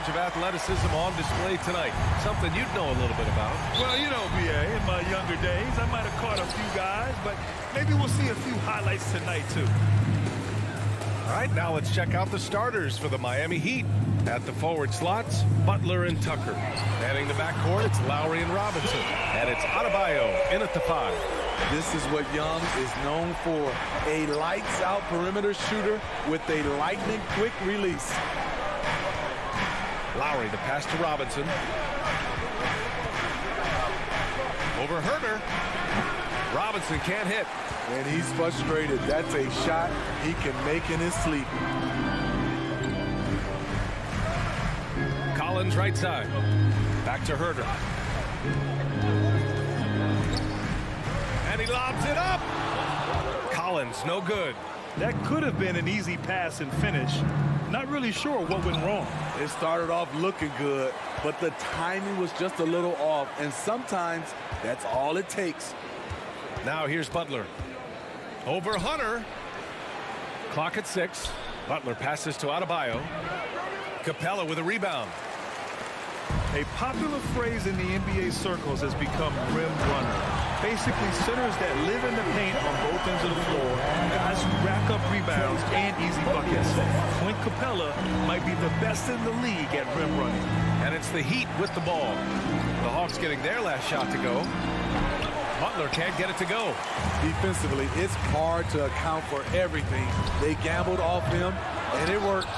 of athleticism on display tonight. Something you'd know a little bit about. Well, you know, B.A., in my younger days, I might have caught a few guys, but maybe we'll see a few highlights tonight, too. All right, now let's check out the starters for the Miami Heat. At the forward slots, Butler and Tucker. Manning the backcourt, it's Lowry and Robinson. And it's Adebayo in at the 5. This is what Young is known for, a lights-out perimeter shooter with a lightning-quick release. Lowry, the pass to Robinson. Over Herter. Robinson can't hit. And he's frustrated. That's a shot he can make in his sleep. Collins right side. Back to Herter. And he lobs it up. Collins, no good. That could have been an easy pass and finish. Not really sure what went wrong. It started off looking good, but the timing was just a little off, and sometimes that's all it takes. Now here's Butler. Over Hunter. Clock at 6. Butler passes to Adebayo. Capella with a rebound. A popular phrase in the NBA circles has become rim runner. Basically, centers that live in the paint on both ends of the floor, guys who rack up rebounds and easy buckets. Clint Capella might be the best in the league at rim running. And it's the Heat with the ball. The Hawks getting their last shot to go. Butler can't get it to go. Defensively, it's hard to account for everything. They gambled off him, and it worked.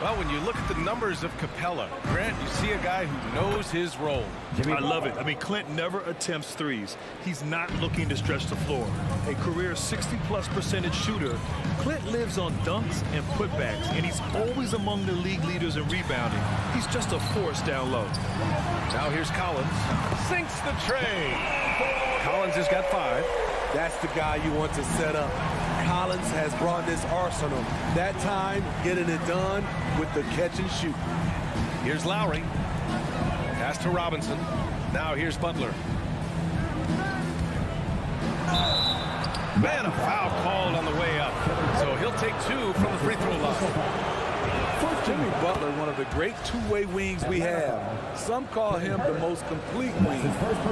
Well, when you look at the numbers of Capella, Grant, you see a guy who knows his role. I love it. I mean, Clint never attempts threes. He's not looking to stretch the floor. A career 60+% shooter, Clint lives on dunks and putbacks, and he's always among the league leaders in rebounding. He's just a force down low. Now here's Collins. Sinks the tray. Collins has got 5. That's the guy you want to set up. Collins has brought this arsenal. That time, getting it done with the catch and shoot. Here's Lowry. Pass to Robinson. Now here's Butler. Man, a foul called on the way up. So he'll take 2 from the free throw line. Jimmy Butler, one of the great two-way wings we have. Some call him the most complete wing.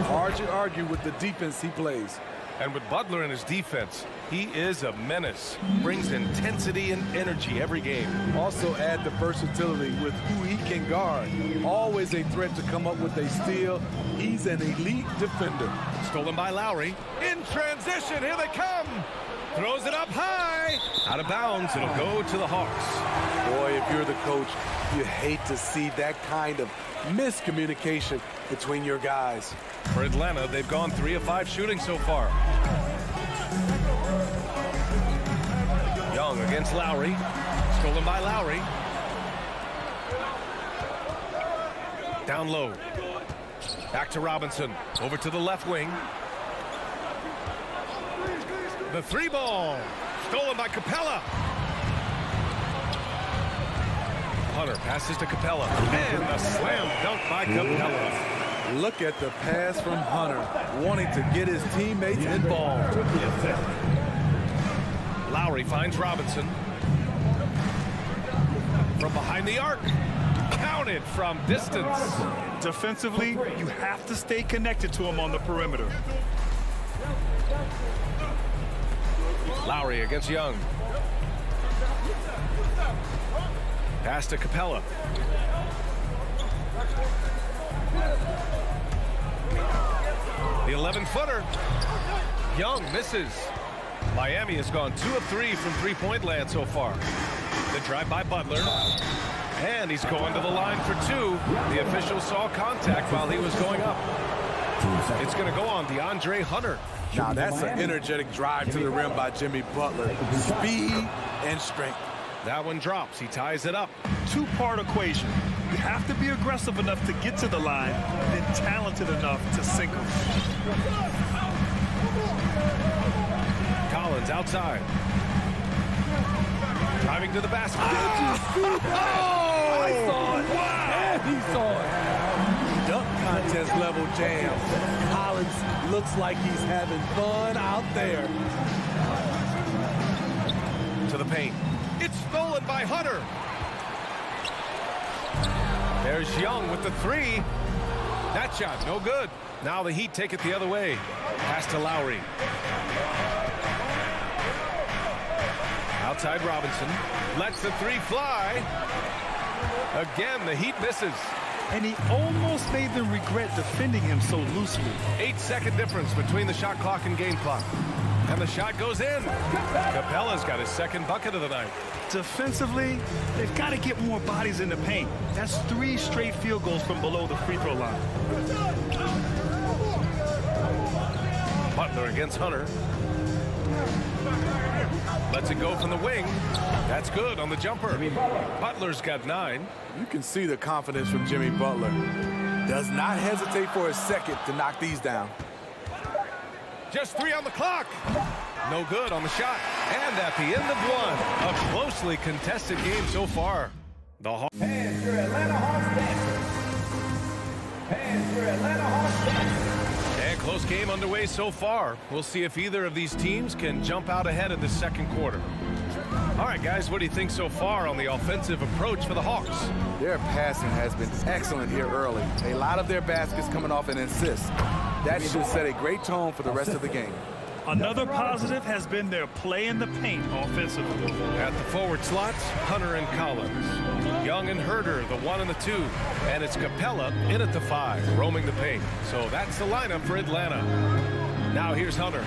Hard to argue with the defense he plays. And with Butler in his defense, he is a menace. Brings intensity and energy every game. Also add the versatility with who he can guard. Always a threat to come up with a steal. He's an elite defender. Stolen by Lowry. In transition, here they come. Throws it up high. Out of bounds, it'll go to the Hawks. Boy, if you're the coach, you hate to see that kind of miscommunication between your guys. For Atlanta, they've gone 3 of 5 shooting so far. Young against Lowry. Stolen by Lowry. Down low. Back to Robinson. Over to the left wing. The 3 ball. Stolen by Capella. Hunter passes to Capella. And the slam dunk by Capella. Look at the pass from Hunter, wanting to get his teammates involved. Lowry finds Robinson. From behind the arc. Counted from distance. Defensively, you have to stay connected to him on the perimeter. Lowry against Young. Pass to Capella. The 11-footer. Young misses. Miami has gone 2 of 3 from three-point land so far. The drive by Butler. And he's going to the line for 2. The official saw contact while he was going up. It's going to go on DeAndre Hunter. Now that's an energetic drive to the rim by Jimmy Butler. Speed and strength. That one drops. He ties it up. 2-part equation. You have to be aggressive enough to get to the line, then talented enough to sink them. Collins outside. Driving to the basket. Oh! I saw it. Wow! And he saw it. Dunk contest level jam. Collins looks like he's having fun out there. To the paint. It's stolen by Hunter. There's Young with the three. That shot, no good. Now the Heat take it the other way. Pass to Lowry. Outside Robinson. Lets the three fly. Again, the Heat misses. And he almost made them regret defending him so loosely. 8-second difference between the shot clock and game clock. And the shot goes in. Capella's got his second bucket of the night. Defensively, they've got to get more bodies in the paint. That's 3 straight field goals from below the free throw line. Butler against Hunter. Lets it go from the wing. That's good on the jumper. Butler's got 9. You can see the confidence from Jimmy Butler. Does not hesitate for a second to knock these down. Just 3 on the clock. No good on the shot. And at the end of one, a closely contested game so far. The Hawks. Hands for Atlanta Hawks dancers. Hands for Atlanta Hawks dancers. And close game underway so far. We'll see if either of these teams can jump out ahead in the second quarter. All right, guys, what do you think so far on the offensive approach for the Hawks? Their passing has been excellent here early. A lot of their baskets coming off an assist. That should set a great tone for the rest of the game. Another positive has been their play in the paint offensively. At the forward slots, Hunter and Collins. Young and Herder, the 1 and the 2. And it's Capella in at the 5, roaming the paint. So that's the lineup for Atlanta. Now here's Hunter.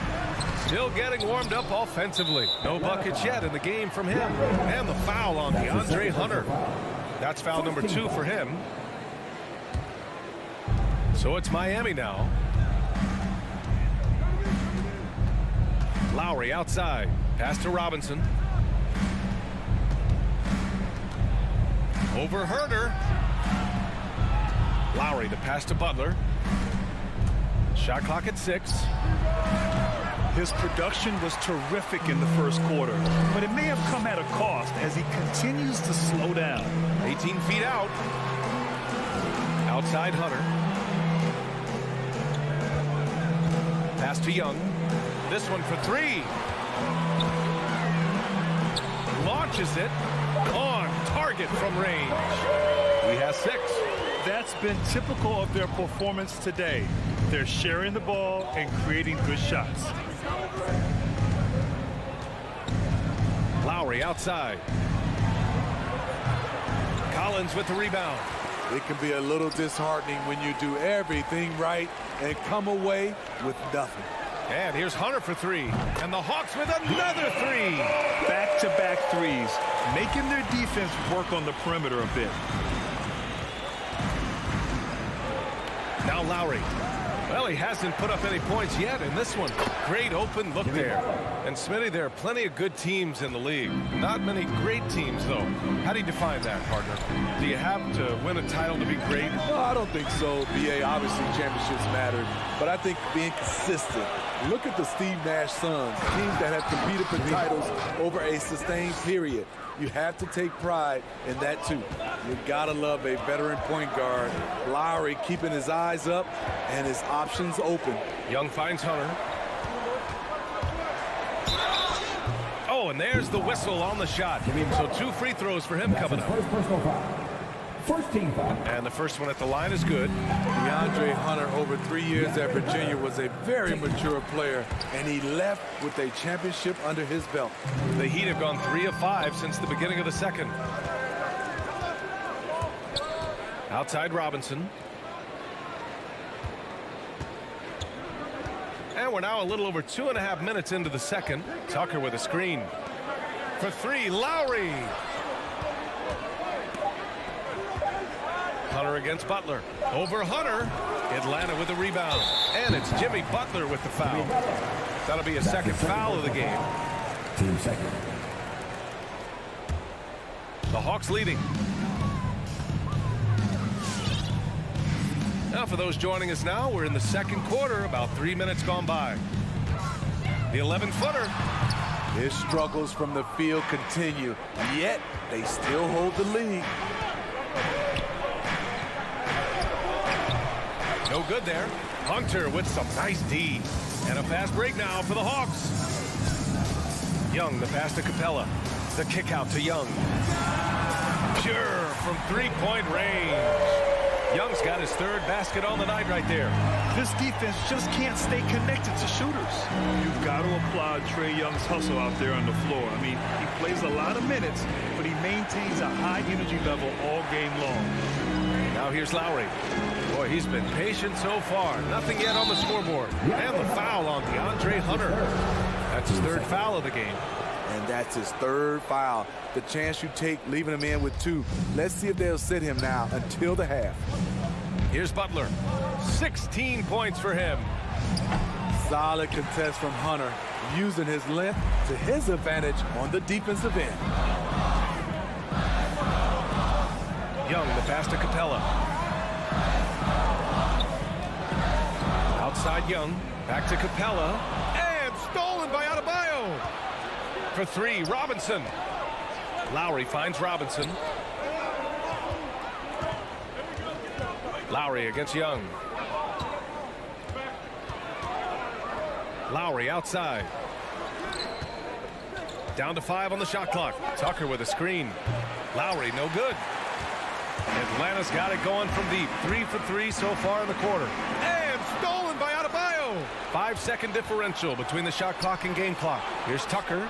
Still getting warmed up offensively. No buckets yet in the game from him. And the foul on DeAndre Hunter. That's foul number 2 for him. So it's Miami now. Lowry outside. Pass to Robinson. Over Herder. Lowry, the pass to Butler. Shot clock at 6. His production was terrific in the first quarter, but it may have come at a cost as he continues to slow down. 18 feet out. Outside Hunter. Pass to Young. This one for 3. Launches it on target from range. He has 6. That's been typical of their performance today. They're sharing the ball and creating good shots. Lowry outside. Collins with the rebound. It can be a little disheartening when you do everything right and come away with nothing. And here's Hunter for 3. And the Hawks with another 3. Back-to-back threes, making their defense work on the perimeter a bit. Now Lowry. Well, he hasn't put up any points yet in this one. Great open look there. And Smitty, there are plenty of good teams in the league. Not many great teams, though. How do you define that, partner? Do you have to win a title to be great? No, I don't think so. BA, obviously championships matter, but I think being consistent. Look at the Steve Nash Suns, teams that have competed for titles over a sustained period. You have to take pride in that, too. You gotta love a veteran point guard. Lowry keeping his eyes up and his options open. Young finds Hunter. Oh, and there's the whistle on the shot. So 2 free throws for him coming up. First team foul. And the first one at the line is good. DeAndre Hunter, over 3 years at Virginia, was a very mature player, and he left with a championship under his belt. The Heat have gone 3 of 5 since the beginning of the second. Outside Robinson. And we're now a little over 2.5 minutes into the second. Tucker with a screen. For 3, Lowry. Hunter against Butler. Over Hunter. Atlanta with the rebound. And it's Jimmy Butler with the foul. That'll be a second foul of the game. Team second. The Hawks leading. Now for those joining us now, we're in the second quarter, about 3 minutes gone by. The 11-footer. His struggles from the field continue, yet they still hold the lead. No good there. Hunter with some nice D. And a fast break now for the Hawks. Young, the pass to Capella. The kick out to Young. Pure from 3-point range. Young's got his third basket on the night right there. This defense just can't stay connected to shooters. You've got to applaud Trae Young's hustle out there on the floor. I mean, he plays a lot of minutes, but he maintains a high energy level all game long. Now here's Lowry. Boy, he's been patient so far. Nothing yet on the scoreboard. And the foul on DeAndre Hunter. That's his third foul of the game. And that's his third foul. The chance you take leaving him in with 2. Let's see if they'll sit him now until the half. Here's Butler. 16 points for him. Solid contest from Hunter, using his length to his advantage on the defensive end. Young, the pass to Capella. Outside Young, back to Capella, and stolen by Adebayo. For 3, Robinson. Lowry finds Robinson. Lowry against Young. Lowry outside. Down to 5 on the shot clock. Tucker with a screen. Lowry no good. Atlanta's got it going from deep. 3 for 3 so far in the quarter. And stolen by Adebayo. 5-second differential between the shot clock and game clock. Here's Tucker.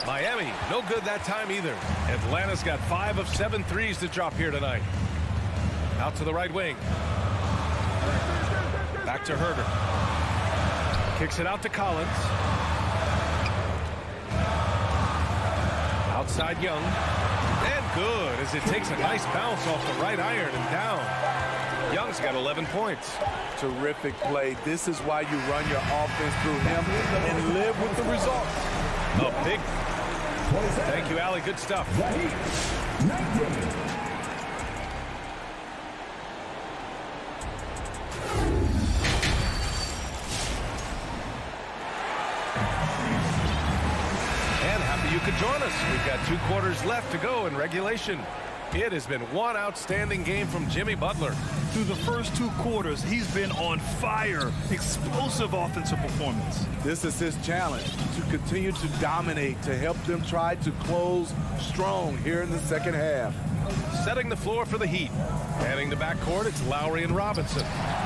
Miami, no good that time either. Atlanta's got 5 of 7 threes to drop here tonight. Out to the right wing. Back to Herder. Kicks it out to Collins. Outside Young. And good as it takes a nice bounce off the right iron and down. Young's got 11 points. Terrific play. This is why you run your offense through him and live with the result. A big. Thank you, Allie. Good stuff. You could join us. We've got 2 quarters left to go in regulation. It has been one outstanding game from Jimmy Butler. Through the first 2 quarters, he's been on fire. Explosive offensive performance. This is his challenge, to continue to dominate, to help them try to close strong here in the second half. Setting the floor for the Heat. Heading to backcourt, it's Lowry and Robinson.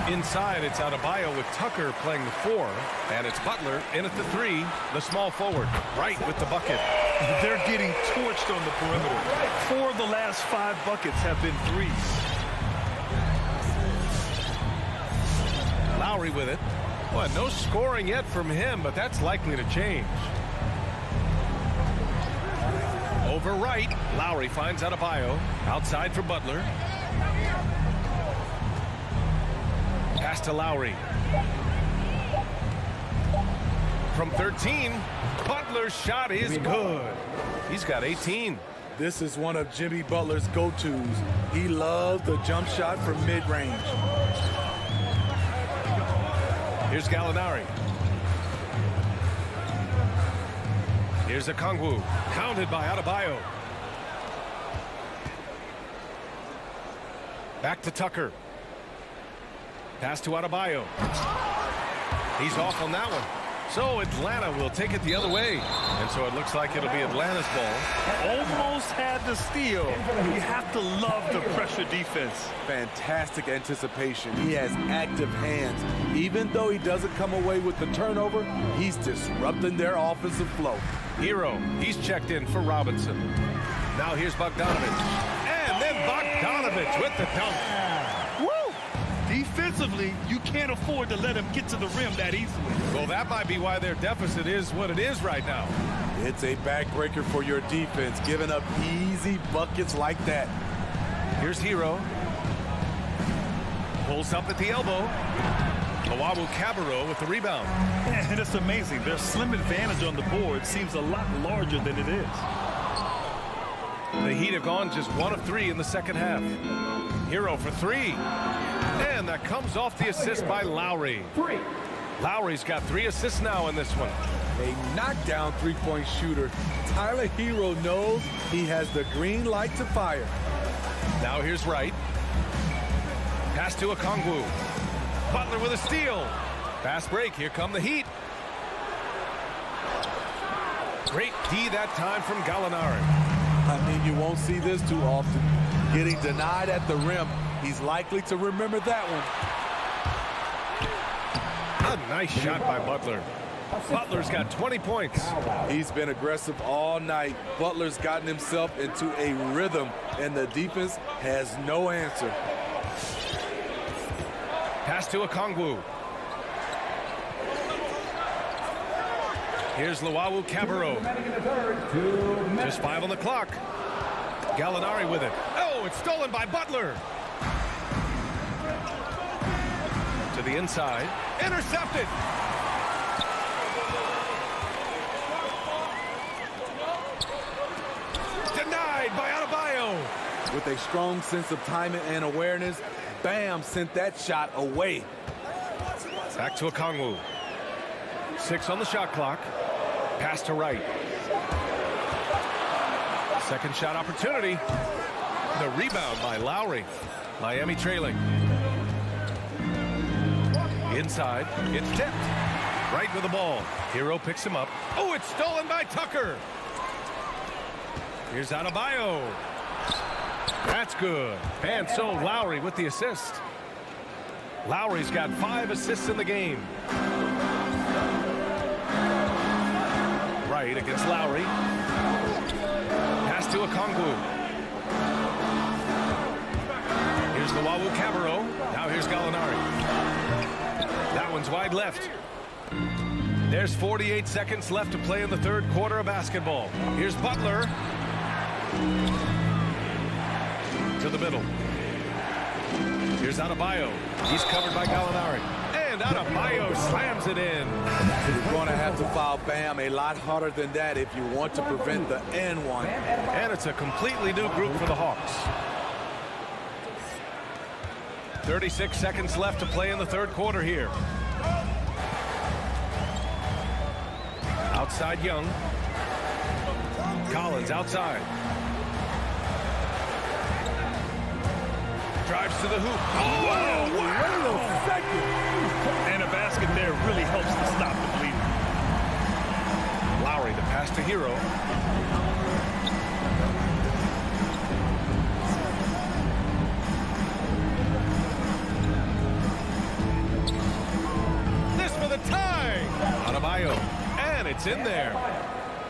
Inside, it's Adebayo with Tucker playing the 4. And it's Butler in at the 3, the small forward, right with the bucket. They're getting torched on the perimeter. 4 of the last 5 buckets have been 3s. Lowry with it. Well, no scoring yet from him, but that's likely to change. Over right, Lowry finds Adebayo. Outside for Butler. Pass to Lowry. From 13, Butler's shot is good. He's got 18. This is one of Jimmy Butler's go-tos. He loves the jump shot from mid-range. Here's Gallinari. Here's Okongwu, pounded by Adebayo. Back to Tucker. Pass to Adebayo. He's off on that one. So Atlanta will take it the other way. And so it looks like it'll be Atlanta's ball. Almost had the steal. You have to love the pressure defense. Fantastic anticipation. He has active hands. Even though he doesn't come away with the turnover, he's disrupting their offensive flow. Hero, he's checked in for Robinson. Now here's Bogdanovich. And then Bogdanovich with the dunk. Woo! Defensively, you can't afford to let him get to the rim that easily. Well, that might be why their deficit is what it is right now. It's a backbreaker for your defense, giving up easy buckets like that. Here's Hero. Pulls up at the elbow. Luwawu-Cabarrot with the rebound. And it's amazing. Their slim advantage on the board seems a lot larger than it is. The Heat have gone just 1 of 3 in the second half. Hero for 3. And that comes off the assist by Lowry. Lowry's got 3 assists now in this one. A knockdown three-point shooter. Tyler Hero knows he has the green light to fire. Now here's Wright. Pass to Okongwu. Butler with a steal. Fast break. Here come the Heat. Great D that time from Gallinari. I mean, you won't see this too often. Getting denied at the rim He's likely to remember that one. A nice shot by Butler. Butler's got 20 points. He's been aggressive all night. Butler's gotten himself into a rhythm, and the defense has no answer. Pass to Okongwu. Here's Luau Cabarro. Just 5 on the clock. Gallinari with it. Oh, it's stolen by Butler. To the inside. Intercepted. Denied by Adebayo. With a strong sense of timing and awareness, Bam sent that shot away. Back to Okongwu. 6 on the shot clock. Pass to Wright. Second shot opportunity. The rebound by Lowry. Miami trailing. Inside. It's tipped. Wright with the ball. Hero picks him up. Oh, it's stolen by Tucker. Here's Adebayo. That's good. And so Lowry with the assist. Lowry's got 5 assists in the game. Wright against Lowry. Pass to Okongwu. Here's the Luau Cabarro. Now here's Gallinari. That one's wide left. There's 48 seconds left to play in the third quarter of basketball. Here's Butler. To the middle. Here's Adebayo. He's covered by Gallinari. And Adebayo slams it in. You're going to have to foul Bam a lot harder than that if you want to prevent the N1. And it's a completely new group for the Hawks. 36 seconds left to play in the third quarter here. Outside Young. Collins outside. Drives to the hoop. Oh, wow! And a basket there really helps to stop the bleeding. Lowry, the pass to Hero. This for the tie. Adebayo. And it's in there.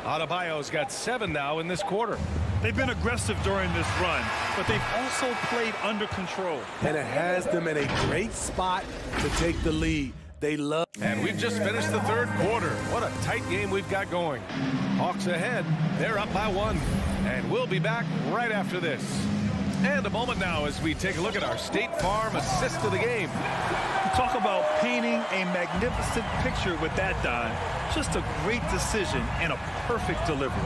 Adebayo's got 7 now in this quarter. They've been aggressive during this run, but they've also played under control. And it has them in a great spot to take the lead. They love. And we've just finished the third quarter. What a tight game we've got going. Hawks ahead. They're up by 1. And we'll be back right after this. And a moment now as we take a look at our State Farm assist of the game. Talk about painting a magnificent picture with that dime. Just a great decision and a perfect delivery.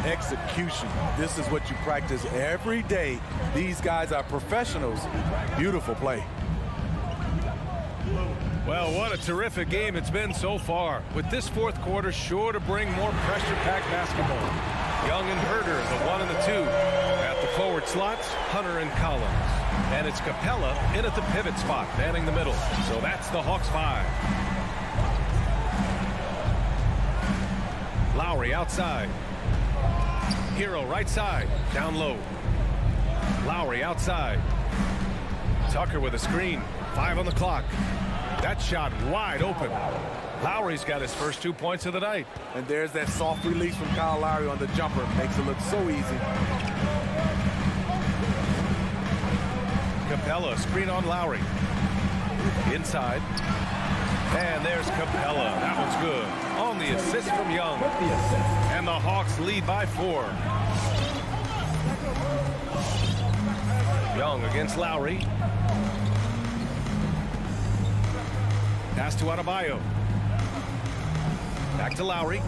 Execution. This is what you practice every day. These guys are professionals. Beautiful play. Well, what a terrific game it's been so far. With this fourth quarter sure to bring more pressure-packed basketball. Young and Herder, the 1 and the 2. At the forward slots, Hunter and Collins. And it's Capella in at the pivot spot, manning the middle. So that's the Hawks 5. Lowry outside. Hero right side, down low. Lowry outside. Tucker with a screen, 5 on the clock. That shot wide open. Lowry's got his first 2 points of the night. And there's that soft release from Kyle Lowry on the jumper. Makes it look so easy. Capella, screen on Lowry. Inside. And there's Capella. That one's good. On the assist from Young. And the Hawks lead by 4. Young against Lowry. Pass to Adebayo. Back to Lowry.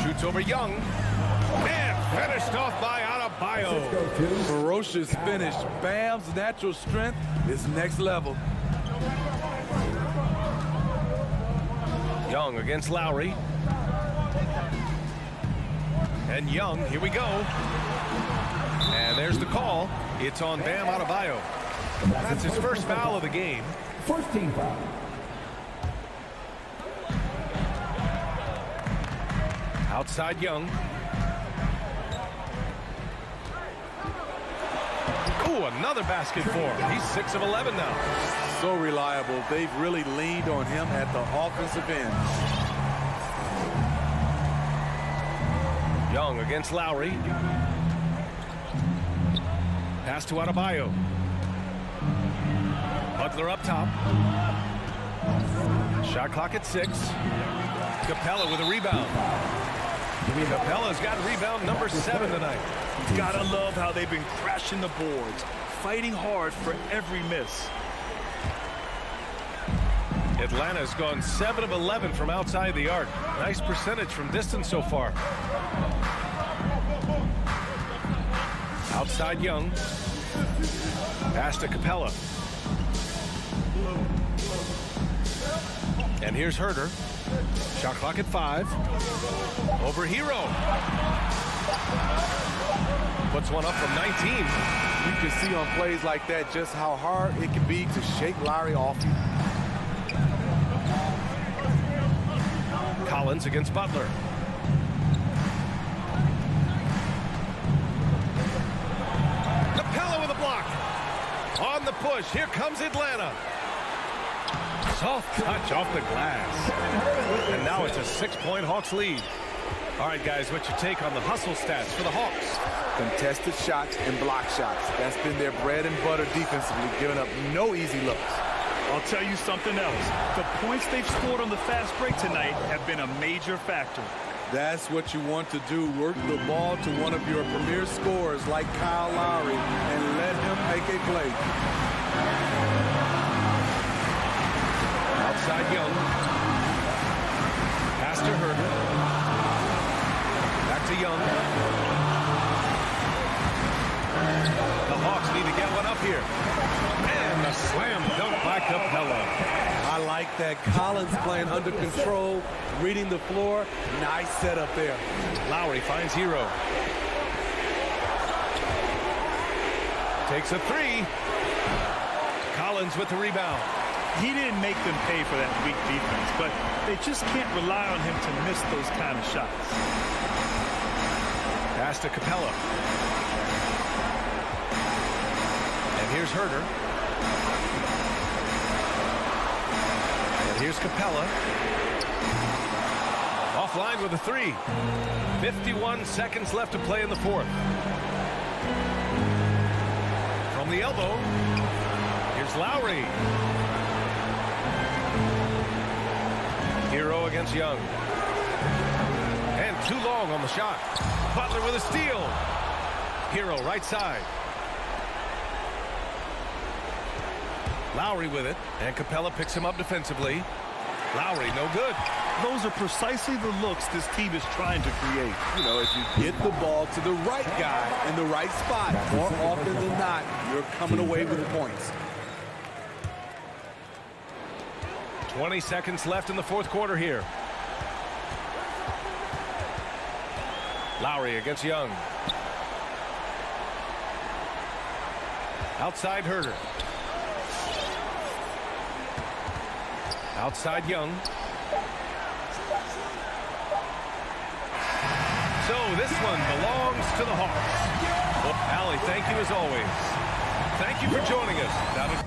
Shoots over Young. And finished off by Adebayo. Ferocious finish. Bam's natural strength is next level. Young against Lowry. And Young, here we go. And there's the call. It's on Bam Adebayo. That's his first foul of the game. First team foul. Outside Young. Ooh, another basket for him. He's 6 of 11 now. So reliable. They've really leaned on him at the offensive end. Young against Lowry. Pass to Adebayo. Butler up top. Shot clock at 6. Capella with a rebound. Capella's got rebound number 7 tonight. Gotta love how they've been crashing the boards, fighting hard for every miss. Atlanta's gone 7 of 11 from outside the arc. Nice percentage from distance so far. Outside Young. Pass to Capella. And here's Herter. Shot clock at 5. Over Hero. Puts one up from 19. You can see on plays like that just how hard it can be to shake Lowry off you. Collins against Butler. Capella with a block. On the push. Here comes Atlanta. Soft touch off the glass. And now it's a 6-point Hawks lead. All right, guys, what's your take on the hustle stats for the Hawks? Contested shots and block shots. That's been their bread and butter defensively, giving up no easy looks. I'll tell you something else. The points they've scored on the fast break tonight have been a major factor. That's what you want to do. Work the ball to one of your premier scorers like Kyle Lowry and let him make a play. Outside Young. Pass to Herter. Back to Young. The Hawks need to get one up here. And a slam dunk by Capella. I like that. Collins playing under control, reading the floor. Nice setup there. Lowry finds Hero. Takes a 3. Collins with the rebound. He didn't make them pay for that weak defense, but they just can't rely on him to miss those kind of shots. Pass to Capella. And here's Herter. And here's Capella. Offline with a 3. 51 seconds left to play in the fourth. From the elbow, here's Lowry. Hero against Young. And too long on the shot. Butler with a steal. Hero right side. Lowry with it. And Capella picks him up defensively. Lowry no good. Those are precisely the looks this team is trying to create. You know, if you get the ball to the right guy in the right spot, more often than not, you're coming away with points. 20 seconds left in the fourth quarter here. Lowry against Young. Outside Herter. Outside Young. So this one belongs to the Hawks. Well, Allie, thank you as always. Thank you for joining us.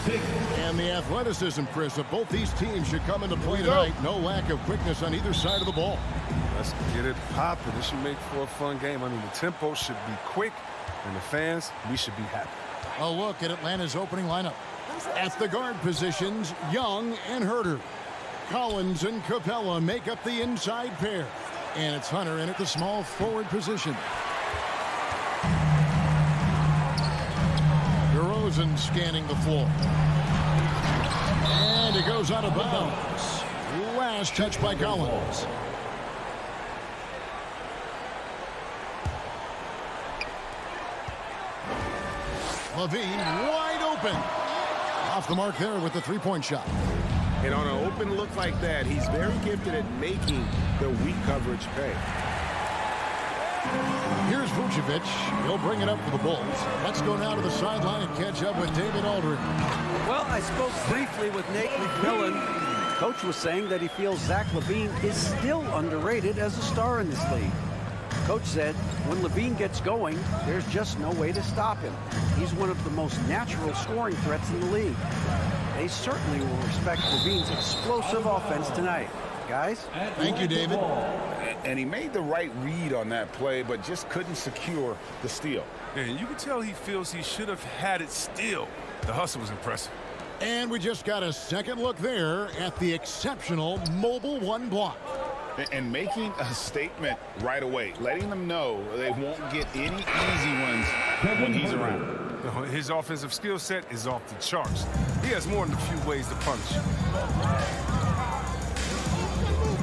And the athleticism, Chris, of both these teams should come into play tonight. No lack of quickness on either side of the ball. Let's get it popping. This should make for a fun game. I mean, the tempo should be quick, and the fans, we should be happy. A look at Atlanta's opening lineup. At the guard positions, Young and Herter. Collins and Capella make up the inside pair. And it's Hunter in at the small forward position. DeRozan scanning the floor. And it goes out of bounds. Last touch by Collins. Levine wide open. Off the mark there with the three-point shot. And on an open look like that, he's very gifted at making the weak coverage pay. Here's Vucevic. He'll bring it up for the Bulls. Let's go now to the sideline and catch up with David Aldridge. Well, I spoke briefly with Nate McMillan. Coach was saying that he feels Zach LaVine is still underrated as a star in this league. Coach said when LaVine gets going, there's just no way to stop him. He's one of the most natural scoring threats in the league. They certainly will respect LaVine's explosive offense tonight. Guys? Thank you, David. And he made the right read on that play, but just couldn't secure the steal. And you can tell he feels he should have had it still. The hustle was impressive. And we just got a second look there at the exceptional Mobile One block. And making a statement right away, letting them know they won't get any easy ones when he's around. His offensive skill set is off the charts. He has more than a few ways to punish.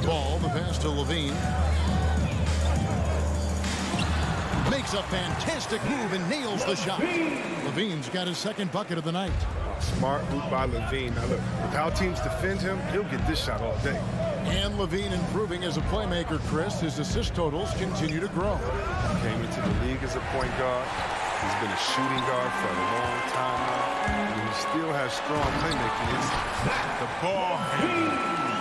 Ball, the pass to Levine. Makes a fantastic move and nails the shot. Levine's got his second bucket of the night. Smart move by Levine. Now look, with how teams defend him, he'll get this shot all day. And Levine improving as a playmaker, Chris. His assist totals continue to grow. Came into the league as a point guard. He's been a shooting guard for a long time now. And he still has strong playmaking instincts. The ball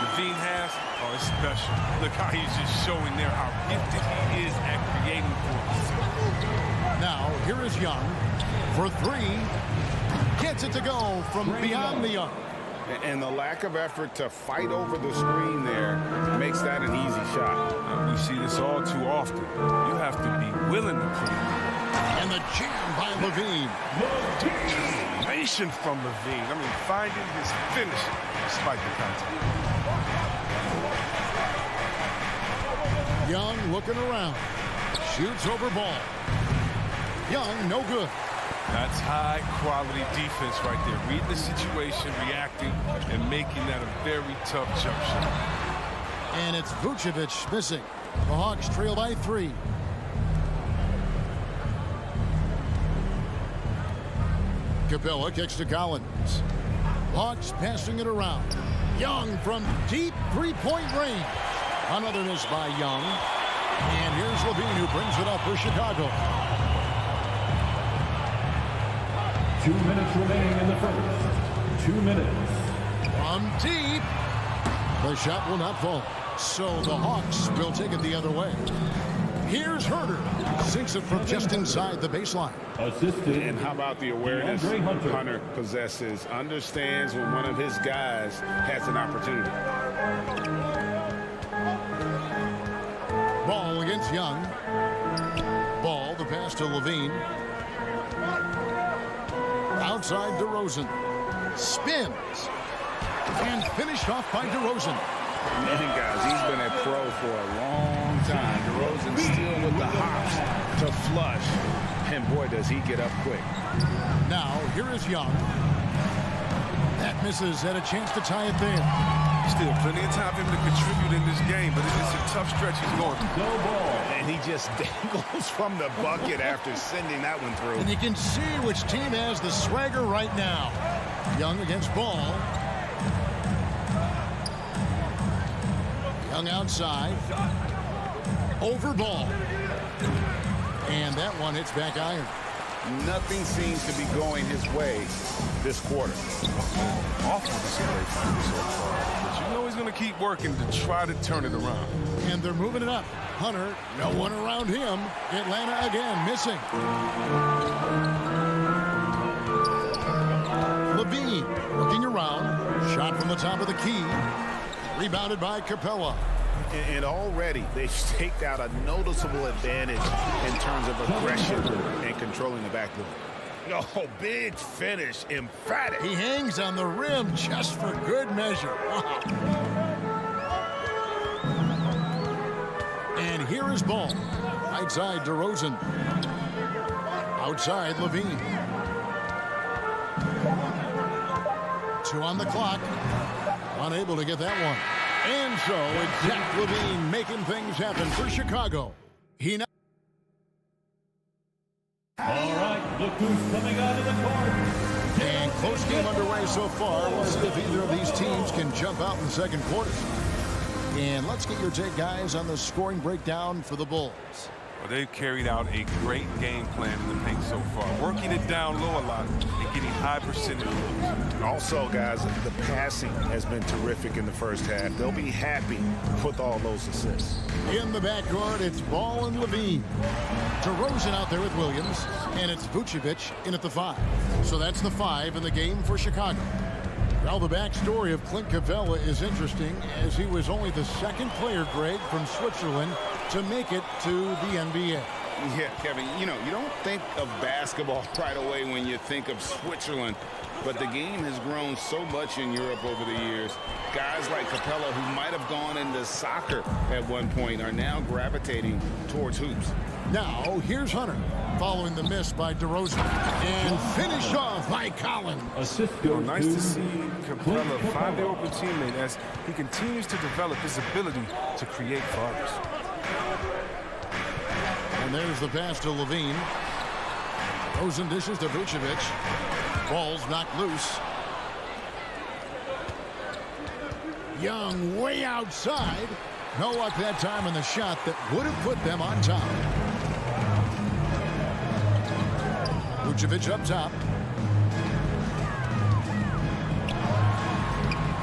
Levine has, oh, it's special. Look how he's just showing there how gifted he is at creating points. Now, here is Young for three. Gets it to go from beyond the arc. And the lack of effort to fight over the screen there makes that an easy shot. We see this all too often. You have to be willing to put it in. And the jam by Levine. Determination from Levine. I mean, finding his finish despite the contact. Young looking around. Shoots over ball. Young, no good. That's high-quality defense right there. Reading the situation, reacting, and making that a very tough jump shot. And it's Vucevic missing. The Hawks trail by 3. Capella kicks to Collins. Hawks passing it around. Young from deep three-point range. Another miss by Young. And here's Levine who brings it up for Chicago. 2 minutes remaining in the first. 2 minutes. From deep. The shot will not fall. So the Hawks will take it the other way. Here's Herter. Sinks it from just inside the baseline. Assisted. And how about the awareness Hunter possesses, understands when one of his guys has an opportunity. Ball against Young. Ball, the pass to Levine. Outside DeRozan. Spins. And finished off by DeRozan. Man, guys, he's been a pro for a long time. DeRozan still with the hops to flush. And boy, does he get up quick. Now, here is Young. That misses, had a chance to tie it there. Still plenty of time for him to contribute in this game, but it's a tough stretch he's going through. No ball. And he just dangles from the bucket after sending that one through. And you can see which team has the swagger right now. Young against Ball. Young outside. Over Ball. And that one hits back iron. Nothing seems to be going his way this quarter. Awful display from him so far. But you know he's going to keep working to try to turn it around. And they're moving it up. Hunter, no one around him. Atlanta again missing. Levine. top of the key. Rebounded by Capella. And already they've staked out a noticeable advantage in terms of aggression and controlling the backboard. Oh, big finish, emphatic. He hangs on the rim just for good measure. Wow. And here is ball. Right side, DeRozan. Outside, Levine. 2 on the clock. Unable to get that one. And so it's Zach Levine making things happen for Chicago. He now. All right, look who's coming out of the court. And close game underway so far. We'll see if either of these teams can jump out in the second quarter. And let's get your take, guys, on the scoring breakdown for the Bulls. Well, they've carried out a great game plan in the paint so far, working it down low a lot and getting high percentage looks. Also, guys, the passing has been terrific in the first half. They'll be happy with all those assists. In the backcourt, it's Ball and Levine. DeRozan out there with Williams, and it's Vucevic in at the 5. So that's the 5 in the game for Chicago. Well, the backstory of Clint Capella is interesting, as he was only the second player, Greg, from Switzerland to make it to the NBA. Yeah, Kevin, you know, you don't think of basketball right away when you think of Switzerland, but the game has grown so much in Europe over the years. Guys like Capella, who might have gone into soccer at one point, are now gravitating towards hoops. Now, here's Hunter, following the miss by DeRozan, and finished off by Collins. Nice to see Capella find the open teammate as he continues to develop his ability to create for others. And there's the pass to Levine. DeRozan dishes to Vucevic. Ball's knocked loose. Young way outside. No luck that time on the shot that would have put them on top. Vucevic up top.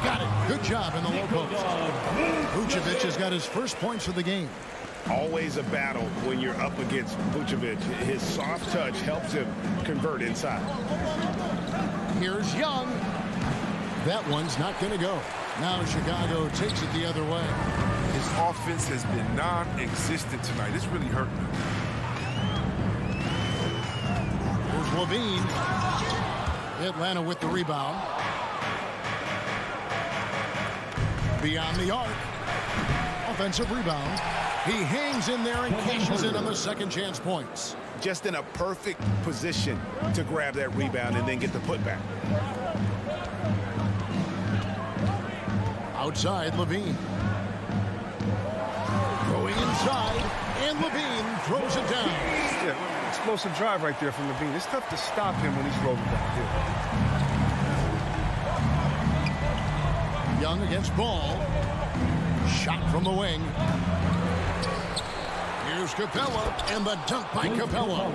Got it. Good job in the low post. Vucevic has got his first points of the game. Always a battle when you're up against Vucevic. His soft touch helps him convert inside. Here's Young. That one's not going to go. Now Chicago takes it the other way. His offense has been non-existent tonight. It's really hurting him. Here's Levine. Atlanta with the rebound. Beyond the arc. Offensive rebound. He hangs in there and cashes in on the second chance points. Just in a perfect position to grab that rebound and then get the putback. Outside, Levine. Going inside, and Levine throws it down. Yeah, explosive drive right there from Levine. It's tough to stop him when he's rolling downhill. Young against Ball. Shot from the wing. Here's Capella, and the dunk by Capella.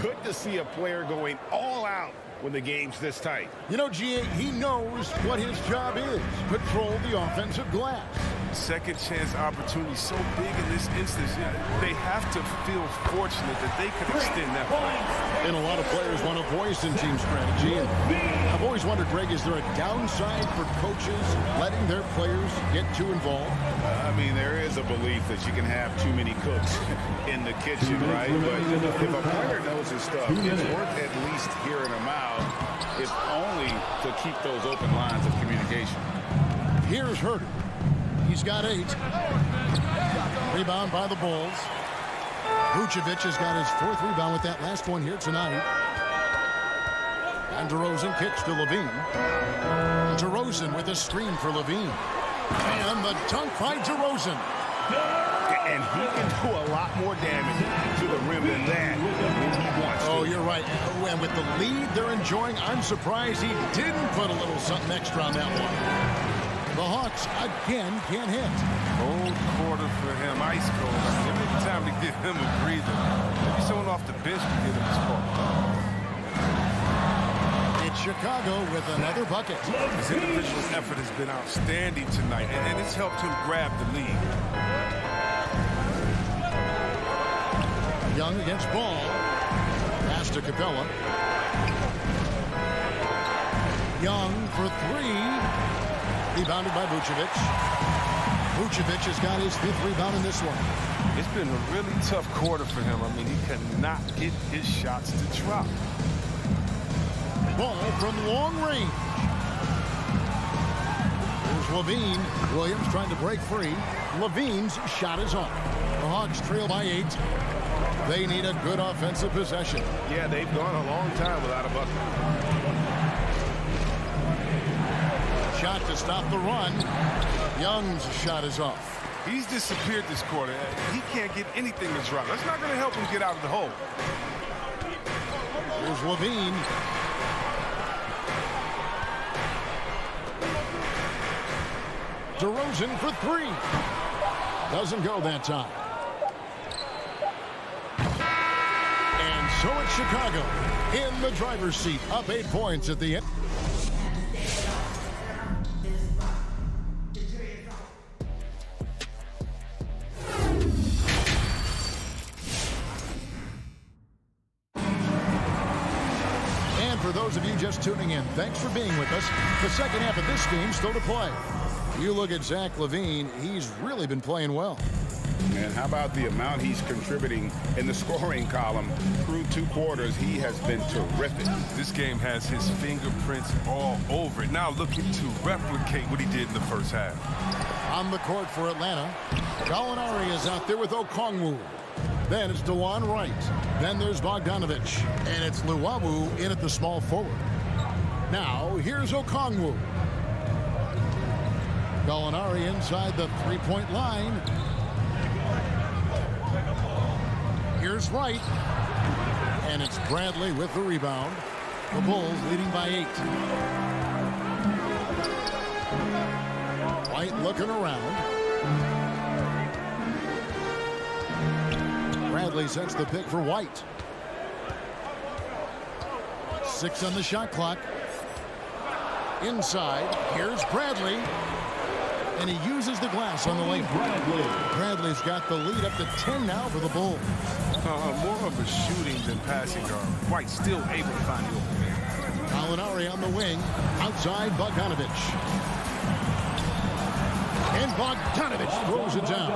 Good to see a player going all out when the game's this tight. You know, G.A., he knows what his job is. Patrol the offensive glass. Second chance opportunity so big in this instance. They have to feel fortunate that they could extend that play. And a lot of players want a voice in team strategy. And I've always wondered, Greg, is there a downside for coaches letting their players get too involved? I mean, there is a belief that you can have too many cooks in the kitchen, right? But if a player knows his stuff, it's worth at least hearing him out, if only to keep those open lines of communication. Here's Herter. He's got 8. Rebound by the Bulls. Vucevic has got his 4th rebound with that last one here tonight. And DeRozan kicks to Levine. DeRozan with a screen for Levine. And the dunk by DeRozan. And he can do a lot more damage to the rim than that when he wants to. Oh, you're right. And with the lead they're enjoying, I'm surprised he didn't put a little something extra on that one. The Hawks again can't hit. Cold quarter for him, ice cold. Every time to give him a breather. Maybe someone off the bench to get him a spark. It's Chicago with another bucket. His individual effort has been outstanding tonight, and it's helped him grab the lead. Young against Ball. Pass to Capella. Young for 3. Rebounded by Vucevic. Vucevic has got his 5th rebound in this one. It's been a really tough quarter for him. I mean, he cannot get his shots to drop. Ball from long range. Here's Levine. Williams trying to break free. Levine's shot is off. The Hawks trail by 8. They need a good offensive possession. Yeah, they've gone a long time without a bucket. Shot to stop the run. Young's shot is off. He's disappeared this quarter. He can't get anything to drop. That's not going to help him get out of the hole. Here's Levine. DeRozan for 3. Doesn't go that time. And so it's Chicago in the driver's seat, up 8 points at the end. And for those of you just tuning in, thanks for being with us. The second half of this game still to play. You look at Zach LaVine, he's really been playing well. And how about the amount he's contributing in the scoring column? Through 2 quarters, he has been terrific. This game has his fingerprints all over it. Now looking to replicate what he did in the first half. On the court for Atlanta, Gallinari is out there with Okongwu. Then it's DeJuan Wright. Then there's Bogdanovic. And it's Luwawu in at the small forward. Now, here's Okongwu. Gallinari inside the 3-point line. Here's Wright. And it's Bradley with the rebound. The Bulls leading by 8. White looking around. Bradley sets the pick for White. 6 on the shot clock. Inside, here's Bradley. And he uses the glass on the lane. Bradley's got the lead up to 10 now for the Bulls. More of a shooting than passing guard. White still able to find the opening. Gallinari on the wing. Outside, Bogdanovic. And Bogdanovic throws it down.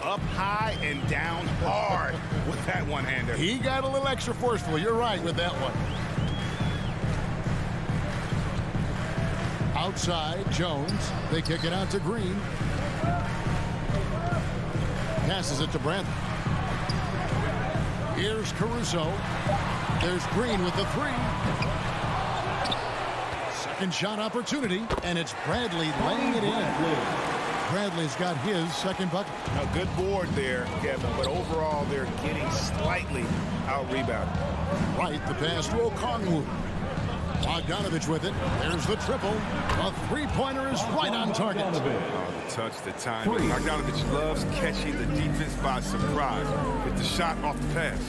Up high and down hard with that one-hander. He got a little extra forceful. You're right with that one. Outside, Jones. They kick it out to Green. Passes it to Bradley. Here's Caruso. There's Green with the 3. Second shot opportunity, and it's Bradley laying it in. Bradley's got his second bucket. A good board there, Kevin, but overall they're getting slightly out-rebounded. Right, the pass to Okongwu. Bogdanovic with it. There's the triple. A 3-pointer is right on target. Oh, the touch, the time. Bogdanovic loves catching the defense by surprise. Get the shot off the pass.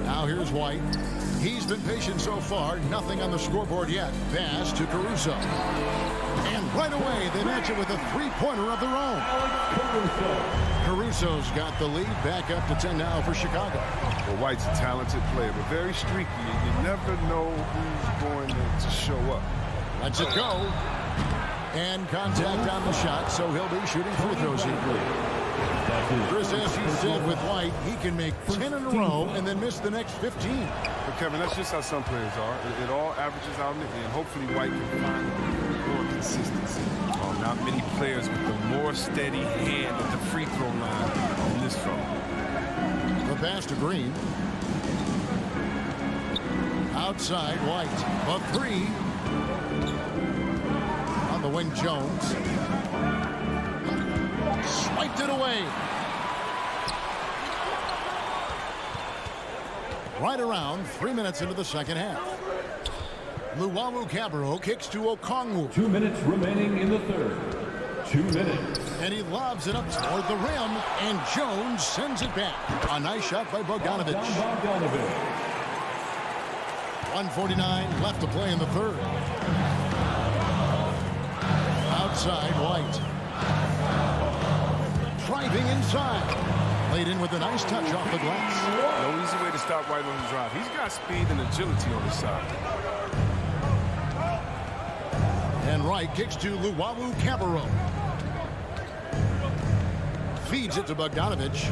Now here's White. He's been patient so far. Nothing on the scoreboard yet. Pass to Caruso. And right away, they match it with a 3-pointer of their own. Caruso's got the lead. Back up to 10 now for Chicago. Well, White's a talented player, but very streaky. You never know who's going to show up. Lets it go. And contact on the shot, so he'll be shooting free throws here. Chris, as you said with White, he can make 10 in a row and then miss the next 15. But Kevin, that's just how some players are. It all averages out in the end. Hopefully White can find more consistency. Not many players with the more steady hand at the free throw line in this film. The pass to Green. Outside, White. A 3. On the wing, Jones. Swiped it away. Right around 3 minutes into the second half. Luwawu-Cabarrot kicks to Okongwu. 2 minutes remaining in the third. 2 minutes. And he lobs it up toward the rim, and Jones sends it back. A nice shot by Bogdanovic. 1:49 left to play in the third. Outside, White. Driving inside. Laid in with a nice touch off the glass. No easy way to stop White on the drive. He's got speed and agility on his side. And Wright kicks to Luwawu Cabarro. Feeds it to Bogdanovich.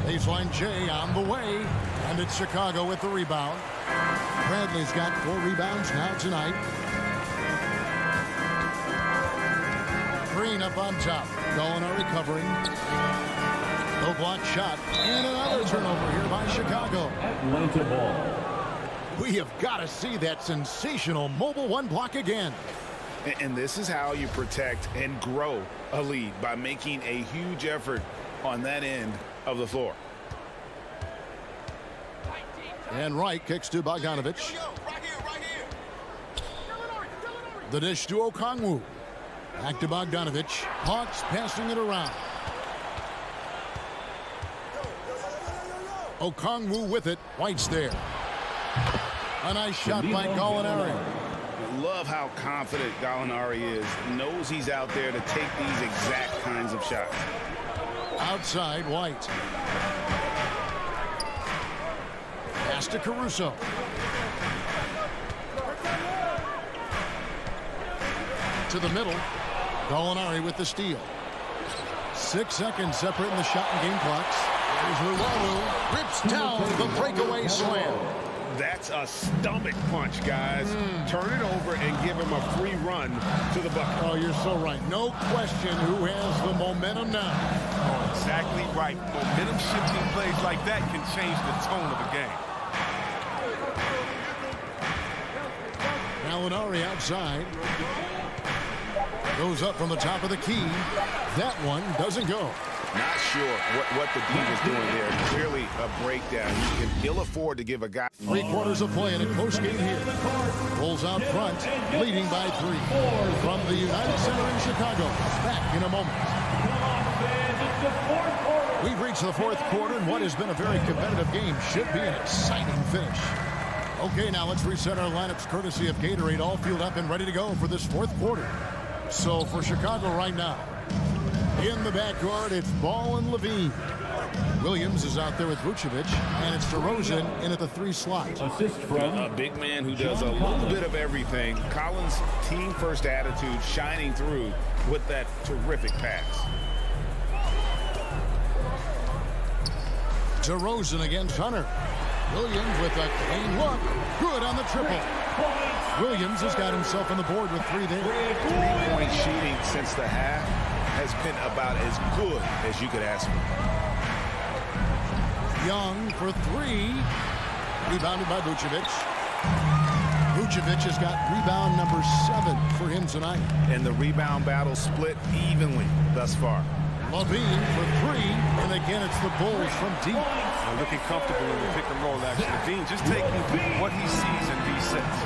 Baseline J on the way. And it's Chicago with the rebound. Bradley's got 4 rebounds now tonight. Green up on top. Gallinari covering. No block shot. And another turnover here by Chicago. Atlanta ball. We have got to see that sensational mobile 1 block again. And this is how you protect and grow a lead, by making a huge effort on that end of the floor. And Wright kicks to Bogdanovich. The dish to Okongwu. Back to Bogdanovich. Hawks passing it around. Okongwu with it. White's there. A nice shot by Gallinari. Love how confident Gallinari is. Knows he's out there to take these exact kinds of shots. Outside, White. Pass to Caruso. To the middle. Gallinari with the steal. 6 seconds separating the shot and game clocks. There's Luwawu. Rips down the breakaway slam. That's a stomach punch, guys. Turn it over and give him a free run to the bucket. Oh, you're so right. No question who has the momentum now. Oh, exactly right. Momentum shifting plays like that can change the tone of the game. Gallinari outside. Goes up from the top of the key. That one doesn't go. Not sure what the D was doing there. Clearly a breakdown. You can ill afford to give a guy. 3 quarters of play in a close game here. Rolls out front, leading by 3. From the United Center in Chicago. Back in a moment. We've reached the 4th quarter, and what has been a very competitive game should be an exciting finish. Okay, now let's reset our lineups courtesy of Gatorade, all fueled up and ready to go for this 4th quarter. So for Chicago right now, in the backcourt, it's Ball and Levine. Williams is out there with Vucevic, and it's DeRozan in at the 3 slot. Assist from A big man who does a little bit of everything. Collins' team-first attitude shining through with that terrific pass. DeRozan against Hunter. Williams with a clean look. Good on the triple. Williams has got himself on the board with 3 there. 3-point shooting since the half has been about as good as you could ask for. Young for 3. Rebounded by Vucevic. Vucevic has got rebound number 7 for him tonight. And the rebound battle split evenly thus far. Levine for 3. And again, it's the Bulls from deep. Looking comfortable in the pick and roll action. Levine just taking what he sees in these sets.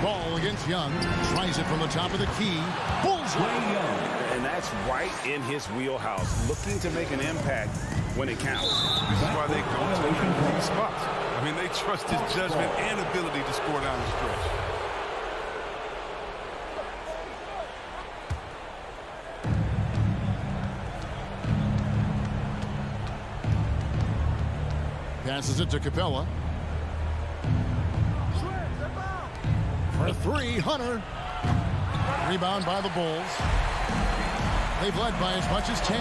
Ball against Young. Tries it from the top of the key. Bullseye. And that's right in his wheelhouse. Looking to make an impact when it counts. This is why they go to these spots. I mean, they trust his judgment and ability to score down the stretch. Passes it to Capella. For 3, Hunter. Rebound by the Bulls. They've led by as much as 10.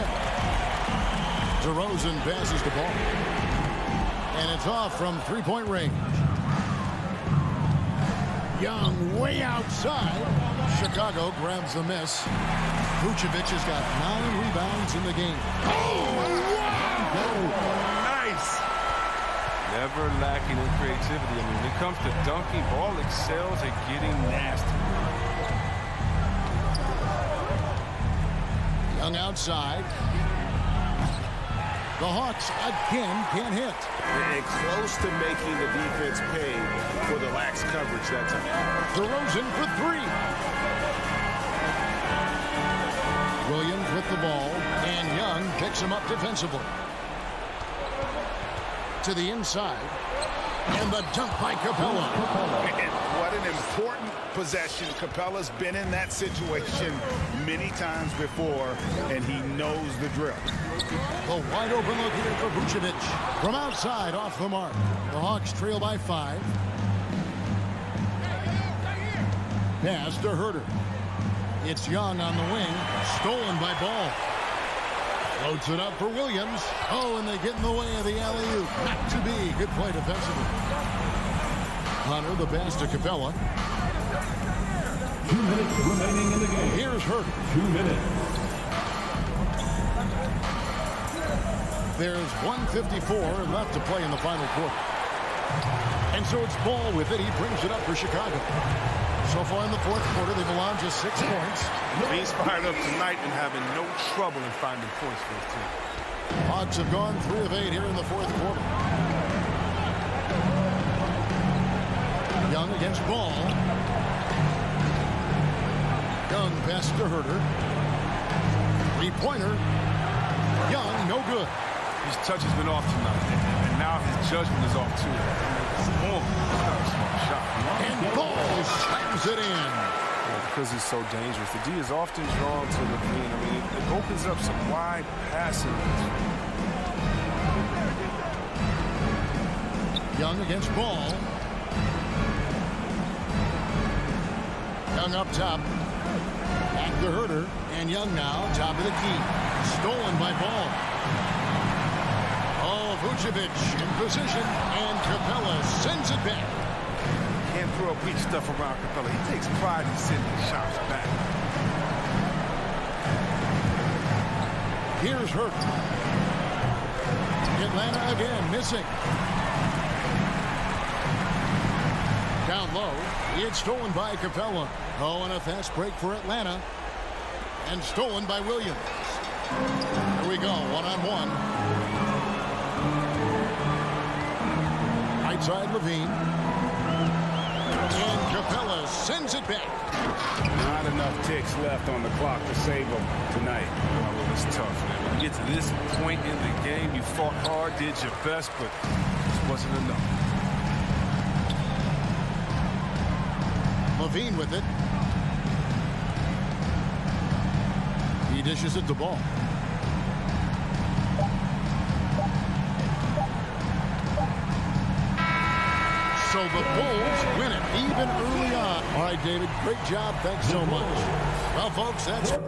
DeRozan passes the ball. And it's off from 3-point range. Young way outside. Chicago grabs the miss. Vucevic has got 9 rebounds in the game. Nice. Never lacking in creativity. I mean, when it comes to dunking, Ball excels at getting nasty. Young outside. The Hawks again can't hit. And close to making the defense pay for the lax coverage that time. DeRozan for 3. Williams with the ball, and Young picks him up defensively. To the inside, and the dunk by Capella. And what an important possession. Capella's been in that situation many times before, and he knows the drill. The wide open look here for Vucevic. From outside, off the mark. The Hawks trail by 5. Pass to Herter. It's Young on the wing. Stolen by Ball. Loads it up for Williams. Oh, and they get in the way of the alley-oop. Not to be. Good play defensively. Hunter, the pass to Capella. 2 minutes remaining in the game. Here's Herter. 2 minutes. There's 1:54 left to play in the final quarter. And so it's Ball with it. He brings it up for Chicago. So far in the fourth quarter, they've allowed just 6 points. He's fired up tonight and having no trouble in finding points for his team. Hawks have gone 3 of 8 here in the fourth quarter. Young against Ball. Young pass to Herter. 3-pointer. Young, no good. His touch has been off tonight, and now his judgment is off too. It's not a smart shot. And Ball slams it in. Well, because he's so dangerous, the D is often drawn to Levine. I mean, it opens up some wide passing. Young against Ball. Young up top. Back to Herter. And Young now, top of the key. Stolen by Ball. Oh, Vucevic in position. And Capella sends it back. Can't throw weak stuff around Capella. He takes pride in sending shots back. Here's Herter. Atlanta again, missing. Down low, it's stolen by Capella. Oh, and a fast break for Atlanta. And stolen by Williams. Here we go, one-on-one. Right side, Levine. And Capella sends it back. Not enough ticks left on the clock to save him tonight. Oh, it's tough, man. When you get to this point in the game, you fought hard, did your best, but it wasn't enough. Levine with it. He dishes it to Ball. So the Bulls win it even early on. All right, David, great job. Thanks so much. Well, folks, that's...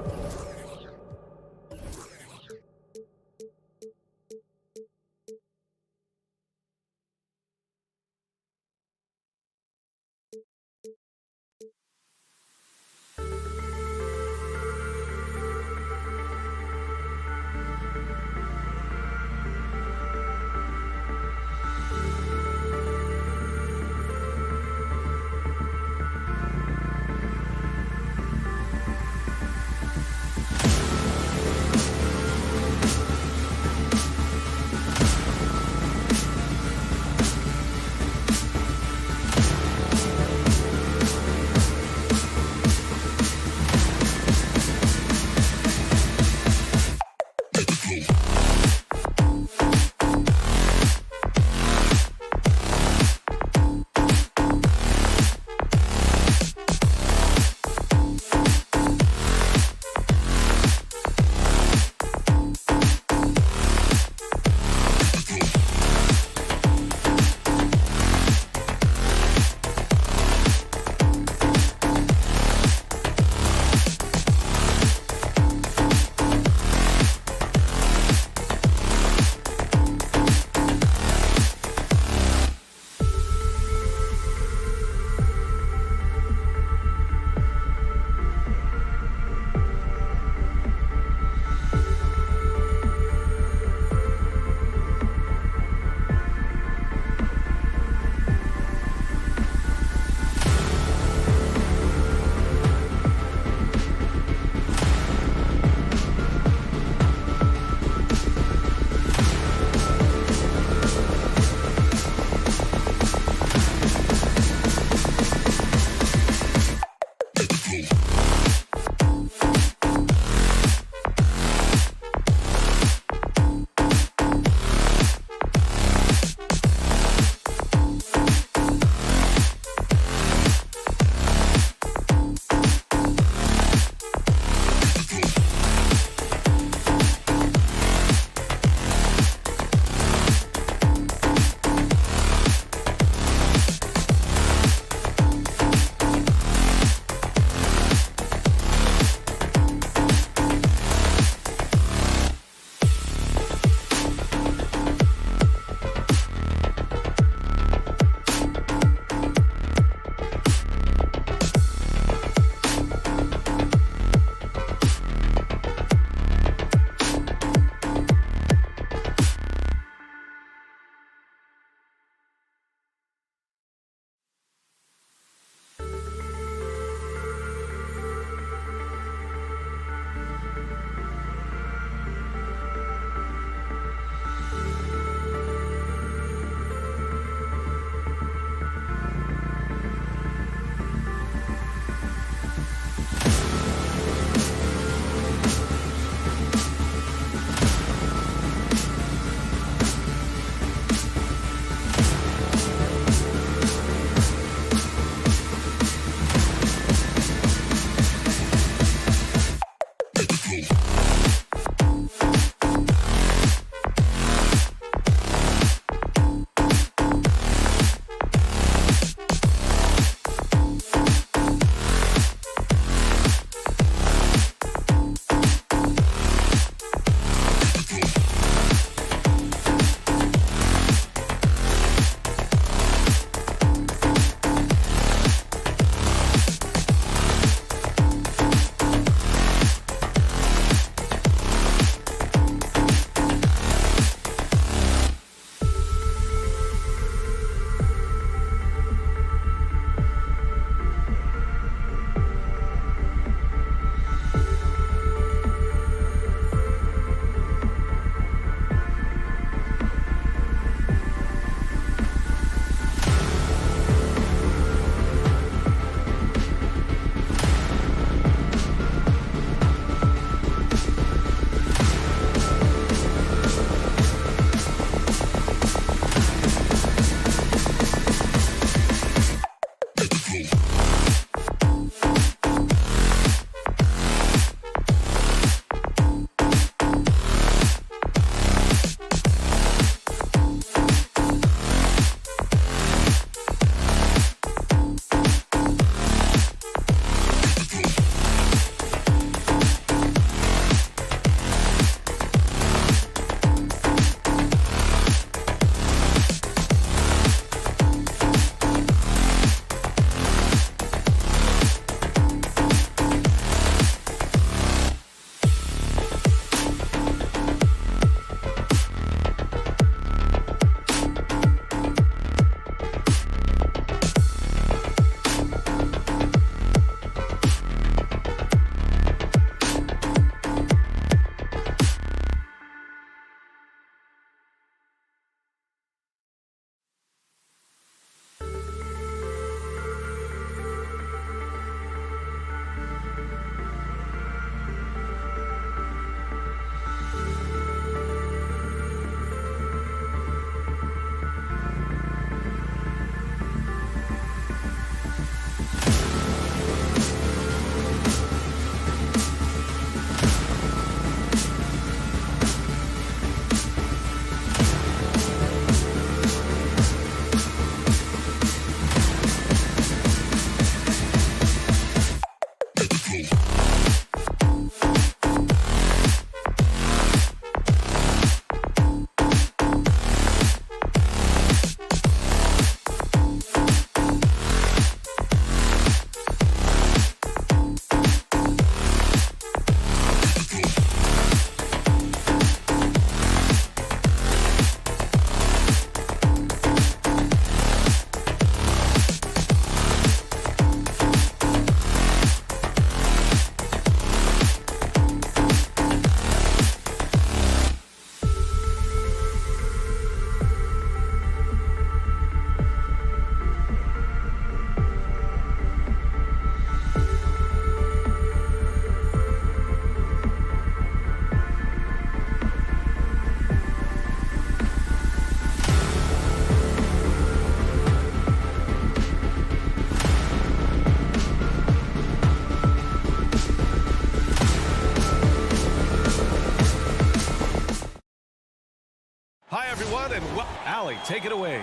Allie, take it away.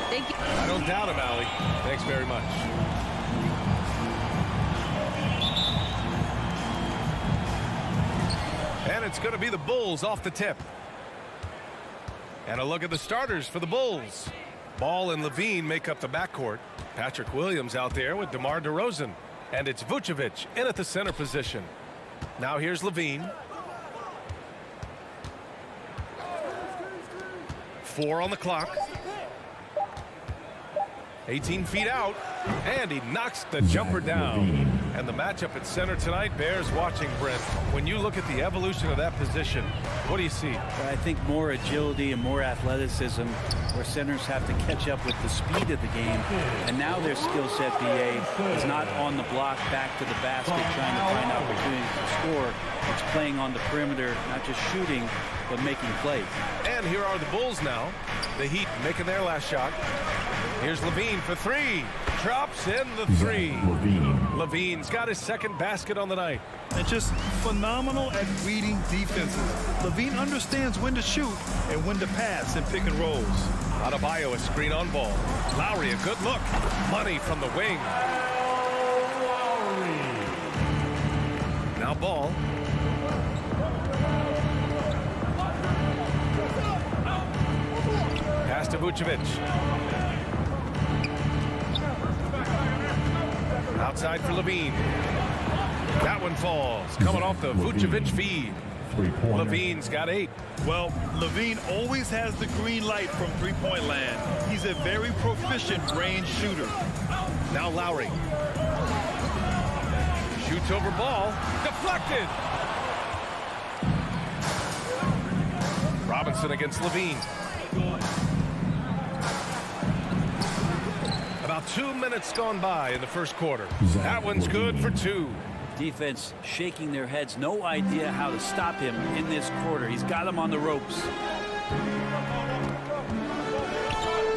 Thank you. I don't doubt him, Allie. Thanks very much. And it's going to be the Bulls off the tip. And a look at the starters for the Bulls. Ball and Levine make up the backcourt. Patrick Williams out there with DeMar DeRozan. And it's Vucevic in at the center position. Now here's Levine. 4 on the clock. 18 feet out. And he knocks the jumper down. And the matchup at center tonight bears watching, Brent. When you look at the evolution of that position, what do you see? I think more agility and more athleticism, where centers have to catch up with the speed of the game. And now their skill set, BA, is not on the block back to the basket trying to find opportunities to score. It's playing on the perimeter, not just shooting, but making plays. And here are the Bulls now. The Heat making their last shot. Here's Levine for 3. Drops in the 3. Levine's got his second basket on the night. And just phenomenal at reading defenses. Levine understands when to shoot and when to pass in pick and rolls. Adebayo, a screen on ball. Lowry, a good look. Money from the wing. Now Ball. Pass to Vucevic. Outside for Levine. That one falls. Coming off the Vucevic feed. Levine's got 8. Well, Levine always has the green light from three-point land. He's a very proficient range shooter. Now Lowry. Shoots over Ball. Deflected. Robinson against Levine. About 2 minutes gone by in the first quarter. That one's good for 2. Defense shaking their heads. No idea how to stop him in this quarter. He's got him on the ropes.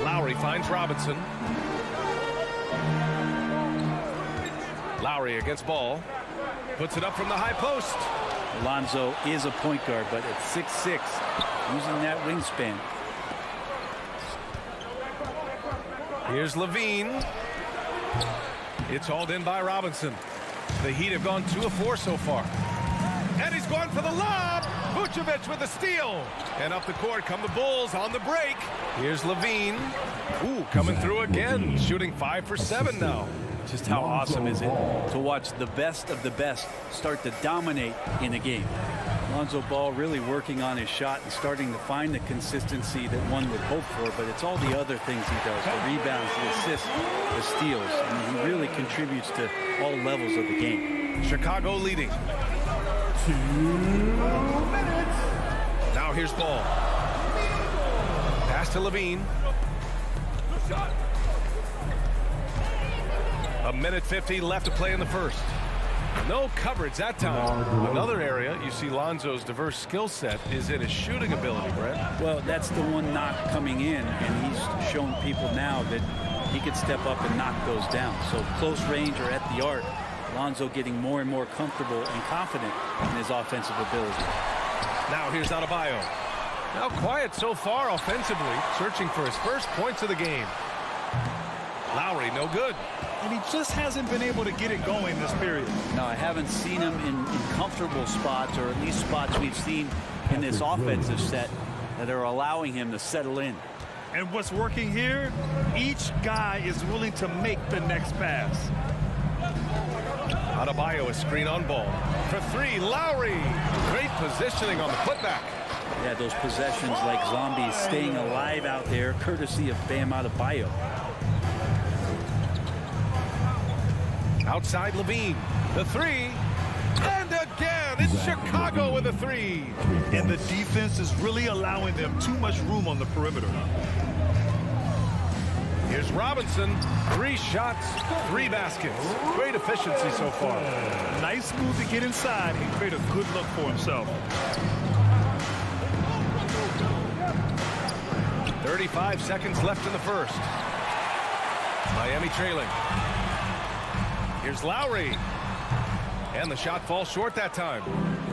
Lowry finds Robinson. Lowry against Ball. Puts it up from the high post. Alonzo is a point guard, but at 6'6", using that wingspan. Here's Levine. It's hauled in by Robinson. The Heat have gone 2 of 4 so far. And he's going for the lob. Vucevic with a steal. And up the court come the Bulls on the break. Here's Levine. Ooh, coming through again. Shooting 5 for 7 now. Just how awesome is it to watch the best of the best start to dominate in a game. Lonzo Ball really working on his shot and starting to find the consistency that one would hope for, but it's all the other things he does, the rebounds, the assists, the steals. I mean, he really contributes to all levels of the game. Chicago leading. 2 minutes. Now here's Ball. Pass to Levine. A minute 50 left to play in the first. No coverage that time. Another area you see Lonzo's diverse skill set is in his shooting ability, Brett. Well, that's the one knock coming in, and he's shown people now that he could step up and knock those down. So close range or at the arc, Lonzo getting more and more comfortable and confident in his offensive ability. Now here's Adebayo. Now quiet so far offensively, searching for his first points of the game. Lowry, no good. And he just hasn't been able to get it going this period. No, I haven't seen him in comfortable spots, or at least spots we've seen in this offensive set that are allowing him to settle in. And what's working here, each guy is willing to make the next pass. Adebayo, a screen on Ball. For 3, Lowry. Great positioning on the putback. Yeah, those possessions like zombies staying alive out there, courtesy of Bam Adebayo. Outside Levine, the 3, and again, it's Chicago with a 3. And the defense is really allowing them too much room on the perimeter. Here's Robinson, 3 shots, 3 baskets. Great efficiency so far. Nice move to get inside and create a good look for himself. 35 seconds left in the first. Miami trailing. Here's Lowry. And the shot falls short that time.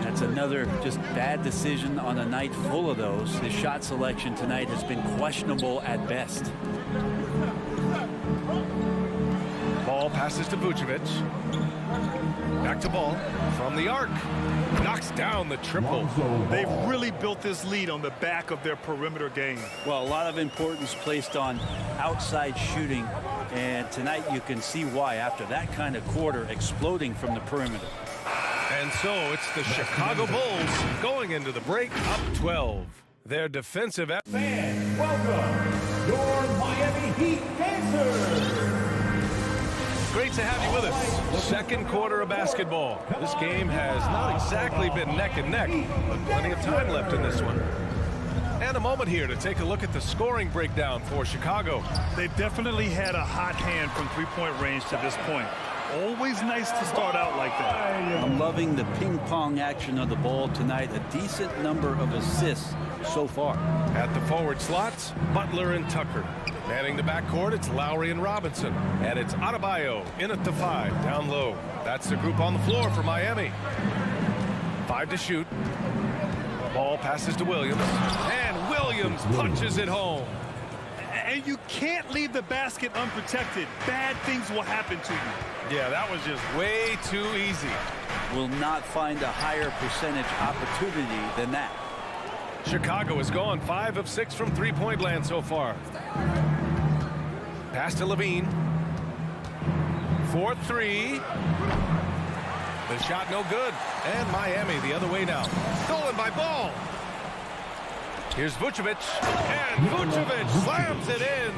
That's another just bad decision on a night full of those. His shot selection tonight has been questionable at best. Ball passes to Vucevic. Back to Ball from the arc. Knocks down the triple. They've really built this lead on the back of their perimeter game. Well, a lot of importance placed on outside shooting, and tonight you can see why after that kind of quarter exploding from the perimeter. And so it's the Chicago Bulls going into the break up 12. Their defensive effort. Fans, welcome your Miami Heat Pacers. Great to have you with us. Second quarter of basketball. This game has not exactly been neck and neck, but plenty of time left in this one. And a moment here to take a look at the scoring breakdown for Chicago. They've definitely had a hot hand from three-point range to this point. Always nice to start out like that. I'm loving the ping-pong action of the ball tonight. A decent number of assists so far. At the forward slots, Butler and Tucker. Manning the backcourt, it's Lowry and Robinson. And it's Adebayo in at the 5, down low. That's the group on the floor for Miami. 5 to shoot. Ball passes to Williams. And Williams punches it home. And you can't leave the basket unprotected. Bad things will happen to you. Yeah, that was just way too easy. Will not find a higher percentage opportunity than that. Chicago has gone 5 of 6 from three-point land so far. Pass to Levine. 4-3. The shot no good. And Miami the other way now. Stolen by Ball. Here's Vucevic. And Vucevic slams it in.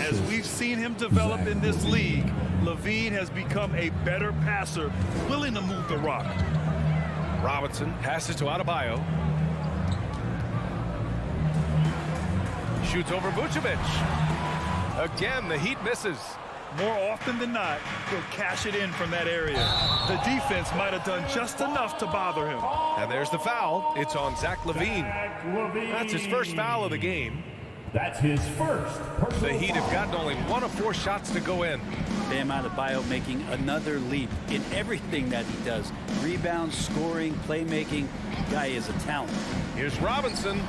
As we've seen him develop in this league, Levine has become a better passer, willing to move the rock. Robinson passes to Adebayo. Shoots over Vucevic. Again, the Heat misses. More often than not, he'll cash it in from that area. The defense might have done just enough to bother him. And there's the foul. It's on Zach LaVine. That's his first foul of the game. That's his first personal The Heat have gotten only 1 of 4 shots to go in. Bam Adebayo making another leap in everything that he does. Rebounds, scoring, playmaking. Guy is a talent. Here's Robinson.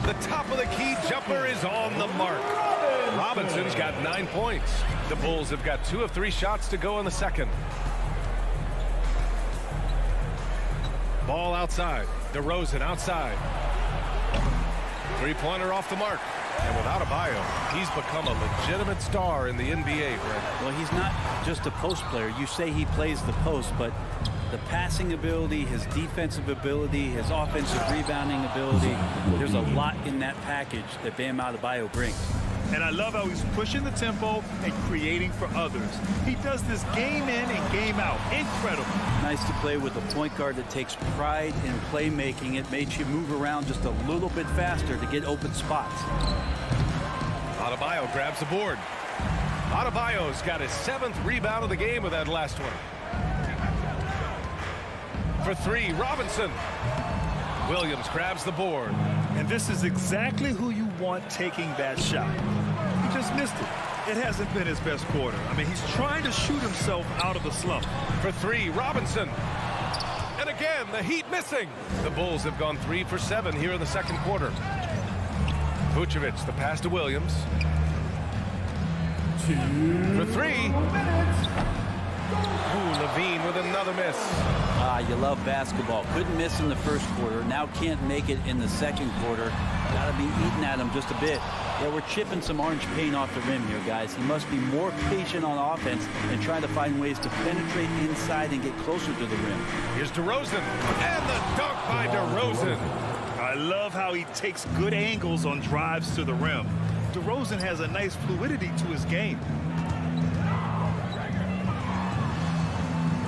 The top of the key jumper is on the mark. Robinson's got 9 points. The Bulls have got 2 of 3 shots to go in the second. Ball outside. DeRozan outside. Three-pointer off the mark. And without Adebayo, he's become a legitimate star in the NBA, Brent. Well, he's not just a post player. You say he plays the post, but the passing ability, his defensive ability, his offensive rebounding ability, there's a lot in that package that Bam Adebayo brings. And I love how he's pushing the tempo and creating for others. He does this game in and game out. Incredible. Nice to play with a point guard that takes pride in playmaking. It makes you move around just a little bit faster to get open spots. Adebayo grabs the board. Adebayo's got his 7th rebound of the game with that last one. For 3, Robinson. Williams grabs the board. And this is exactly who you want taking that shot. He just missed it. It hasn't been his best quarter. I mean, he's trying to shoot himself out of the slump. For 3, Robinson. And again, the Heat missing. The Bulls have gone 3 for 7 here in the second quarter. Vucevic, the pass to Williams. For 3. Ooh, Levine with another miss. You love basketball. Couldn't miss in the first quarter. Now can't make it in the second quarter. Got to be eating at him just a bit. Yeah, we're chipping some orange paint off the rim here, guys. He must be more patient on offense and trying to find ways to penetrate inside and get closer to the rim. Here's DeRozan. And the dunk by DeRozan. I love how he takes good angles on drives to the rim. DeRozan has a nice fluidity to his game.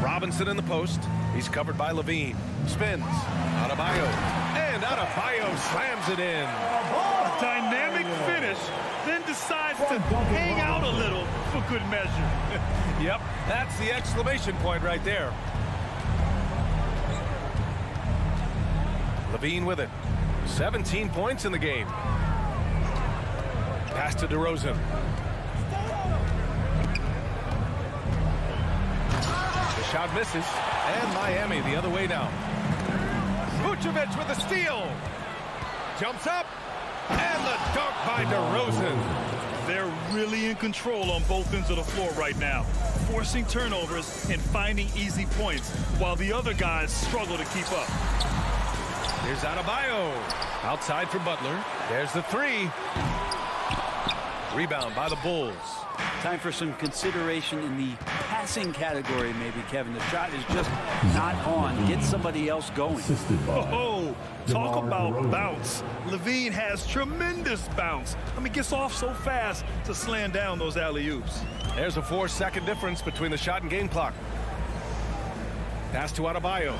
Robinson in the post. He's covered by Levine. Spins. Adebayo. And Adebayo slams it in. A dynamic finish, then decides to hang out a little for good measure. Yep, that's the exclamation point right there. Levine with it. 17 points in the game. Pass to DeRozan. The shot misses. And Miami the other way now. Vucevic with a steal. Jumps up. And the dunk by DeRozan. They're really in control on both ends of the floor right now, forcing turnovers and finding easy points while the other guys struggle to keep up. Here's Adebayo. Outside for Butler. There's the three. Rebound by the Bulls. Time for some consideration in the passing category, maybe, Kevin. The shot is just not on. Get somebody else going. Oh, talk about bounce. LaVine has tremendous bounce. I mean, gets off so fast to slam down those alley-oops. There's a 4-second difference between the shot and game clock. Pass to Adebayo.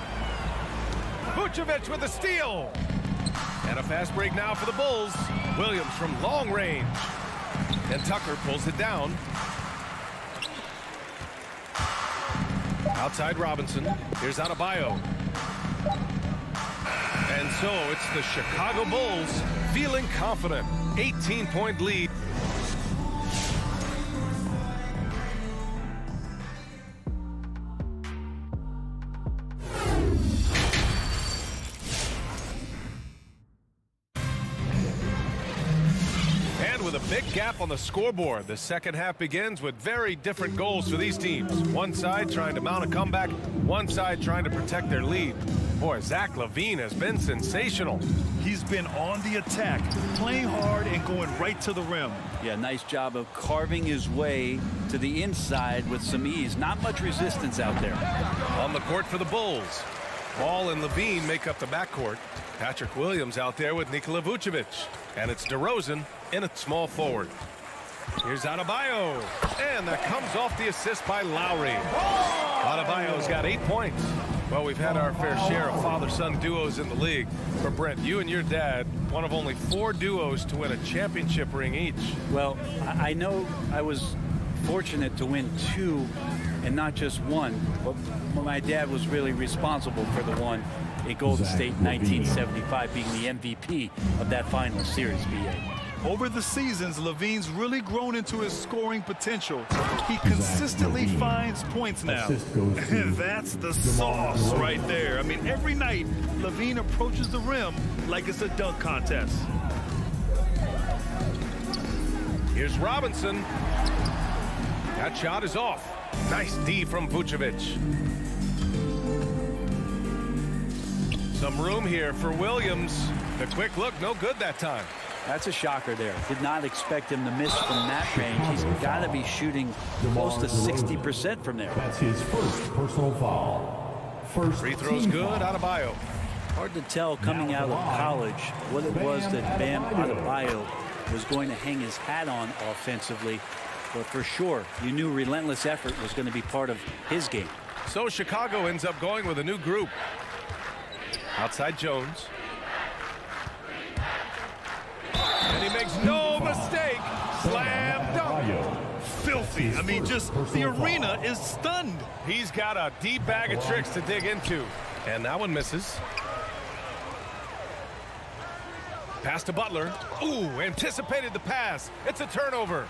Vucevic with a steal. And a fast break now for the Bulls. Williams from long range. And Tucker pulls it down. Outside Robinson. Here's Adebayo. And so it's the Chicago Bulls feeling confident. 18-point lead. With a big gap on the scoreboard, the second half begins with very different goals for these teams. One side trying to mount a comeback, one side trying to protect their lead. Boy, Zach LaVine has been sensational. He's been on the attack, playing hard and going right to the rim. Yeah, nice job of carving his way to the inside with some ease. Not much resistance out there. On the court for the Bulls. Ball and LaVine make up the backcourt. Patrick Williams out there with Nikola Vucevic. And it's DeRozan in a small forward. Here's Adebayo. And that comes off the assist by Lowry. Adebayo's got 8 points. Well, we've had our fair share of father-son duos in the league. But Brent, you and your dad, one of only 4 duos to win a championship ring each. Well, I know I was fortunate to win 2 and not just 1. But my dad was really responsible for the one in Golden State in 1975, being the MVP of that final series, BA. Over the seasons, LaVine's really grown into his scoring potential. He consistently finds points now. And that's the sauce right there. I mean, every night, LaVine approaches the rim like it's a dunk contest. Here's Robinson. That shot is off. Nice D from Vucevic. Some room here for Williams. The quick look, no good that time. That's a shocker there. Did not expect him to miss from that range. He's got to be shooting close to 60% from there. That's his first personal foul. First free throw's good, Adebayo. Hard to tell coming out of college what it was that Bam Adebayo was going to hang his hat on offensively. But for sure, you knew relentless effort was going to be part of his game. So Chicago ends up going with a new group. Outside Jones. And he makes no mistake. Slam dunk. Filthy. I mean, just the arena is stunned. He's got a deep bag of tricks to dig into. And that one misses. Pass to Butler. Ooh, anticipated the pass. It's a turnover.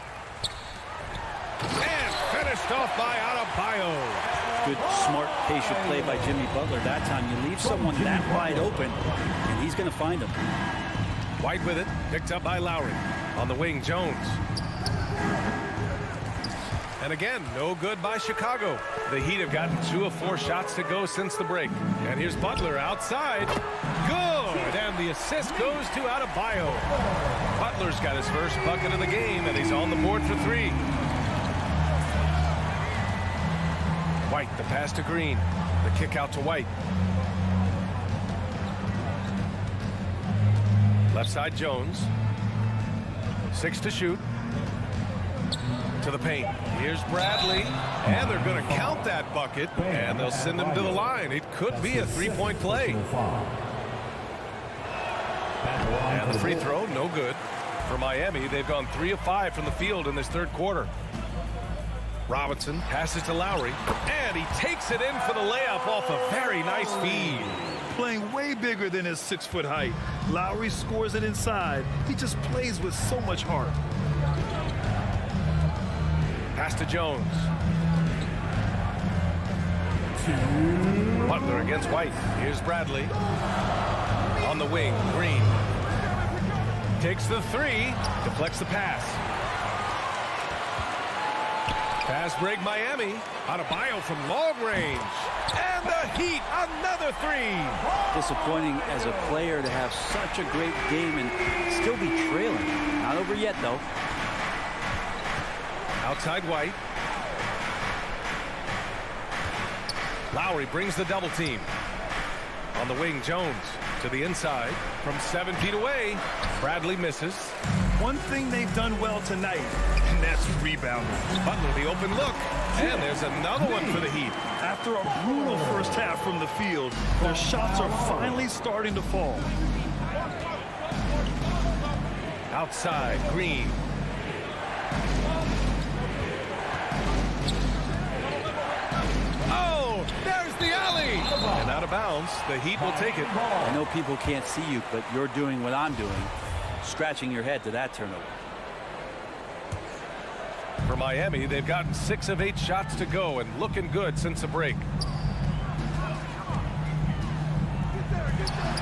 And finished off by Adebayo. Good, smart, patient play by Jimmy Butler. That time you leave someone that wide open, and he's going to find him. White with it, picked up by Lowry. On the wing, Jones. And again, no good by Chicago. The Heat have gotten 2 of 4 shots to go since the break. And here's Butler outside. Good! And the assist goes to Adebayo. Butler's got his first bucket of the game, and he's on the board for 3. White, the pass to Green. The kick out to White. Left side, Jones. 6 to shoot. To the paint. Here's Bradley. And they're going to count that bucket. And they'll send him to the line. It could be a 3-point play. And the free throw, no good. For Miami, they've gone 3 of 5 from the field in this third quarter. Robinson passes to Lowry, and he takes it in for the layup off a very nice feed. Playing way bigger than his 6-foot height. Lowry scores it inside. He just plays with so much heart. Pass to Jones. Butler against White. Here's Bradley. On the wing, Green. Takes the three, deflects the pass. Pass break Miami. Adebayo from long range. And the Heat, another three. Disappointing as a player to have such a great game and still be trailing. Not over yet, though. Outside White. Lowry brings the double team. On the wing, Jones to the inside from 7 feet away. Bradley misses. One thing they've done well tonight, and that's rebounding. Butler, the open look. And there's another one for the Heat. After a brutal first half from the field, their shots are finally starting to fall. Outside, Green. Oh, there's the alley. And out of bounds, the Heat will take it. I know people can't see you, but you're doing what I'm doing. Scratching your head to that turnover. For Miami, they've gotten 6 of 8 shots to go and looking good since the break.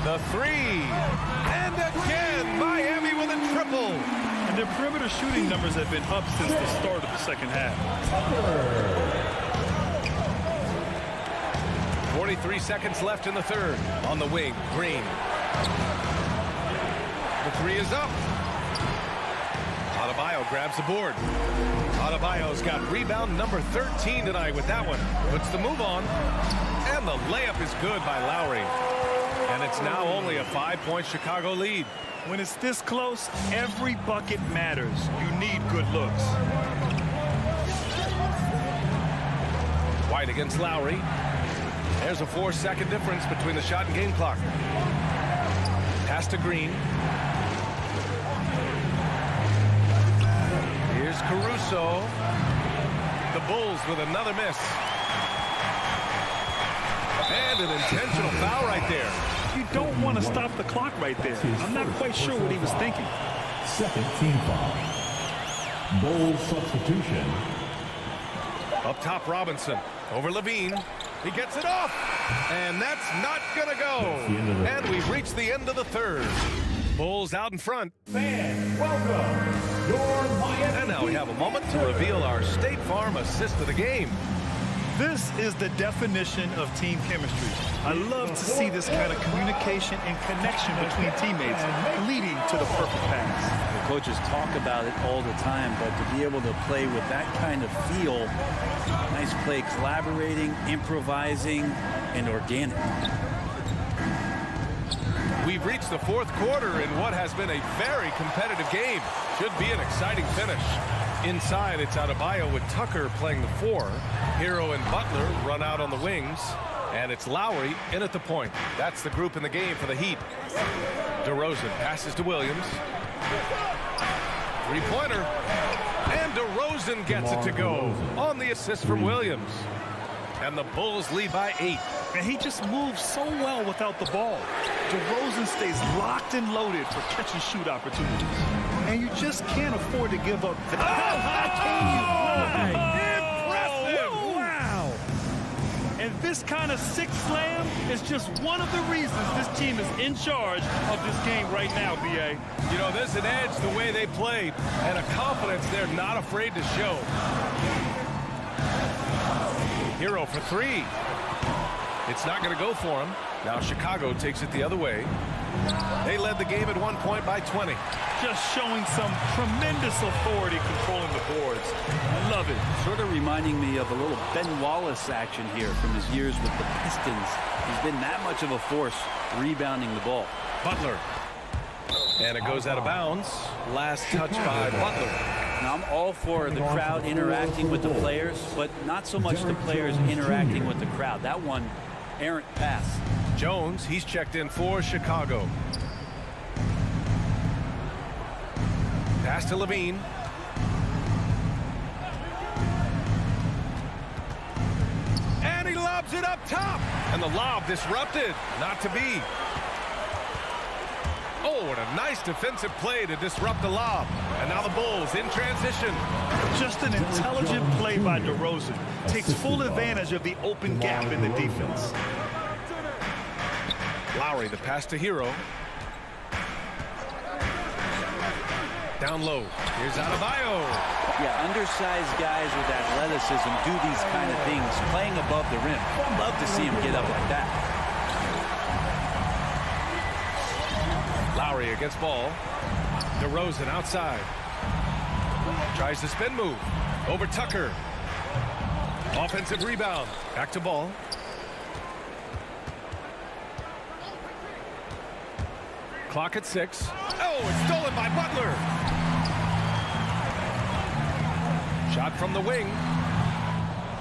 The three. And again, Miami with a triple. And their perimeter shooting numbers have been up since the start of the second half. 43 seconds left in the third. On the wing, Green. The three is up. Adebayo grabs the board. Adebayo's got rebound number 13 tonight with that one. Puts the move on. And the layup is good by Lowry. And it's now only a 5-point Chicago lead. When it's this close, every bucket matters. You need good looks. White against Lowry. There's a 4-second difference between the shot and game clock. Pass to Green. Here's Caruso. The Bulls with another miss. And an intentional foul right there. You don't want to stop the clock right there. I'm not quite sure what he was thinking. Second team foul. Bulls substitution. Up top, Robinson. Over Levine. He gets it off. And that's not going to go. And we've reached the end of the third. Bulls out in front. Fans, welcome. Your Miami. And now we have a moment to reveal our State Farm assist of the game. This is the definition of team chemistry. I love to see this kind of communication and connection between teammates leading to the perfect pass. The coaches talk about it all the time, but to be able to play with that kind of feel, nice play, collaborating, improvising, and organic. We've reached the fourth quarter in what has been a very competitive game. Should be an exciting finish. Inside, it's Adebayo with Tucker playing the 4. Hero and Butler run out on the wings. And it's Lowry in at the point. That's the group in the game for the Heat. DeRozan passes to Williams. Three-pointer. And DeRozan gets it to go on the assist from Williams. And the Bulls lead by 8. And he just moves so well without the ball. DeRozan stays locked and loaded for catch-and-shoot opportunities. And you just can't afford to give up. How can you? Impressive! Wow! And this kind of sick slam is just one of the reasons this team is in charge of this game right now, B.A. You know, there's an edge the way they played and a confidence they're not afraid to show. Hero for 3. It's not going to go for him. Now Chicago takes it the other way. They led the game at one point by 20. Just showing some tremendous authority controlling the boards. I love it. Sort of reminding me of a little Ben Wallace action here from his years with the Pistons. He's been that much of a force rebounding the ball. Butler. And it goes out of bounds. Last touch by Butler. Now, I'm all for the crowd interacting with the players, but not so much the players interacting with the crowd. That one, errant pass. Jones, he's checked in for Chicago. Pass to Levine. And he lobs it up top. And the lob disrupted. Not to be. Oh, and a nice defensive play to disrupt the lob. And now the Bulls in transition. Just an intelligent play by DeRozan. Takes full advantage of the open gap in the defense. Lowry, the pass to Hero. Down low. Here's Adebayo. Yeah, undersized guys with athleticism do these kind of things, playing above the rim. Love to see him get up like that. Lowry against ball. DeRozan outside. Tries the spin move. Over Tucker. Offensive rebound. Back to ball. Clock at 6. Oh, it's stolen by Butler. Shot from the wing.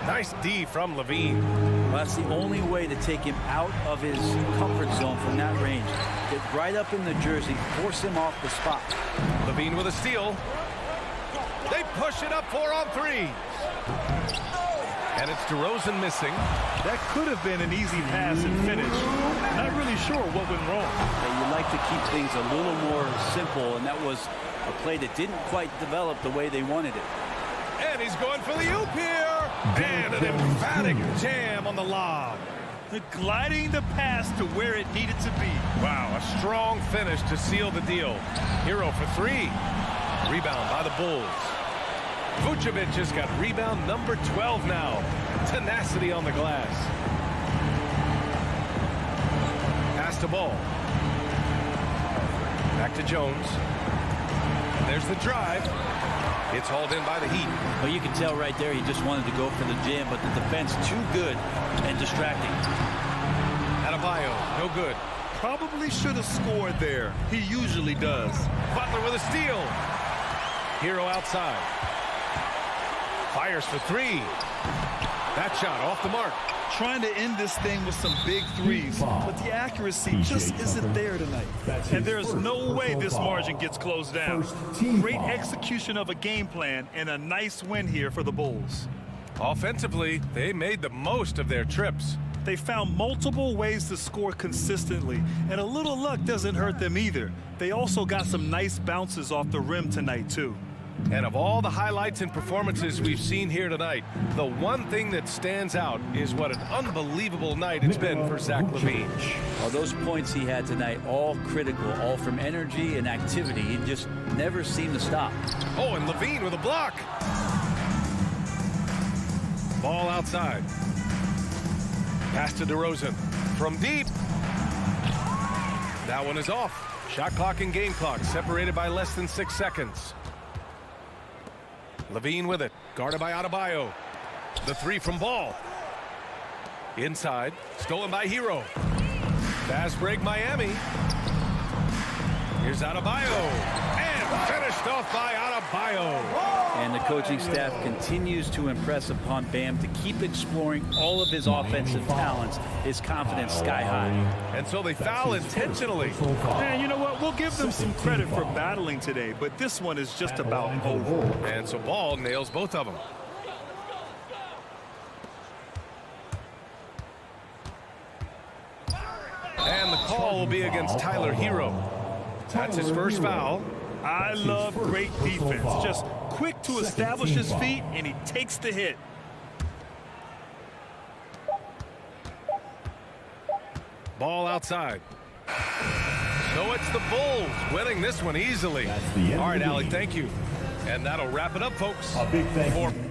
Nice D from Levine. Well, that's the only way to take him out of his comfort zone from that range. Get right up in the jersey, force him off the spot. Levine with a steal. They push it up 4 on 3. And it's DeRozan missing. That could have been an easy pass and finish. Not really sure what went wrong. You like to keep things a little more simple, and that was a play that didn't quite develop the way they wanted it. And he's going for the oop here. And an emphatic jam on the lob. Gliding the pass to where it needed to be. Wow, a strong finish to seal the deal. Hero for 3. Rebound by the Bulls. Vucevic has got rebound number 12 now. Tenacity on the glass. Pass to ball. Back to Jones. There's the drive. It's hauled in by the Heat. Well, you can tell right there he just wanted to go for the jam, but the defense too good and distracting. Adebayo, no good. Probably should have scored there. He usually does. Butler with a steal. Hero outside. Fires for 3. That shot off the mark. Trying to end this thing with some big threes, but the accuracy just isn't there tonight. And there's no way this margin gets closed down. Great execution of a game plan and a nice win here for the Bulls. Offensively, they made the most of their trips. They found multiple ways to score consistently, and a little luck doesn't hurt them either. They also got some nice bounces off the rim tonight, too. And of all the highlights and performances we've seen here tonight, the one thing that stands out is what an unbelievable night it's been for Zach LaVine. Well, those points he had tonight, all critical, all from energy and activity. He just never seemed to stop. Oh, and LaVine with a block. Ball outside. Pass to DeRozan from deep. That one is off. Shot clock and game clock separated by less than 6 seconds. Levine with it, guarded by Adebayo. The 3 from ball. Inside, stolen by Hero. Fast break Miami. Here's Adebayo. And finished off by Adebayo. And the coaching staff continues to impress upon Bam to keep exploring all of his offensive talents, his confidence sky high. And so they foul intentionally. And you know what? We'll give them some credit for battling today, but this one is just about over. And so Ball nails both of them. And the call will be against Tyler Hero. That's his first foul. I love great defense. Just quick to establish his feet, and he takes the hit. Ball outside. So it's the Bulls winning this one easily. All right, Allie, thank you. And that'll wrap it up, folks. A big thank you.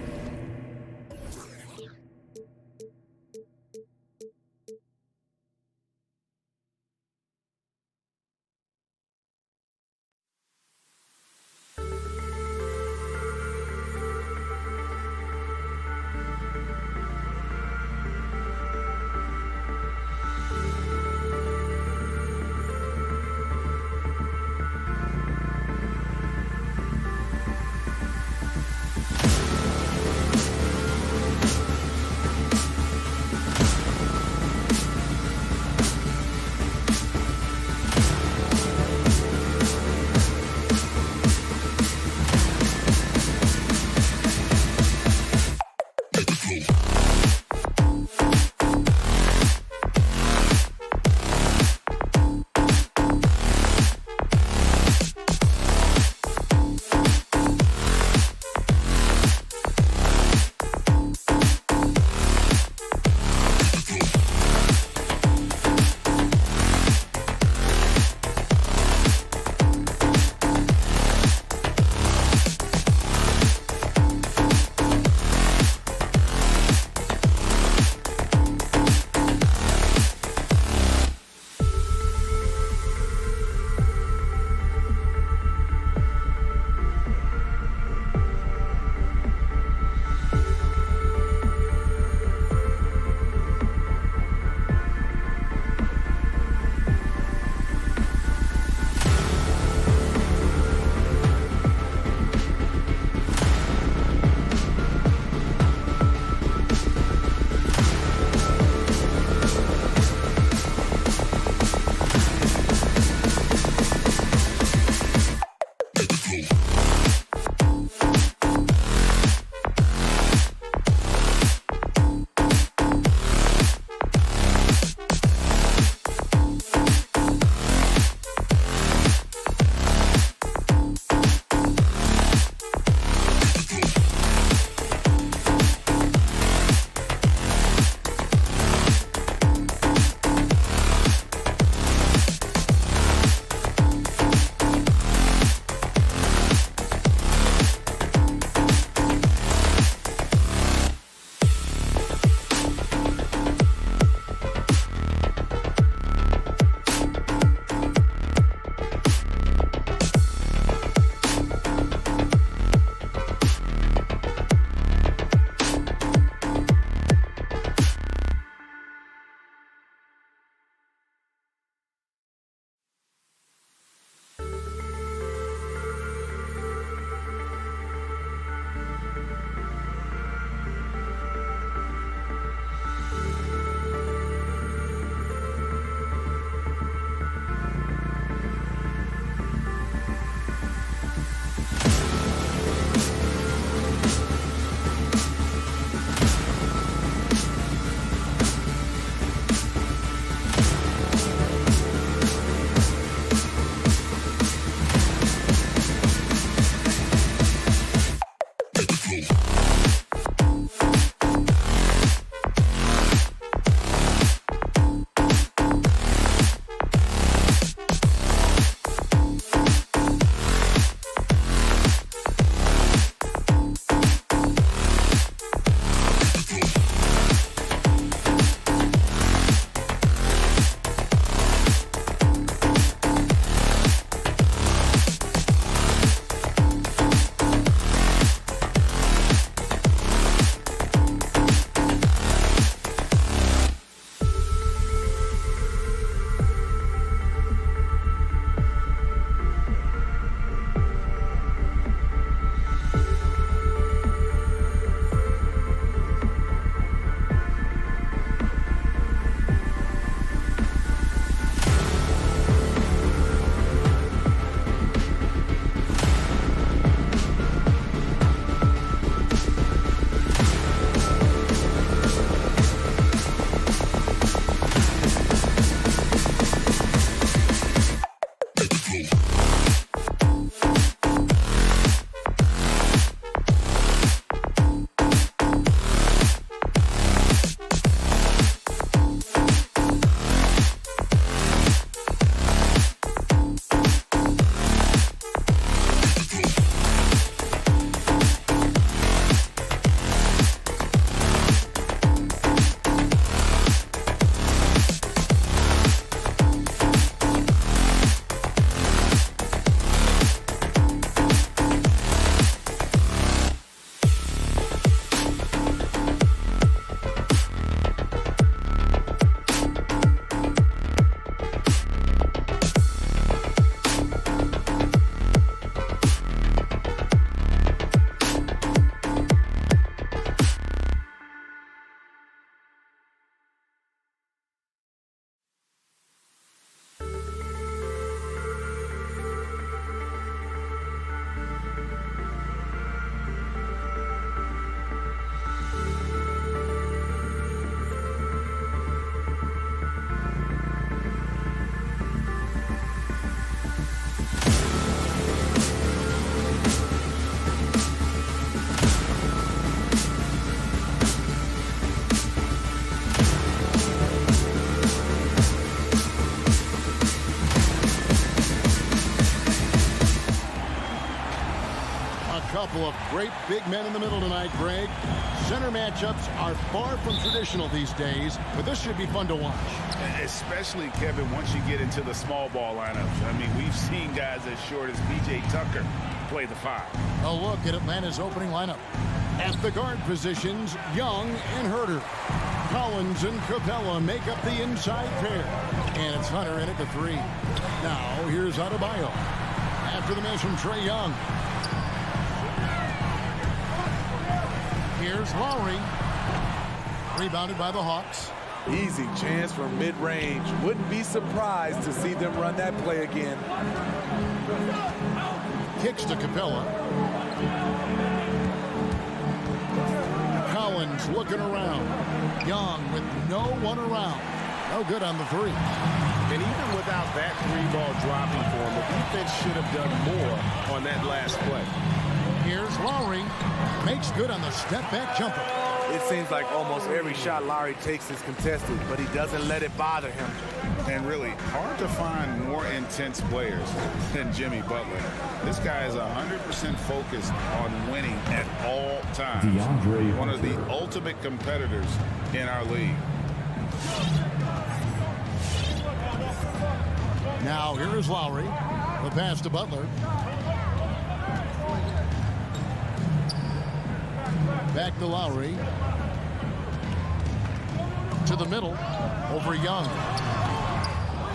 great big men in the middle tonight, Greg. Center matchups are far from traditional these days, but this should be fun to watch. Especially, Kevin, once you get into the small ball lineups. I mean, we've seen guys as short as P.J. Tucker play the 5. A look at Atlanta's opening lineup. At the guard positions, Young and Herter. Collins and Capella make up the inside pair. And it's Hunter in at the 3. Now, here's Adebayo. After the miss from Trae Young. Here's Lowry. Rebounded by the Hawks. Easy chance from mid-range. Wouldn't be surprised to see them run that play again. Kicks to Capella. Collins looking around. Young with no one around. No good on the 3. And even without that 3-ball dropping for him, the defense should have done more on that last play. Here's Lowry. Makes good on the step-back jumper. It seems like almost every shot Lowry takes is contested, but he doesn't let it bother him. And really, hard to find more intense players than Jimmy Butler. This guy is 100% focused on winning at all times. One of the ultimate competitors in our league. Now here is Lowry. The pass to Butler. Back to Lowry. To the middle. Over Young.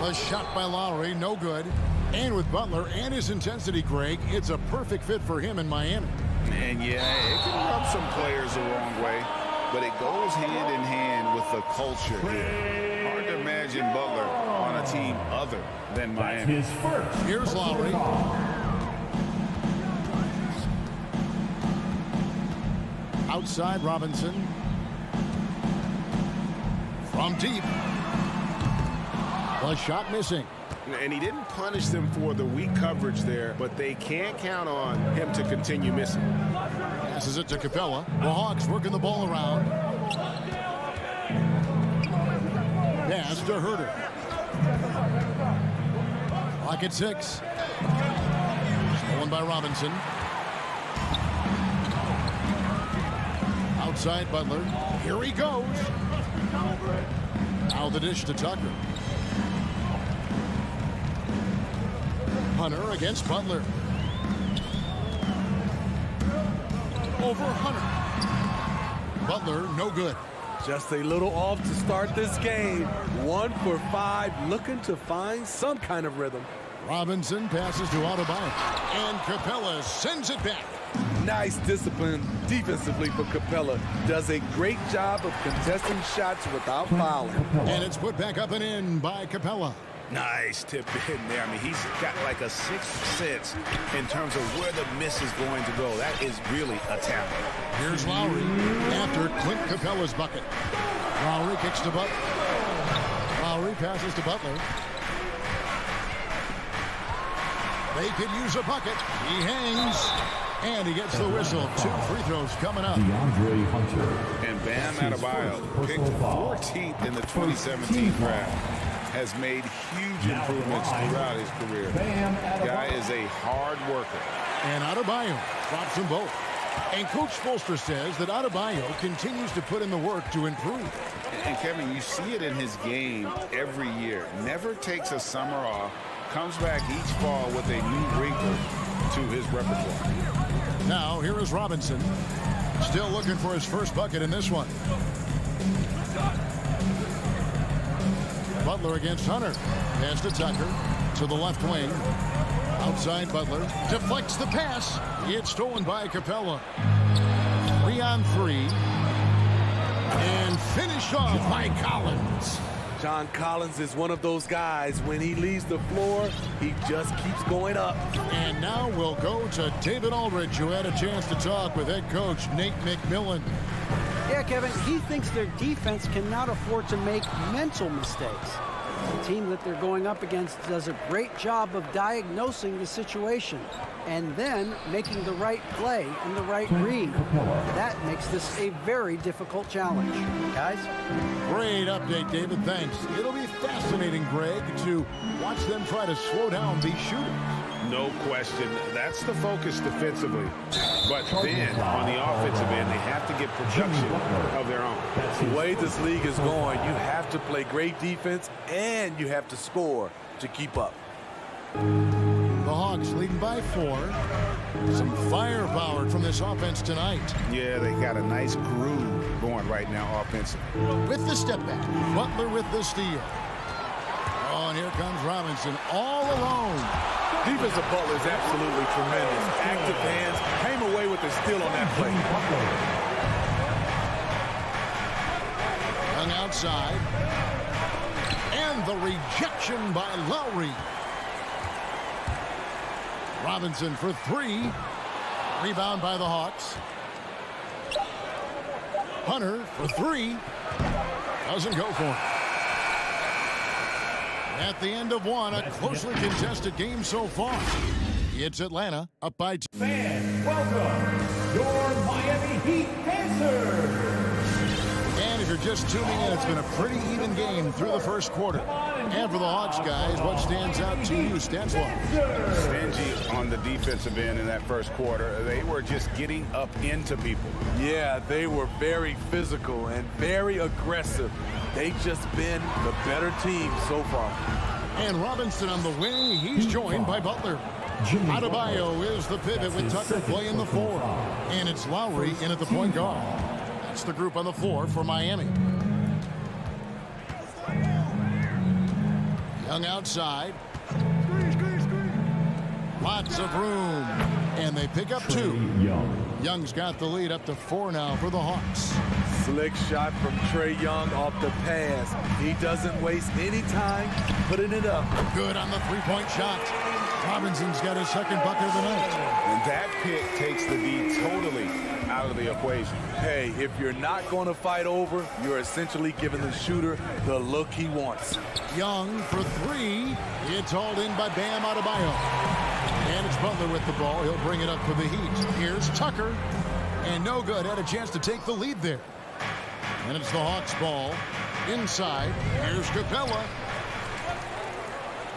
A shot by Lowry. No good. And with Butler and his intensity, Greg, it's a perfect fit for him in Miami. And yeah, it can rub some players the wrong way, but it goes hand in hand with the culture here. Hard to imagine Butler on a team other than Miami. Here's Lowry. Outside Robinson. From deep. A shot missing. And he didn't punish them for the weak coverage there, but they can't count on him to continue missing. Passes it to Capella. The Hawks working the ball around. Pass to Herter. Clock at 6. Stolen by Robinson. Outside Butler. Here he goes. Now the dish to Tucker. Hunter against Butler. Over Hunter. Butler, no good. Just a little off to start this game. 1 for 5, looking to find some kind of rhythm. Robinson passes to Adebayo. And Capella sends it back. Nice discipline defensively for Capella. Does a great job of contesting shots without fouling. And it's put back up and in by Capella. Nice tip in there. I mean, he's got like a sixth sense in terms of where the miss is going to go. That is really a talent. Here's Lowry after Clint Capella's bucket. Lowry kicks to Butler. Lowry passes to Butler. They could use a bucket. He hangs. And he gets the whistle. 2 free throws coming up. And Bam Adebayo, picked 14th in the 2017 draft. Has made huge improvements throughout his career. Guy is a hard worker. And Adebayo drops them both. And Coach Spoelstra says that Adebayo continues to put in the work to improve. And Kevin, you see it in his game every year. Never takes a summer off. Comes back each fall with a new wrinkle to his repertoire. Now, here is Robinson. Still looking for his first bucket in this one. Butler against Hunter. Pass to Tucker. To the left wing. Outside Butler. Deflects the pass. It's stolen by Capella. 3 on 3. And finished off by Collins. John Collins is one of those guys. When he leaves the floor, he just keeps going up. And now we'll go to David Aldridge, who had a chance to talk with head coach Nate McMillan. Yeah, Kevin, he thinks their defense cannot afford to make mental mistakes. The team that they're going up against does a great job of diagnosing the situation and then making the right play and the right read. That makes this a very difficult challenge. Guys? Great update, David. Thanks. It'll be fascinating, Greg, to watch them try to slow down these shooters. No question. That's the focus defensively. But then, on the offensive end, they have to get production of their own. The way this league is going, you have to play great defense and you have to score to keep up. The Hawks leading by 4. Some firepower from this offense tonight. Yeah, they got a nice groove going right now offensively. With the step back, Butler with the steal. Oh, and here comes Robinson all alone. Defensive Butler is absolutely tremendous. Active hands, came away with the steal on that play. Young outside. And the rejection by Lowry. Robinson for 3. Rebound by the Hawks. Hunter for 3. Doesn't go for it. At the end of 1, a closely contested game so far. It's Atlanta up by 2. Fans, welcome your Miami Heat Pacers. And if you're just tuning in, it's been a pretty even game through the first quarter. And for the Hawks, guys, what stands out to you stats-wise? Stingy on the defensive end in that first quarter. They were just getting up into people. Yeah, they were very physical and very aggressive. They've just been the better team so far. And Robinson on the wing. He's joined by Butler. Adebayo is the pivot with Tucker playing the 4. And it's Lowry in at the point guard. That's the group on the floor for Miami. Young outside. Lots of room. And they pick up 2. Young's got the lead up to 4 now for the Hawks. Slick shot from Trae Young off the pass. He doesn't waste any time putting it up. Good on the three-point shot. Robinson's got his second bucket of the night. And that pick takes the D totally out of the equation. Hey, if you're not going to fight over, you're essentially giving the shooter the look he wants. Young for 3. It's hauled in by Bam Adebayo. And it's Butler with the ball. He'll bring it up for the Heat. Here's Tucker. And no good. Had a chance to take the lead there. And it's the Hawks ball. Inside. Here's Capella.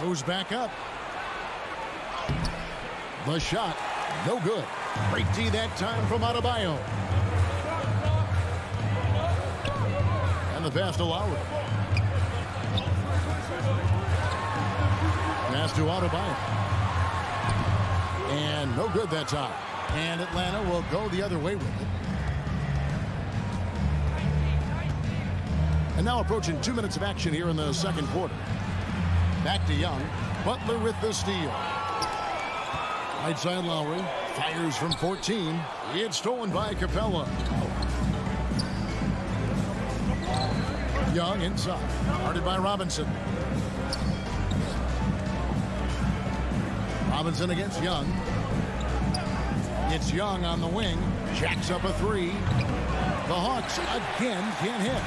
Goes back up. The shot. No good. Great D that time from Adebayo. And the pass to Lowry. Pass to Adebayo. And no good that time. And Atlanta will go the other way with it. And now approaching 2 minutes of action here in the second quarter. Back to Young. Butler with the steal. Right side Lowry. Fires from 14. It's stolen by Capella. Young inside. Guarded by Robinson. Robinson against Young. It's Young on the wing. Jacks up a 3. The Hawks again can't hit.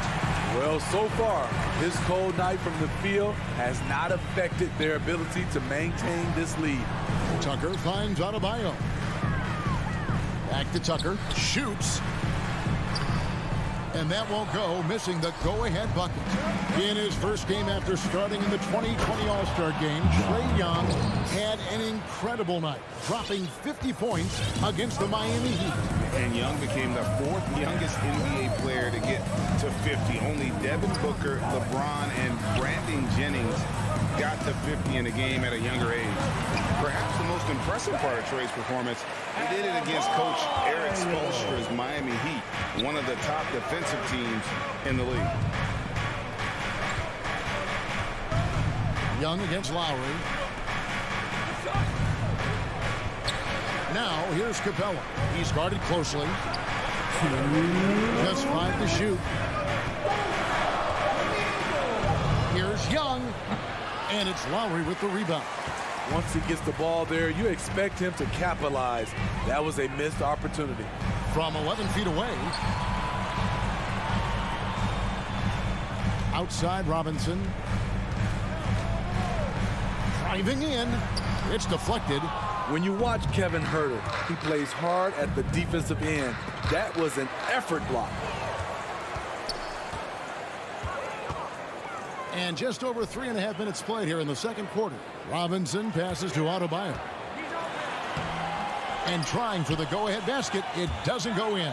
Well, so far, this cold night from the field has not affected their ability to maintain this lead. Tucker finds Adebayo. Back to Tucker. Shoots. And that won't go, missing the go-ahead bucket. In his first game after starting in the 2020 All-Star game, Trae Young had an incredible night, dropping 50 points against the Miami Heat. And Young became the 4th youngest NBA player to get to 50. Only Devin Booker, LeBron, and Brandon Jennings got to 50 in a game at a younger age. Perhaps the most impressive part of Trae's performance, he did it against Coach Eric Spoelstra's Miami Heat, one of the top defensive teams in the league. Young against Lowry. Now here's Capella. He's guarded closely. Just 5 to shoot. Here's Young. And it's Lowry with the rebound. Once he gets the ball there, you expect him to capitalize. That was a missed opportunity. From 11 feet away. Outside Robinson. Driving in. It's deflected. When you watch Kevin Huerter, he plays hard at the defensive end. That was an effort block. And just over 3.5 minutes played here in the second quarter. Robinson passes to Adebayo. And trying for the go-ahead basket. It doesn't go in.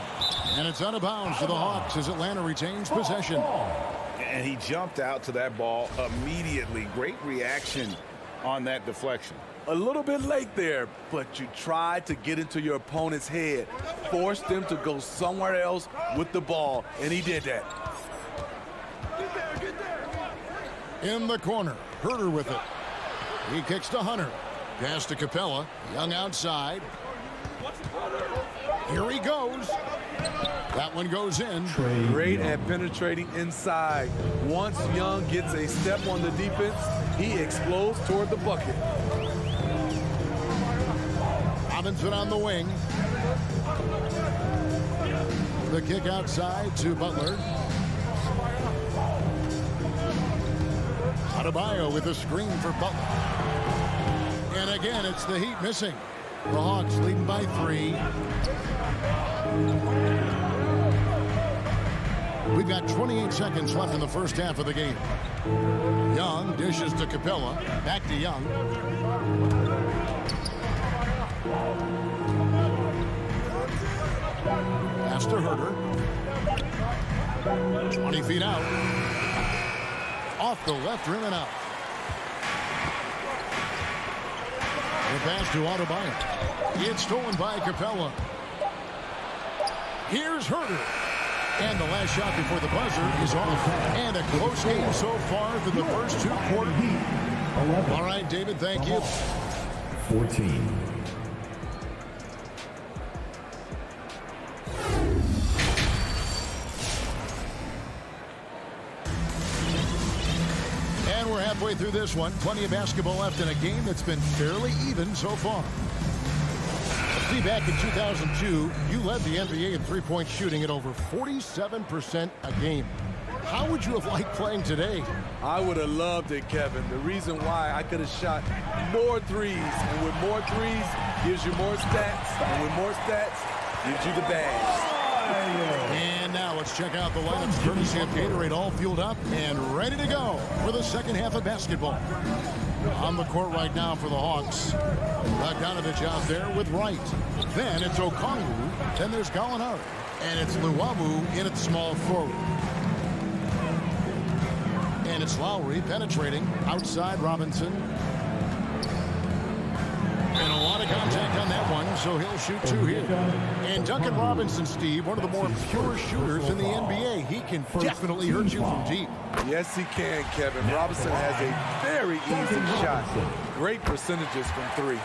And it's out of bounds for the Hawks as Atlanta retains possession. And he jumped out to that ball immediately. Great reaction on that deflection. A little bit late there, but you tried to get into your opponent's head. Force them to go somewhere else with the ball, and he did that. In the corner, Herter with it. He kicks to Hunter. Pass to Capella. Young outside. Here he goes. That one goes in. Great at penetrating inside. Once Young gets a step on the defense, he explodes toward the bucket. Robinson on the wing. The kick outside to Butler. Adebayo with a screen for Butler. And again, it's the Heat missing. The Hawks leading by 3. We've got 28 seconds left in the first half of the game. Young dishes to Capella. Back to Young. Pass to Herter. 20 feet out. Off the left rim and out. The pass to Adebayo. It's stolen by Capella. Here's Herter. And the last shot before the buzzer is off. And a close game so far for the first 2 quarters. All right, David, thank you. 14. And we're halfway through this one. Plenty of basketball left in a game that's been fairly even so far. See, back in 2002, you led the NBA in three-point shooting at over 47% a game. How would you have liked playing today? I would have loved it, Kevin. The reason why I could have shot more threes, and with more threes gives you more stats, and with more stats gives you the badge. And now let's check out the lineups courtesy of Gatorade, all fueled up and ready to go for the second half of basketball. On the court right now for the Hawks. Bogdanovich out there with Wright. Then it's Okongwu. Then there's Gallinari. And it's Luwawu in at small forward. And it's Lowry penetrating outside Robinson. And a lot of contact on that one, so he'll shoot 2 here. And Duncan Robinson, Steve, one of the more pure shooters in the NBA. He can definitely hurt you from deep. Yes, he can, Kevin. Robinson has a very easy shot. Great percentages from 3.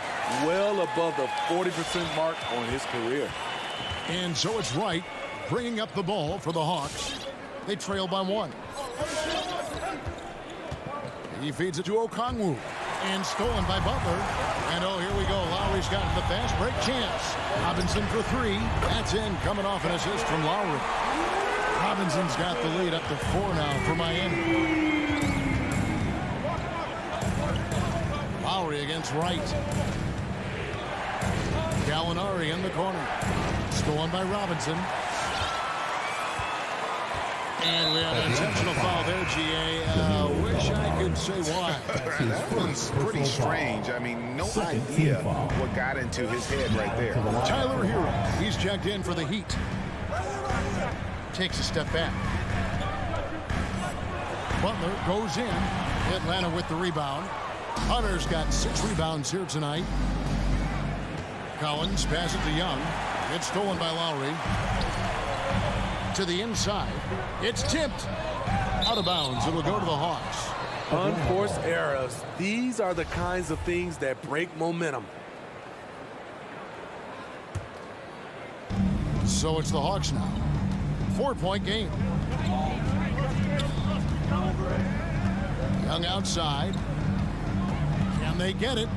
Well above the 40% mark on his career. And so it's Wright bringing up the ball for the Hawks. They trail by 1. He feeds it to Okongwu. And stolen by Butler. And oh, here we go. Lowry's got the fast break chance. Robinson for 3. That's in, coming off an assist from Lowry. Robinson's got the lead up to 4 now for Miami. Lowry against Wright. Gallinari in the corner. Stolen by Robinson. And we have an intentional foul there, GA. Wish I could say why. That was pretty strange. I mean, no idea what got into his head right there. Tyler Hero, he's checked in for the Heat. Takes a step back. Butler goes in. Atlanta with the rebound. Hunter's got 6 rebounds here tonight. Collins passes to Young. It's stolen by Lowry. To the inside. It's tipped. Out of bounds. It'll go to the Hawks. Unforced errors. These are the kinds of things that break momentum. So it's the Hawks now. 4-point game. Young outside. Can they get it?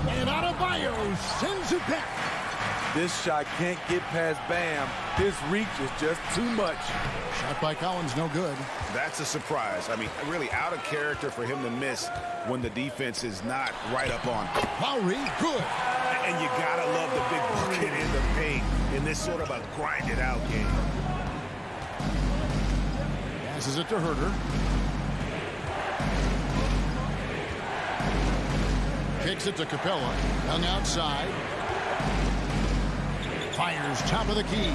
And Adebayo sends it back. This shot can't get past Bam. His reach is just too much. Shot by Collins, no good. That's a surprise. I mean, really out of character for him to miss when the defense is not right up on him. Lowry, good. And you gotta love the big bucket in the paint in this sort of a grinded out game. Passes it to Herter. Kicks it to Capella. Young outside. Fires top of the key.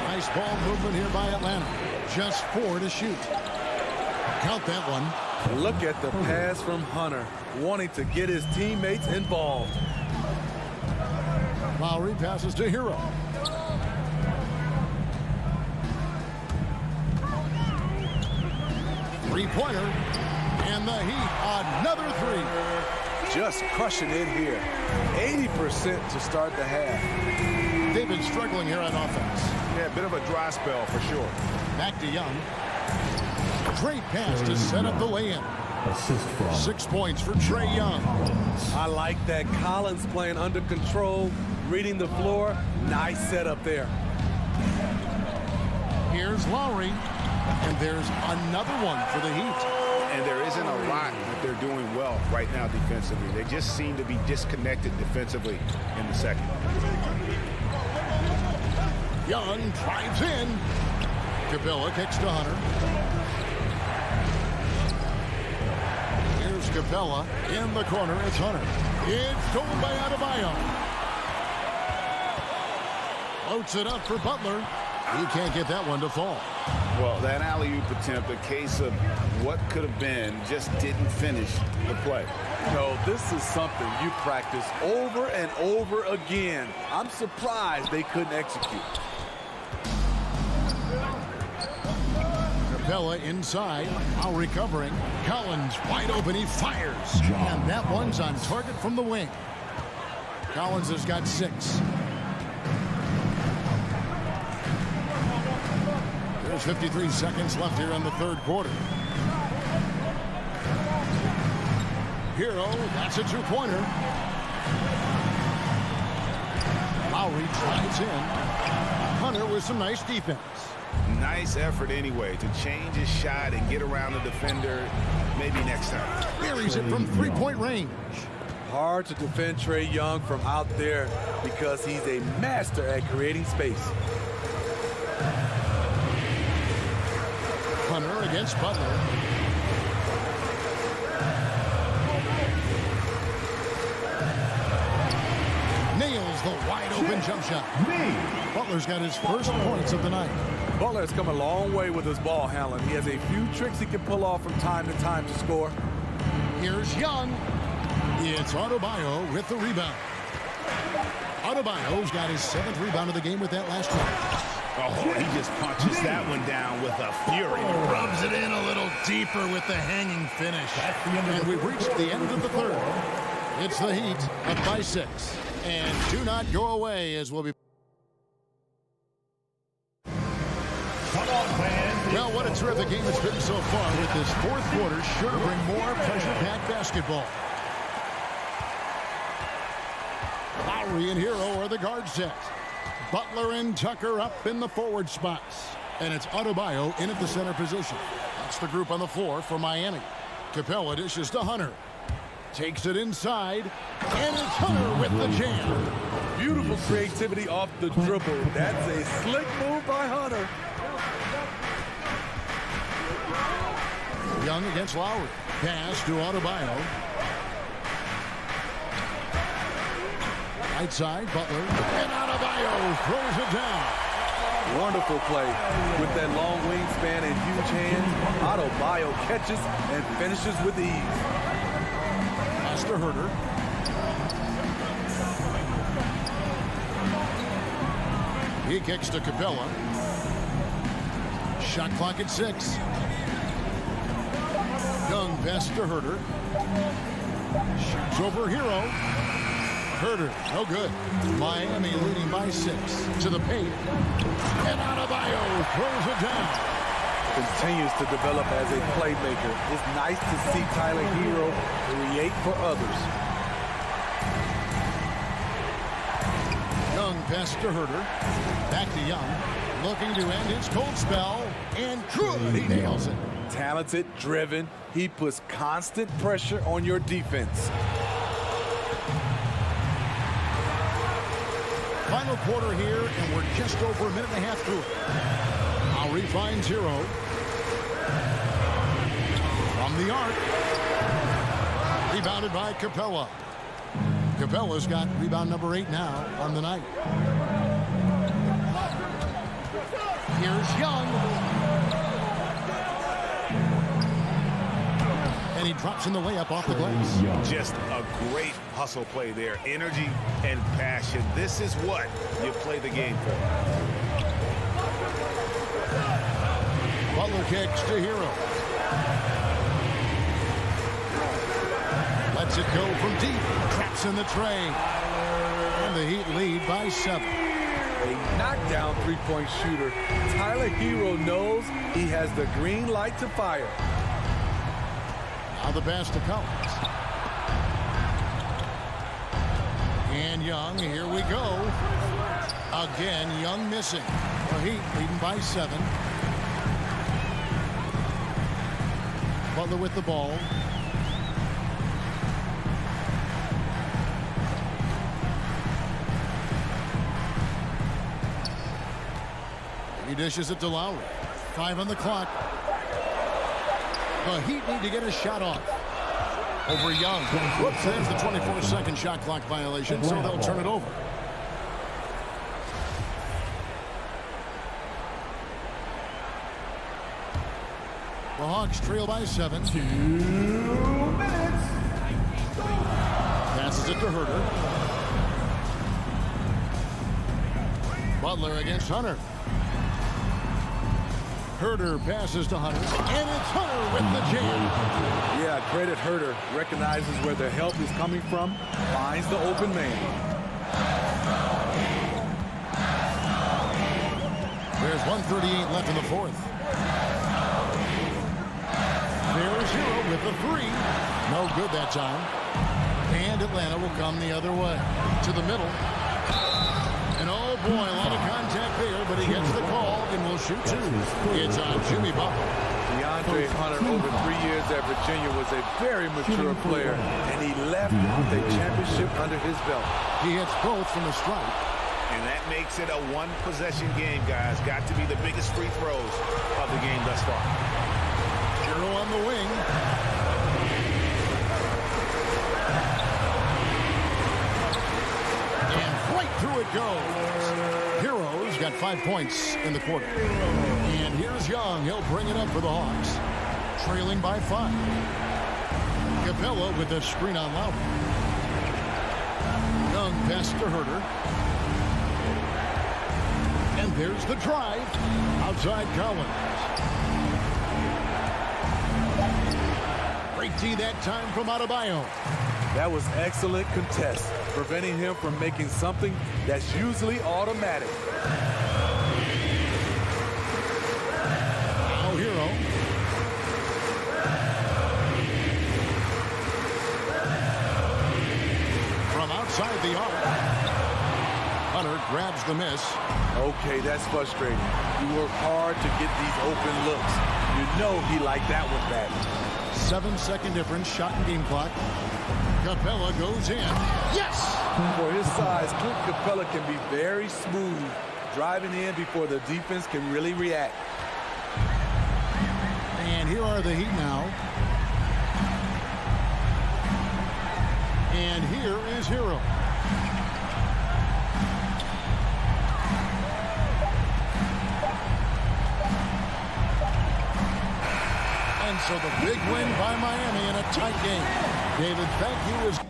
Nice ball movement here by Atlanta. Just 4 to shoot. Count that one. Look at the pass from Hunter, wanting to get his teammates involved. Lowry passes to Hero. Three-pointer. And the Heat, another 3. Just crushing it here. 80% to start the half. They've been struggling here on offense. Yeah, a bit of a dry spell for sure. Back to Young. Great pass to set up the lay-in. Assist from 6 points for Trae Young. I like that. Collins playing under control, reading the floor. Nice setup there. Here's Lowry. And there's another one for the Heat. And there isn't a lot that they're doing well right now defensively. They just seem to be disconnected defensively in the second. Young drives in. Capella kicks to Hunter. Here's Capella in the corner. It's Hunter. It's stolen by Adebayo. Floats it up for Butler. He can't get that one to fall. Well, that alley-oop attempt, a case of what could have been, just didn't finish the play. No, this is something you practice over and over again. I'm surprised they couldn't execute. Capella inside, now recovering. Collins wide open, he fires. And that one's on target from the wing. Collins has got 6. There's 53 seconds left here in the third quarter. Hero, that's a 2-pointer. Lowry drives in. Hunter with some nice defense. Nice effort anyway to change his shot and get around the defender maybe next time. Buries it from 3-point range. Hard to defend Trae Young from out there because he's a master at creating space. Hunter against Butler. Nails the wide open jump shot. Butler's got his first points of the night. Butler has come a long way with his ball handling. He has a few tricks he can pull off from time to time to score. Here's Young. It's Adebayo with the rebound. Adebayo's got his 7th rebound of the game with that last one. Oh, he just punches that one down with a fury. Rubs it in a little deeper with the hanging finish. And we've reached the end of the third. It's the Heat up by 6. And do not go away as we'll be... Well, what a terrific game it's been so far with this fourth quarter. Sure to bring more pressure-packed basketball. Lowry and Hero are the guard set. Butler and Tucker up in the forward spots. And it's Adebayo in at the center position. That's the group on the floor for Miami. Capella dishes to Hunter. Takes it inside. And it's Hunter with the jam. Beautiful creativity off the dribble. That's a slick move by Hunter. Young against Lowry. Pass to Adebayo. Right side, Butler. And Adebayo throws it down. Wonderful play. With that long wingspan and huge hands, Adebayo catches and finishes with ease. Pass to Herter. He kicks to Capella. Shot clock at 6. Young pass to Herter. Shoots over Hero. Herter, no good. Miami leading by 6 to the paint. And Adebayo throws it down. Continues to develop as a playmaker. It's nice to see Tyler Hero create for others. Young pass to Herter. Back to Young. Looking to end his cold spell. And good. He nails it. Talented, driven. He puts constant pressure on your defense. Final quarter here, and we're just over a minute and a half through it. Lowry finds Hero. From the arc. Rebounded by Capella. Capella's got rebound number 8 now on the night. Here's Young. And he drops in the layup off the glass. Just a great hustle play there. Energy and passion. This is what you play the game for. Butler kicks to Hero. Lets it go from deep. Traps in the tray. And the Heat lead by 7. A knockdown three-point shooter. Tyler Hero knows he has the green light to fire. Now the pass to Collins. And Young, here we go. Again, Young missing. The Heat leading by 7. Butler with the ball. He dishes it to Lowry. 5 on the clock. The Heat need to get a shot off. Over Young. Whoops, there's the 24-second shot clock violation, so they'll turn it over. The Hawks trail by 7. 2 minutes. Passes it to Herter. Butler against Hunter. Herter passes to Hunter, and it's Hunter with the jam. Yeah, credit Herter. Recognizes where the help is coming from, finds the open man. There's 1:38 left in the fourth. There's Hero with the 3. No good that time. And Atlanta will come the other way. To the middle. And oh boy, a lot of contact there, but he gets the call and will shoot 2. It's on Jimmy Butler. DeAndre Hunter, over 3 years at Virginia, was a very mature player, and he left with a championship under his belt. He hits both from the stripe. And that makes it a one-possession game, guys. Got to be the biggest free throws of the game thus far. Hero on the wing. And right through it goes. Hero's got 5 points in the quarter. And here's Young. He'll bring it up for the Hawks. Trailing by 5. Capella with the screen on Lowry. Young pass to Herter. And there's the drive. Outside Collins. Great D that time from Adebayo. That was excellent contest, preventing him from making something that's usually automatic. Now Hero. From outside the arc. Hunter grabs the miss. Okay, that's frustrating. He worked hard to get these open looks. You know he liked that one back. 7-second difference, shot and game clock. Capella goes in. Yes! For his size, Clint Capella can be very smooth, driving in before the defense can really react. And here are the Heat now. And here is Hero. And so the big win by Miami in a tight game. David, thank you.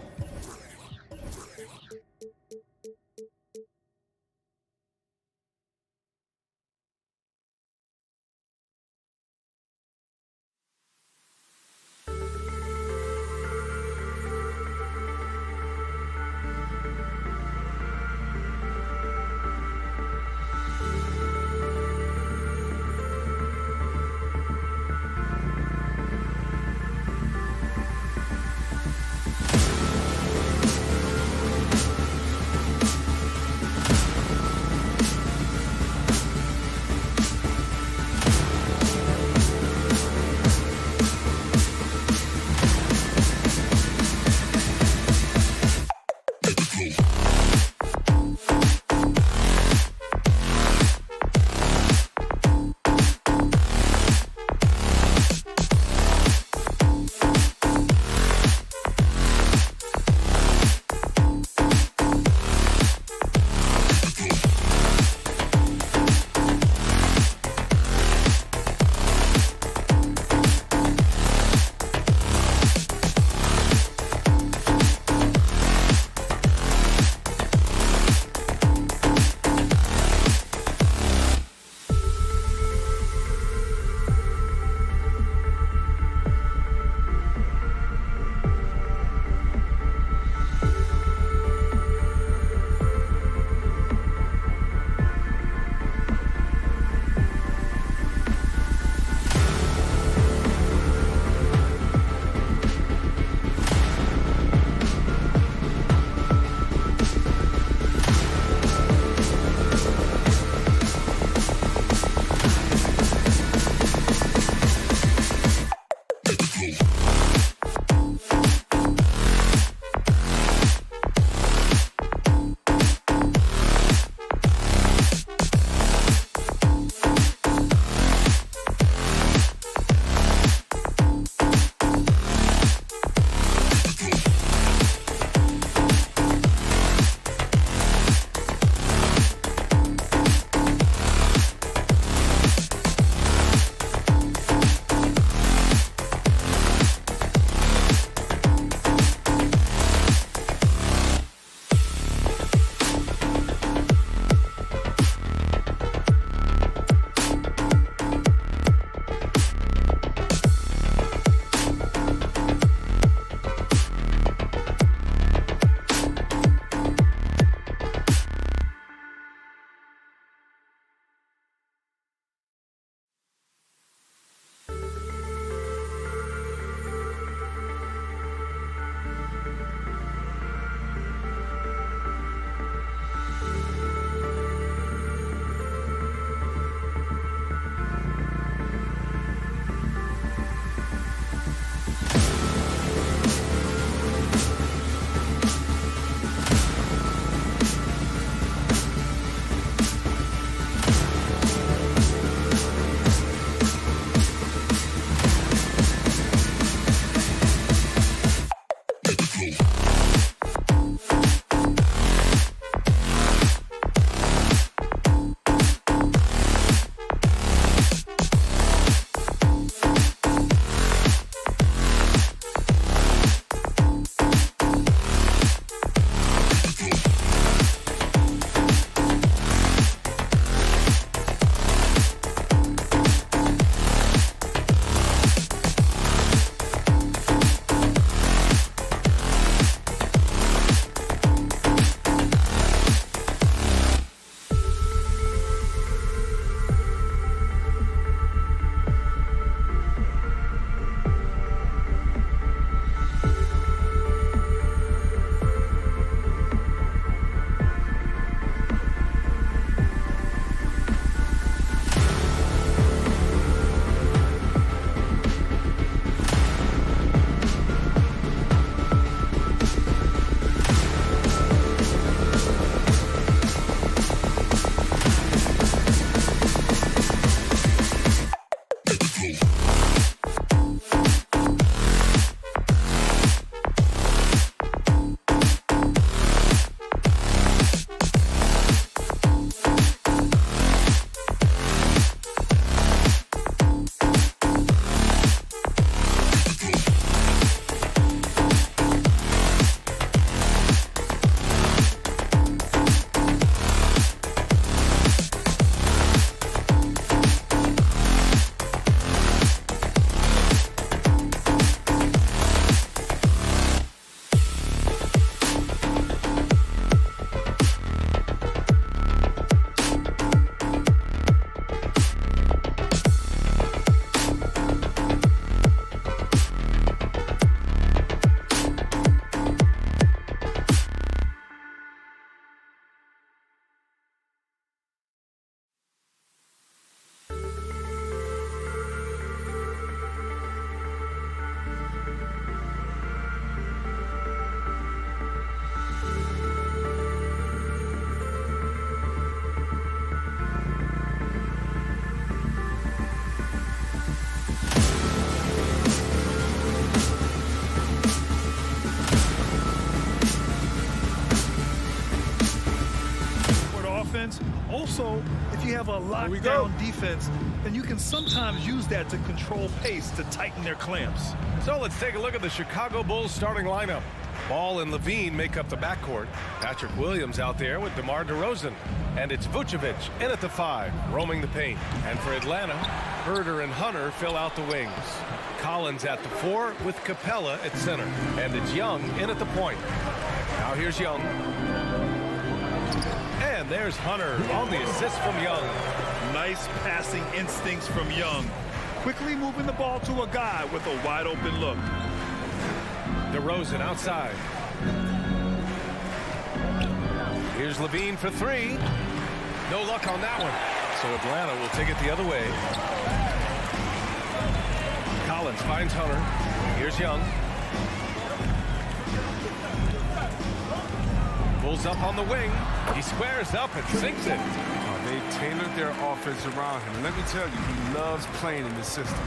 have a lockdown defense, and you can sometimes use that to control pace to tighten their clamps. So let's take a look at the Chicago Bulls starting lineup. Ball and Levine make up the backcourt. Patrick Williams out there with DeMar DeRozan. And it's Vucevic in at the 5, roaming the paint. And for Atlanta, Herder and Hunter fill out the wings. Collins at the 4 with Capella at center. And it's Young in at the point. Now here's Young. And there's Hunter on the assist from Young. Nice passing instincts from Young. Quickly moving the ball to a guy with a wide open look. DeRozan outside. Here's Levine for 3. No luck on that one. So Atlanta will take it the other way. Collins finds Hunter. Here's Young. Bulls up on the wing. He squares up and sinks it. They've tailored their offense around him. And let me tell you, he loves playing in this system.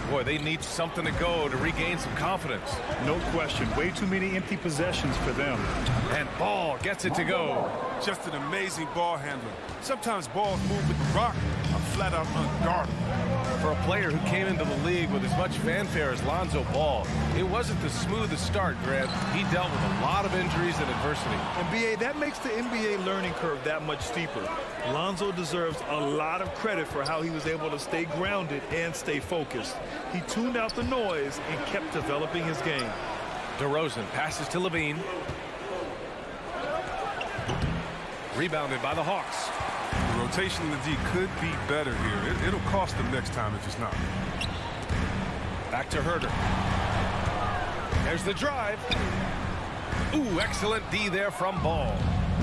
Boy, they need something to go to regain some confidence. No question. Way too many empty possessions for them. And Ball gets it to go. Just an amazing ball handler. Sometimes balls move with the rock are flat out unguardable. For a player who came into the league with as much fanfare as Lonzo Ball, it wasn't the smoothest start, Grant. He dealt with a lot of injuries and adversity. And BA, that makes the NBA learning curve that much steeper. Lonzo deserves a lot of credit for how he was able to stay grounded and stay focused. He tuned out the noise and kept developing his game. DeRozan passes to Levine. Rebounded by the Hawks. The rotation in the D could be better here. It'll cost them next time if it's not. Back to Herder. There's the drive. Ooh, excellent D there from Ball.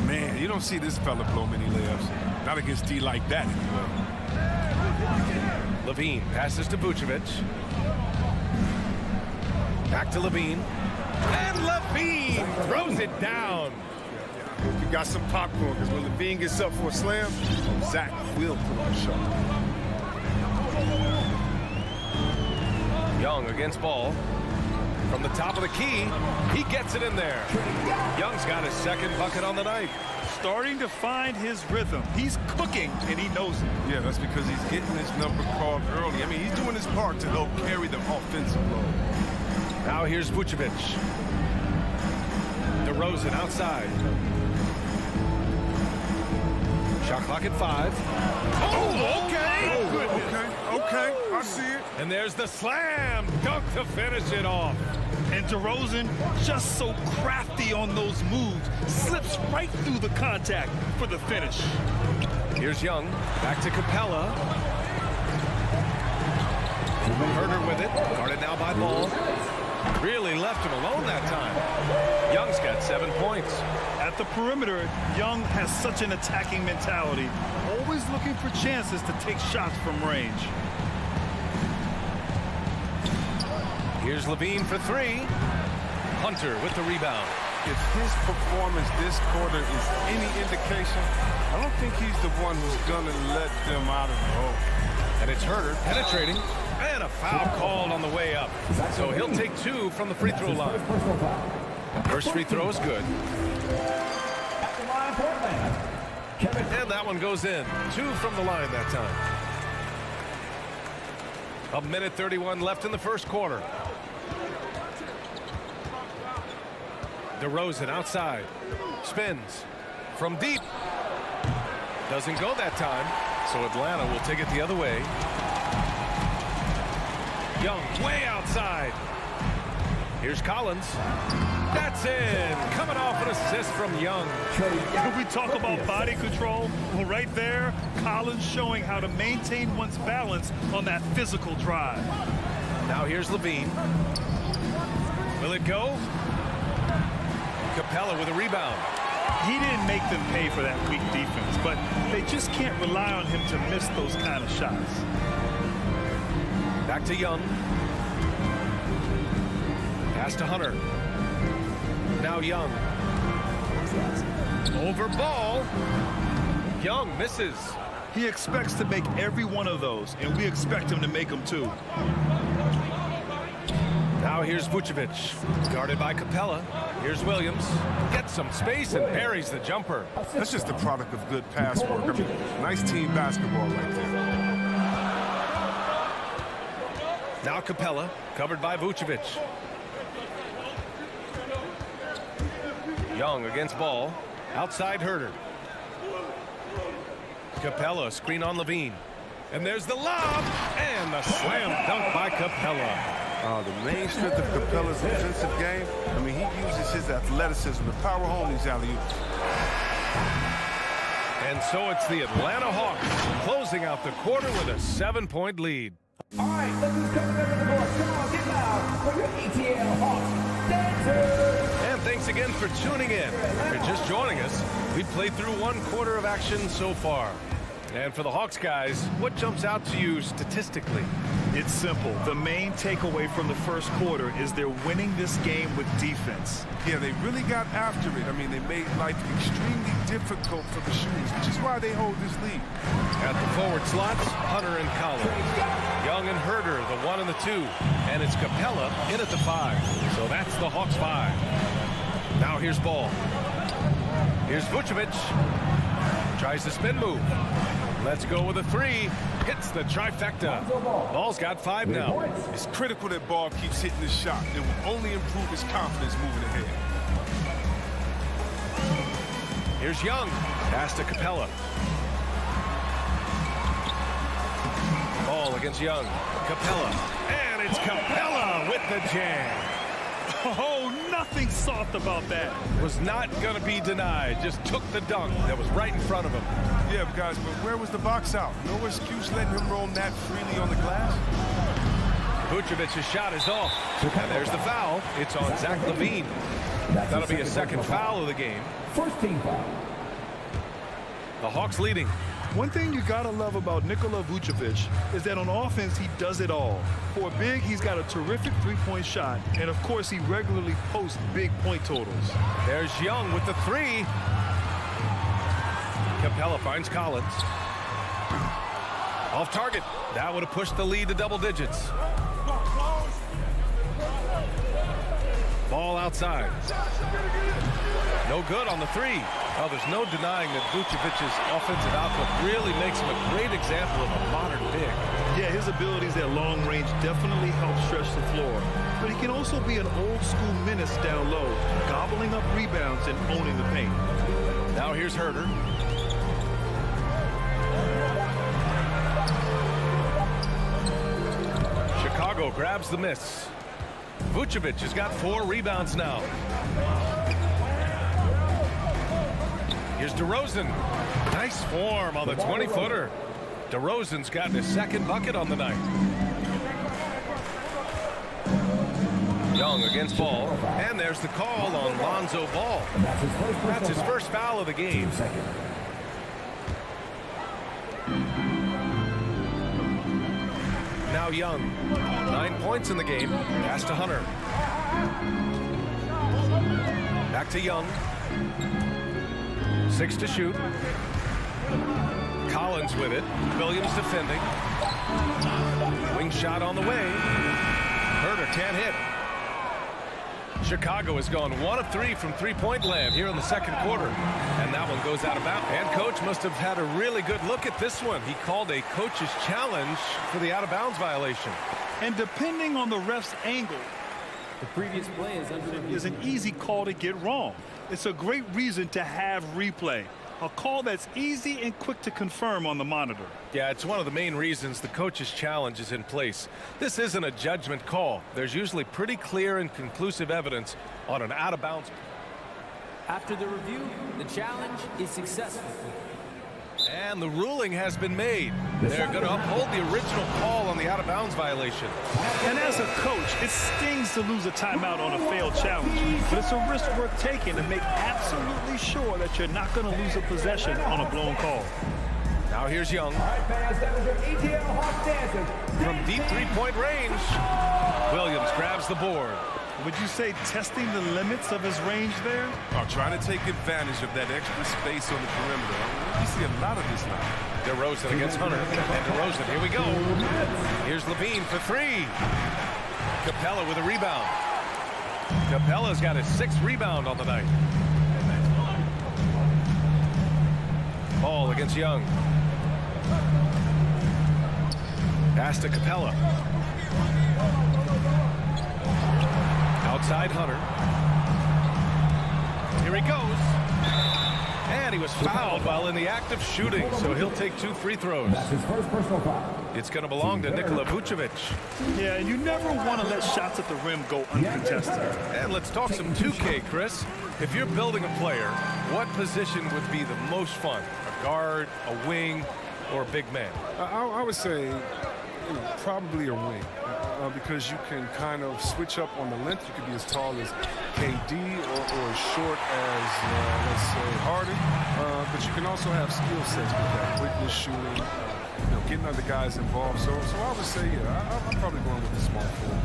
Man, you don't see this fella blow many layups. Not against D like that anyway. Levine passes to Vucevic. Back to Levine. And Levine throws it down. You got some popcorn, because when Levine gets up for a slam, Zach will put on a show. Young against Ball. From the top of the key, he gets it in there. Young's got his second bucket on the night. Starting to find his rhythm. He's cooking, and he knows it. Yeah, that's because he's getting his number called early. I mean, he's doing his part to help carry the offensive load. Now here's Vucevic. DeRozan outside. Shot clock at 5. Oh, okay. Okay, I see it. And there's the slam dunk to finish it off. And DeRozan, just so crafty on those moves, slips right through the contact for the finish. Here's Young, back to Capella. Herder with it, guarded now by Ball. Really left him alone that time. Young's got 7 points. At the perimeter, Young has such an attacking mentality, always looking for chances to take shots from range. Here's Levine for 3. Hunter with the rebound. If his performance this quarter is any indication, I don't think he's the one who's going to let them out of the hole. And it's Herder penetrating. And a foul called on the way up. So he'll take 2 from the free throw line. First free throw is good. And that one goes in. 2 from the line that time. 1:31 left in the first quarter. DeRozan outside. Spins. From deep. Doesn't go that time. So Atlanta will take it the other way. Young way outside. Here's Collins. That's in. Coming off an assist from Young. When we talk about body control, well, right there, Collins showing how to maintain one's balance on that physical drive. Now here's Levine. Will it go? Capella with a rebound. He didn't make them pay for that weak defense, but they just can't rely on him to miss those kind of shots. Back to Young. Pass to Hunter. Now Young. Over Ball. Young misses. He expects to make every one of those, and we expect him to make them too. Now Now here's Vucevic, guarded by Capella. Here's Williams, gets some space and buries the jumper. That's just the product of good pass work. I mean, nice team basketball right there. Now Capella, covered by Vucevic. Young against Ball, outside Herter. Capella, screen on Levine. And there's the lob, and the slam dunk by Capella. The main strength of Capella's defensive game, I mean, he uses his athleticism to power home these alley-oops. And so it's the Atlanta Hawks closing out the quarter with a 7-point lead. All right, look who's coming over the board. Come on, get loud for your ETL Hawks dancers. And thanks again for tuning in. If you're just joining us, we've played through 1 quarter of action so far. And for the Hawks guys, what jumps out to you statistically? It's simple. The main takeaway from the first quarter is they're winning this game with defense. Yeah, they really got after it. I mean, they made life extremely difficult for the shooters, which is why they hold this lead. At the forward slots, Hunter and Collins. Young and Herter, the 1 and the 2. And it's Capella in at the 5. So that's the Hawks 5. Now here's Ball. Here's Vucevic. Tries the spin move. Let's go with a 3. Hits the trifecta. Ball's got 5 now. It's critical that Ball keeps hitting this shot. It will only improve his confidence moving ahead. Here's Young. Pass to Capella. Ball against Young. Capella. And it's Capella with the jam. Oh, nothing soft about that. Was not going to be denied. Just took the dunk that was right in front of him. Yeah, guys, but where was the box out? No excuse letting him roll that freely on the glass. Vucevic's shot is off. And there's the foul. It's on Zach LaVine. That'll be a second foul of the game. First team foul. The Hawks leading. One thing you gotta love about Nikola Vucevic is that on offense he does it all. For a big, he's got a terrific three-point shot, and of course he regularly posts big point totals. There's Young with the 3. Capella finds Collins. Off target. That would have pushed the lead to double digits. Ball outside. No good on the 3. Oh, there's no denying that Vucevic's offensive output really makes him a great example of a modern big. Yeah, his abilities at long range definitely help stretch the floor. But he can also be an old-school menace down low, gobbling up rebounds and owning the paint. Now here's Herter. Chicago grabs the miss. Vucevic has got 4 rebounds now. Here's DeRozan. Nice form on the 20-footer. DeRozan's gotten his 2nd bucket on the night. Young against Ball. And there's the call on Lonzo Ball. That's his first foul of the game. Now Young. 9 points in the game. Pass to Hunter. Back to Young. 6 to shoot. Collins with it. Williams defending. Wing shot on the way. Herter can't hit. Chicago has gone 1 of 3 from three-point land here in the 2nd quarter. And that one goes out of bounds. And coach must have had a really good look at this one. He called a coach's challenge for the out-of-bounds violation. And depending on the ref's angle, The previous play is under review. is an easy call to get wrong. It's a great reason to have replay. A call that's easy and quick to confirm on the monitor. Yeah, it's one of the main reasons the coach's challenge is in place. This isn't a judgment call. There's usually pretty clear and conclusive evidence on an out-of-bounds. After the review, the challenge is successful. And the ruling has been made. They're going to uphold the original call on the out-of-bounds violation. And as a coach, it stings to lose a timeout on a failed challenge. But it's a risk worth taking to make absolutely sure that you're not going to lose a possession on a blown call. Now here's Young. All right, fans, that was your ETL Hawks dancers. From deep three-point range, Williams grabs the board. Would you say testing the limits of his range there? Trying to take advantage of that extra space on the perimeter. We see a lot of this now. DeRozan against Hunter. And DeRozan, here we go. Here's LaVine for 3. Capella with a rebound. Capella's got his 6th rebound on the night. Ball against Young. Pass to Capella. Outside Hunter. Here he goes. And he was fouled while in the act of shooting, so he'll take 2 free throws. That's his first personal foul. It's going to belong to Nikola Vucevic. Yeah, and you never want to let shots at the rim go uncontested. And let's talk some 2K, Chris. If you're building a player, what position would be the most fun? A guard, a wing, or a big man? I would say probably a wing because you can kind of switch up on the length. You could be as tall as KD or as short as, let's say, Harden. But you can also have skill sets with that, quickness, shooting, getting other guys involved. So I would say, yeah, I'm probably going with the small forward.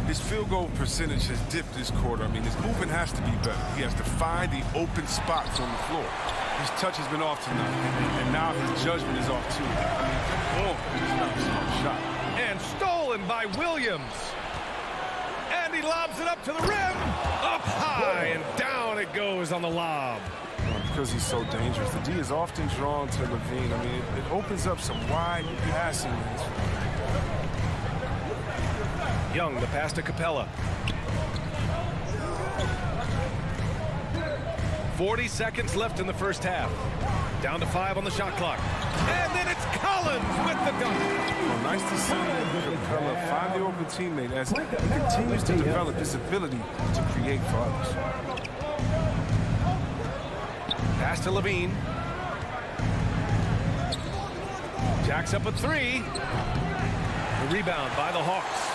His field goal percentage has dipped this quarter. I mean, his movement has to be better. He has to find the open spots on the floor. His touch has been off tonight, and now his judgment is off too. I mean, it's not a smart shot. And stolen by Williams. And he lobs it up to the rim. Up high and down it goes on the lob. Because he's so dangerous. The D is often drawn to Levine. I mean, it opens up some wide passing lanes. Young, the pass to Capella. 40 seconds left in the first half. Down to 5 on the shot clock. And then it's Collins with the dunk. Well, nice to see Capella find the open teammate as he continues to develop his ability to create for others. Pass to Levine. Jacks up a 3. The rebound by the Hawks.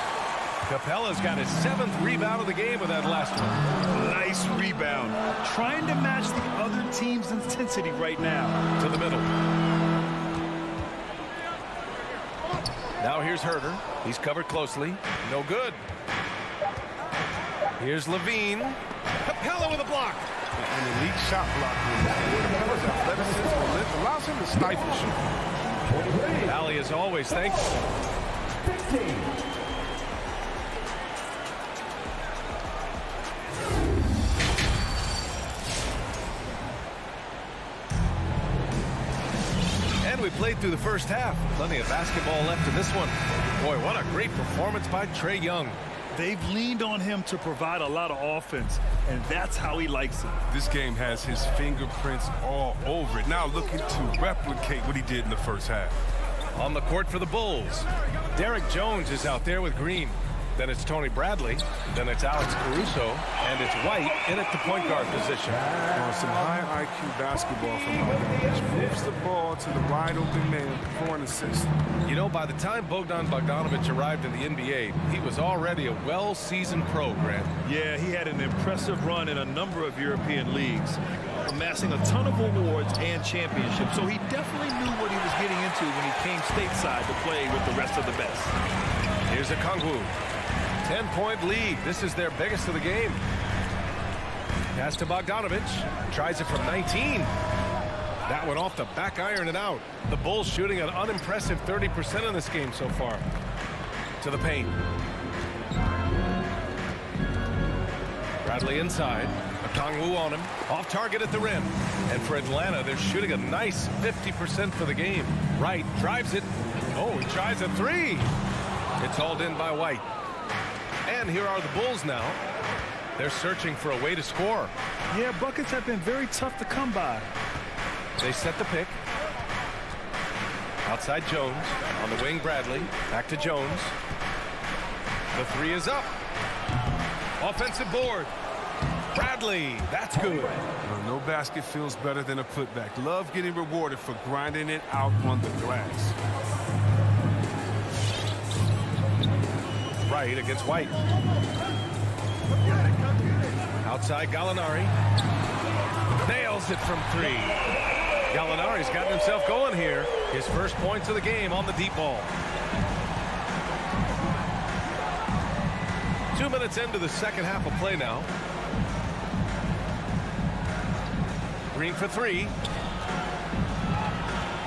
Capella's got his 7th rebound of the game with that last one. Nice rebound. Trying to match the other team's intensity right now. To the middle. Now here's Herter. He's covered closely. No good. Here's Levine. Capella with a block. An elite shot blocker. Capella's athleticism allows him to stifle shooting. Valley, as always, thanks. 15. And we played through the first half. Plenty of basketball left in this one. Boy, what a great performance by Trae Young. They've leaned on him to provide a lot of offense, and that's how he likes it. This game has his fingerprints all over it. Now looking to replicate what he did in the first half. On the court for the Bulls, Derek Jones is out there with Green. Then it's Tony Bradley. Then it's Alex Caruso. And it's White in at the point guard position. Some high IQ basketball from Bogdanovich. Moves the ball to the wide open man for an assist. You know, by the time Bogdan Bogdanovic arrived in the NBA, he was already a well-seasoned pro, Grant. Yeah, he had an impressive run in a number of European leagues, amassing a ton of awards and championships. So he definitely knew what he was getting into when he came stateside to play with the rest of the best. Here's Okongwu. 10-point lead. This is their biggest of the game. Pass to Bogdanovic. Tries it from 19. That one off the back iron and out. The Bulls shooting an unimpressive 30% in this game so far. To the paint. Bradley inside. Okongwu on him. Off target at the rim. And for Atlanta, they're shooting a nice 50% for the game. Wright drives it. Oh, he tries a 3. It's hauled in by White. And here are the Bulls now. They're searching for a way to score. Yeah, buckets have been very tough to come by. They set the pick. Outside Jones. On the wing, Bradley. Back to Jones. The 3 is up. Offensive board. Bradley. That's good. Well, no basket feels better than a putback. Love getting rewarded for grinding it out on the glass. Right against White. Outside Gallinari. Nails it from 3. Gallinari's gotten himself going here. His first points of the game on the deep ball. 2 minutes into the second half of play now. Green for 3.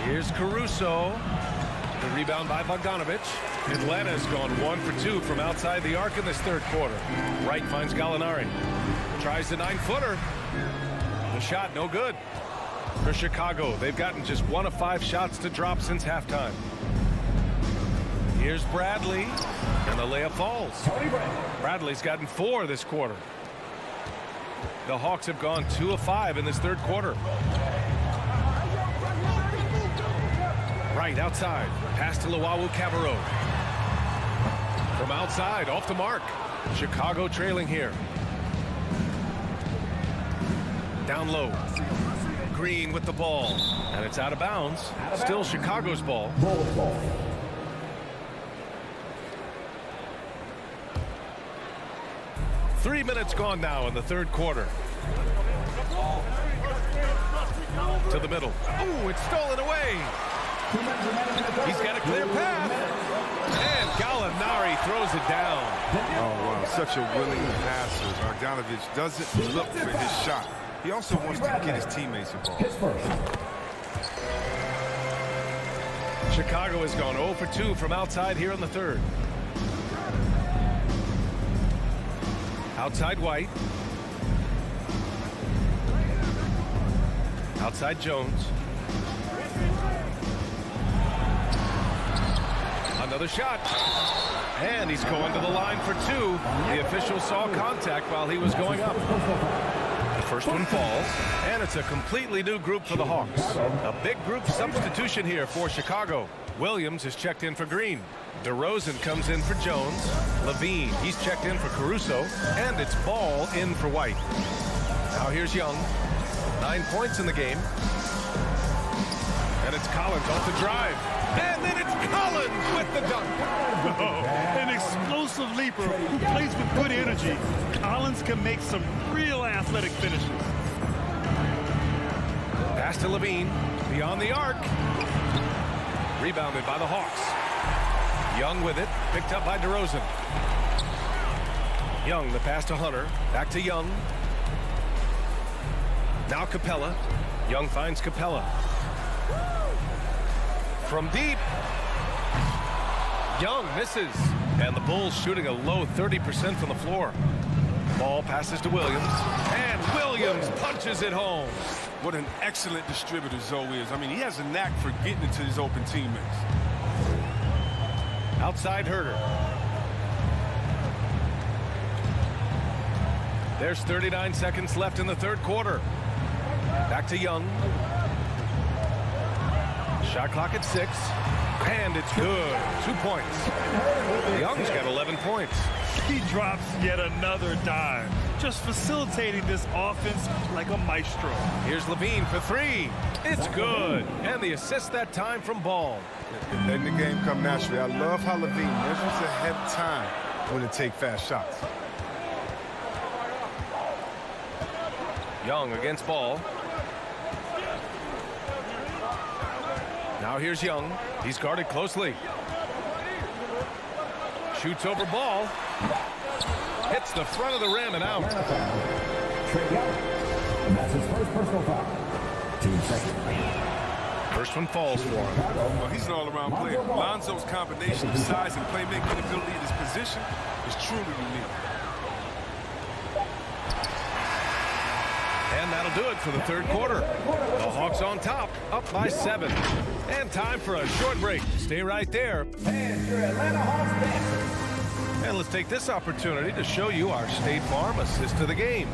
Here's Caruso. The Rebound by Bogdanovich. Atlanta's gone 1 for 2 from outside the arc in this third quarter. Wright finds Gallinari. Tries the 9-footer. The shot no good. For Chicago, they've gotten just 1 of 5 shots to drop since halftime. Here's Bradley, and the layup falls. Bradley's gotten 4 this quarter. The Hawks have gone 2 of 5 in this third quarter. Right outside, pass to Luwawu-Cabarrot. From outside, off the mark. Chicago trailing here. Down low. Green with the ball, and it's out of bounds. Still Chicago's ball. 3 minutes gone now in the third quarter. To the middle. Ooh, it's stolen away. He's got a clear path. And Gallinari throws it down. Oh, wow. Such a willing passer. Bogdanovich doesn't look for his shot. He also wants to get his teammates involved. Chicago has gone 0 for 2 from outside here in the third. Outside White. Outside Jones. Another shot. And he's going to the line for 2. The official saw contact while he was going up. The first one falls, and it's a completely new group for the Hawks. A big group substitution here for Chicago. Williams is checked in for Green. DeRozan comes in for Jones. Levine, he's checked in for Caruso. And it's Ball in for White. Now here's Young. 9 points in the game. And it's Collins off the drive. And then it's Collins with the dunk. An explosive leaper who plays with good energy. Collins can make some real athletic finishes. Pass to Levine. Beyond the arc. Rebounded by the Hawks. Young with it. Picked up by DeRozan. Young, the pass to Hunter. Back to Young. Now Capella. Young finds Capella. From deep. Young misses. And the Bulls shooting a low 30% from the floor. Ball passes to Williams. And Williams punches it home. What an excellent distributor Zoe is. I mean, he has a knack for getting into his open teammates. Outside Herter. There's 39 seconds left in the third quarter. Back to Young. Shot clock at 6. And it's good. 2 points. Young's got 11 points. He drops yet another dime, just facilitating this offense like a maestro. Here's Levine for 3. It's good. And the assist that time from Ball. Letting the game come naturally. I love how Levine measures ahead of time when to take fast shots. Young against Ball. Now here's Young. He's guarded closely. Shoots over Ball. Hits the front of the rim and out. That's his first personal foul. 2 seconds. First one falls for him. Well, he's an all-around player. Lonzo's combination of size and playmaking ability at his position is truly unique. And that'll do it for the third quarter. The Hawks on top, up by 7. And time for a short break. Stay right there. And your Atlanta Hawks dancers. And let's take this opportunity to show you our State Farm assist to the game.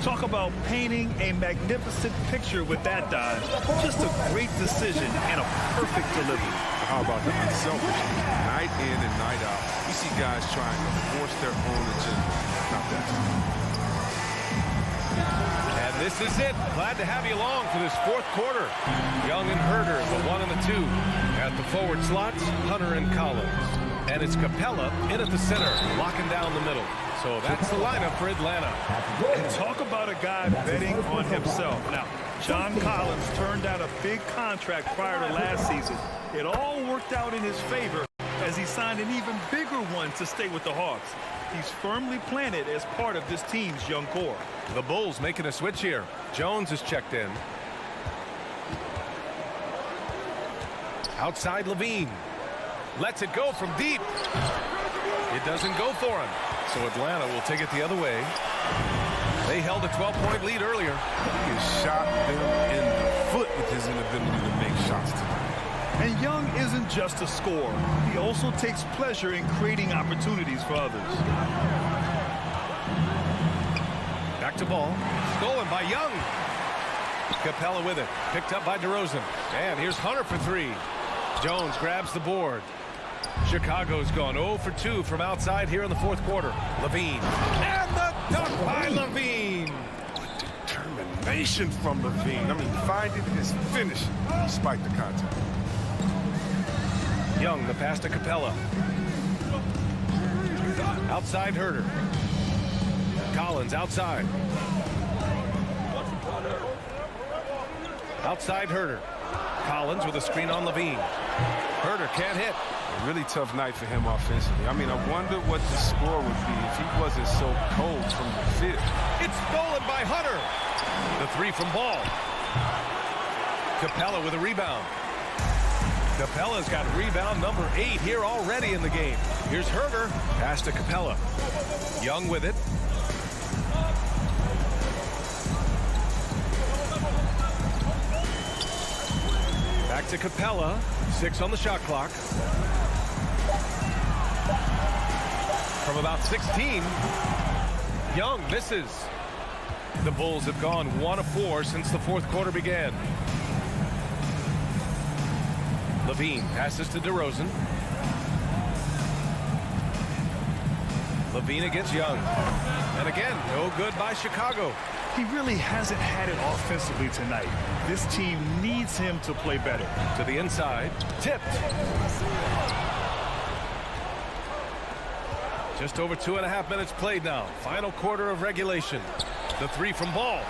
Talk about painting a magnificent picture with that dive. Just a great decision and a perfect delivery. How about the unselfishness? Night in and night out, you see guys trying to force their own agenda. Not that time. And this is it. Glad to have you along for this fourth quarter. Young and Herter, the 1 and the 2. At the forward slots, Hunter and Collins. And it's Capella in at the center, locking down the middle. So that's the lineup for Atlanta. And talk about a guy betting on himself. Now, John Collins turned down a big contract prior to last season. It all worked out in his favor as he signed an even bigger one to stay with the Hawks. He's firmly planted as part of this team's young core. The Bulls making a switch here. Jones is checked in. Outside Levine. Lets it go from deep. It doesn't go for him. So Atlanta will take it the other way. They held a 12-point lead earlier. He has shot them in the foot with his inability to make shots tonight. And Young isn't just a scorer. He also takes pleasure in creating opportunities for others. Back to ball. Stolen by Young. Capella with it. Picked up by DeRozan. And here's Hunter for three. Jones grabs the board. Chicago's gone 0 for 2 from outside here in the fourth quarter. Levine. And the dunk by Levine. Determination from Levine. I mean, finding his finish despite the contact. Young, the pass to Capella. Outside Herter. Collins outside. Outside Herter. Collins with a screen on Levine. Herter can't hit. A really tough night for him offensively. I mean, I wonder what the score would be if he wasn't so cold from the field. It's stolen by Hunter. The three from Ball. Capella with a rebound. Capella's got rebound number 8 here already in the game. Here's Herter. Pass to Capella. Young with it. Back to Capella. 6 on the shot clock. From about 16. Young misses. The Bulls have gone 1 of 4 since the fourth quarter began. Levine passes to DeRozan. Levine against Young. And again, no good by Chicago. He really hasn't had it offensively tonight. This team needs him to play better. To the inside. Tipped. Just over 2.5 minutes played now. Final quarter of regulation. The three from Ball.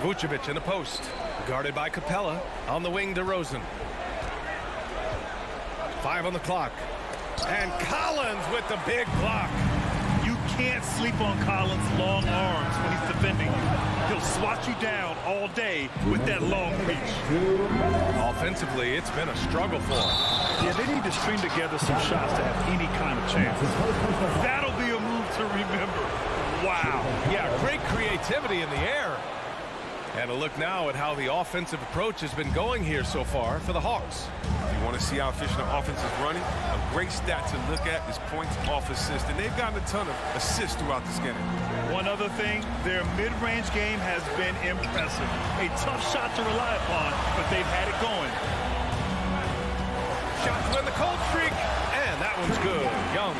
Vucevic in the post. Guarded by Capella. On the wing, DeRozan. 5 on the clock. And Collins with the big block. You can't sleep on Collins' long arms when he's defending you. He'll swat you down all day with that long reach. Offensively, it's been a struggle for him. Yeah, they need to string together some shots to have any kind of chance. That'll be a move to remember. Wow. Yeah, great creativity in the air. And a look now at how the offensive approach has been going here so far for the Hawks. If you want to see how efficient the offense is running, a great stat to look at is points off assist. And they've gotten a ton of assists throughout this game. One other thing, their mid-range game has been impressive. A tough shot to rely upon, but they've had it going. Shot to win the cold streak. And that one's good. Young.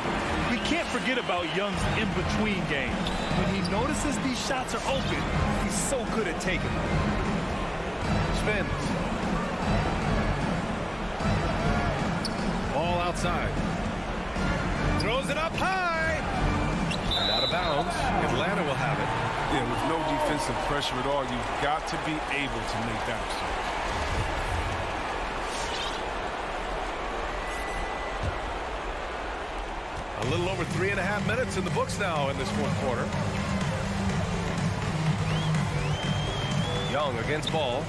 We can't forget about Young's in-between game. When he notices these shots are open, he's so good at taking them. Spins. Ball outside. Throws it up high. And out of bounds. Atlanta will have it. Yeah, with no defensive pressure at all, you've got to be able to make that mistake. A little over 3.5 minutes in the books now in this fourth quarter. Young against Ball.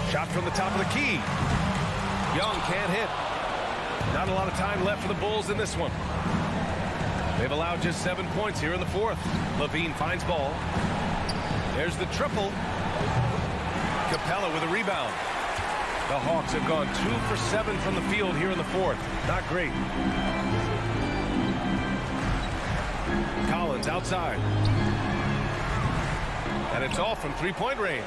Shot from the top of the key. Young can't hit. Not a lot of time left for the Bulls in this one. They've allowed just 7 points here in the fourth. Levine finds Ball. There's the triple. Capella with a rebound. The Hawks have gone 2 for 7 from the field here in the fourth. Not great. Collins outside. And it's off from three-point range.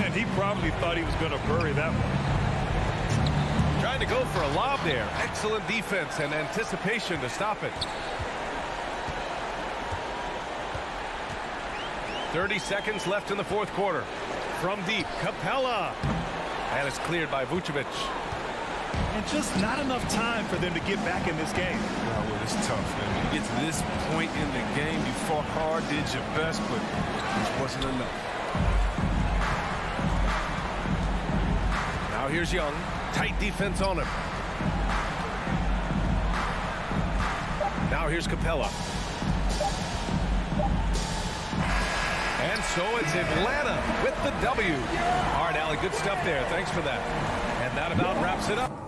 And he probably thought he was going to bury that one. Trying to go for a lob there. Excellent defense and anticipation to stop it. 30 seconds left in the fourth quarter. From deep, Capella. And it's cleared by Vucevic. And just not enough time for them to get back in this game. Yeah, well, it's tough, man. When you get to this point in the game, you fought hard, did your best, but this wasn't enough. Now here's Young. Tight defense on him. Now here's Capella. And so it's Atlanta with the W. All right, Allie, good stuff there. Thanks for that. And that about wraps it up.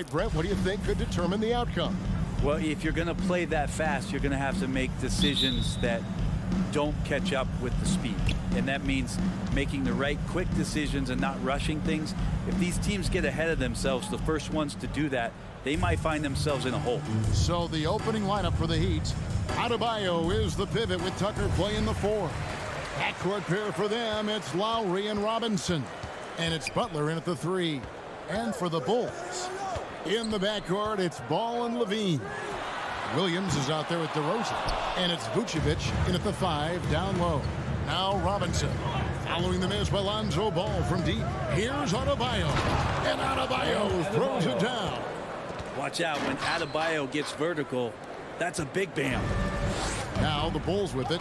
tonight, Brett, what do you think could determine the outcome? Well, if you're going to play that fast, you're going to have to make decisions that don't catch up with the speed. And that means making the right quick decisions and not rushing things. If these teams get ahead of themselves, the first ones to do that, they might find themselves in a hole. So the opening lineup for the Heat. Adebayo is the pivot with Tucker playing the 4. Backcourt pair for them, it's Lowry and Robinson. And it's Butler in at the 3. And for the Bulls, in the backcourt, it's Ball and Levine. Williams is out there with DeRozan. And it's Vucevic in at the 5, down low. Now Robinson. Following the miss by Lonzo Ball from deep. Here's Adebayo. And Adebayo throws it down. Watch out when Adebayo gets vertical. That's a big Bam. Now the Bulls with it.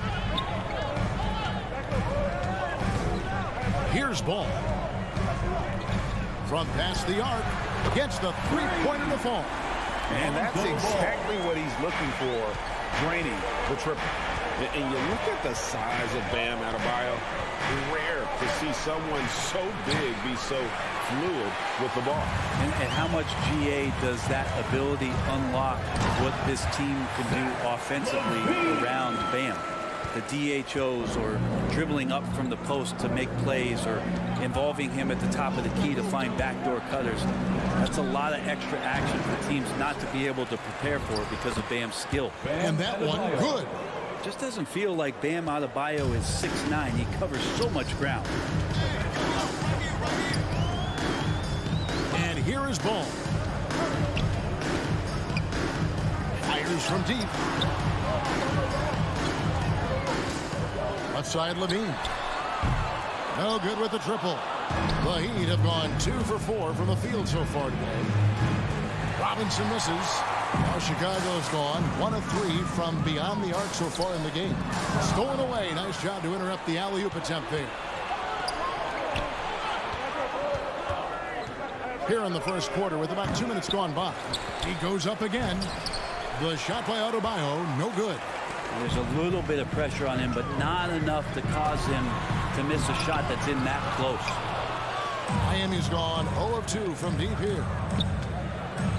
Here's Ball. From past the arc. Gets the three-pointer to fall. And that's exactly what he's looking for, draining the triple. And you look at the size of Bam Adebayo. Rare to see someone so big be so fluid with the ball. And how much GA does that ability unlock what this team can do offensively around Bam? The DHOs or dribbling up from the post to make plays or involving him at the top of the key to find backdoor cutters. That's a lot of extra action for teams not to be able to prepare for because of Bam's skill. And that one good. Just doesn't feel like Bam Adebayo is 6'9". He covers so much ground. And here is Ball. Fires from deep. Left side Levine. No good with the triple. The Heat have gone 2 for 4 from the field so far today. Robinson misses. Now Chicago's gone 1 of 3 from beyond the arc so far in the game. Stolen away. Nice job to interrupt the alley-oop attempt there. Here in the first quarter with about 2 minutes gone by. He goes up again. The shot by Adebayo, no good. There's a little bit of pressure on him, but not enough to cause him to miss a shot that's in that close. Miami's gone 0 of 2 from deep here.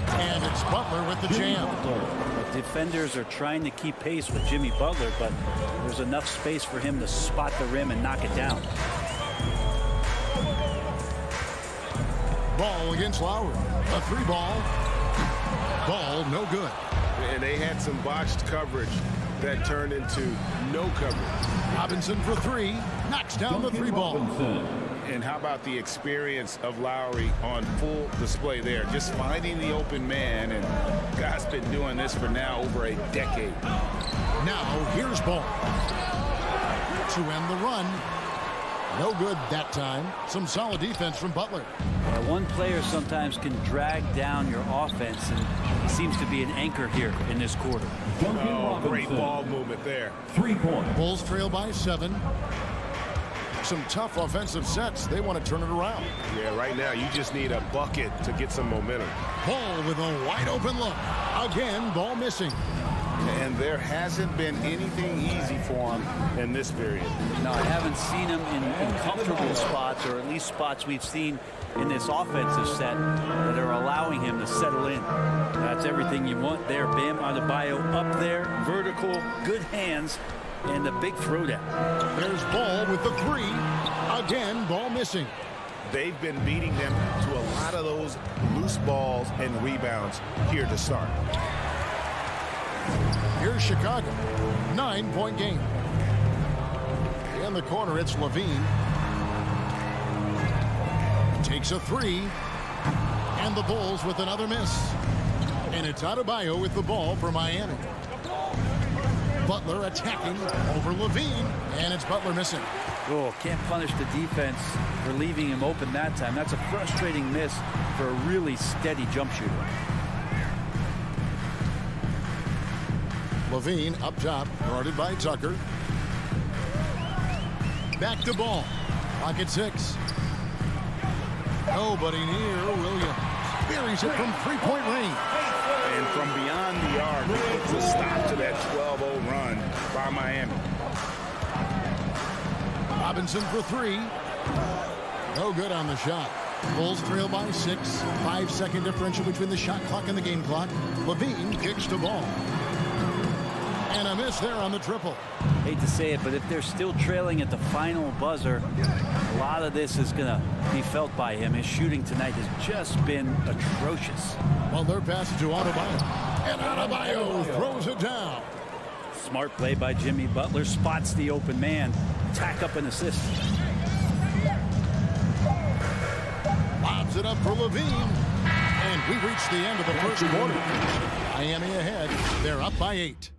And it's Butler with the jam. The defenders are trying to keep pace with Jimmy Butler, but there's enough space for him to spot the rim and knock it down. Ball against Lowry. A 3 ball. Ball no good. And they had some botched coverage that turned into no coverage. Robinson for 3. Knocks down the 3 ball. And how about the experience of Lowry on full display there? Just finding the open man, and God's been doing this for now over a decade. Now here's Ball. To end the run. No good that time. Some solid defense from Butler. One player sometimes can drag down your offense, and he seems to be an anchor here in this quarter. Oh, great ball movement there. 3 points. Bulls trail by 7. Some tough offensive sets. They want to turn it around. Yeah, right now you just need a bucket to get some momentum. Ball with a wide open look. Again, Ball missing. And there hasn't been anything easy for him in this period. No, I haven't seen him in comfortable spots, or at least spots we've seen in this offensive set that are allowing him to settle in. That's everything you want there. Bam Adebayo up there, vertical, good hands, and a big throwdown. There's Ball with the 3. Again, Ball missing. They've been beating them to a lot of those loose balls and rebounds here to start. Here's Chicago. 9-point game. In the corner, it's Levine. Takes a 3. And the Bulls with another miss. And it's Adebayo with the ball for Miami. Butler attacking over Levine. And it's Butler missing. Oh, can't punish the defense for leaving him open that time. That's a frustrating miss for a really steady jump shooter. Levine up top, guarded by Tucker. Back to Ball. Pocket 6. Nobody near Williams. Buries it from 3-point range. And from beyond the arc, it puts a stop to that 12-0 run by Miami. Robinson for 3. No good on the shot. Bulls trail by 6. 5-second differential between the shot clock and the game clock. Levine kicks the ball. And a miss there on the triple. Hate to say it, but if they're still trailing at the final buzzer, a lot of this is going to be felt by him. His shooting tonight has just been atrocious. Well, they're passing to Adebayo. And Adebayo throws it down. Smart play by Jimmy Butler. Spots the open man. Tack up an assist. Lobs it up for Levine. And we reach the end of the first quarter. Miami ahead. They're up by 8.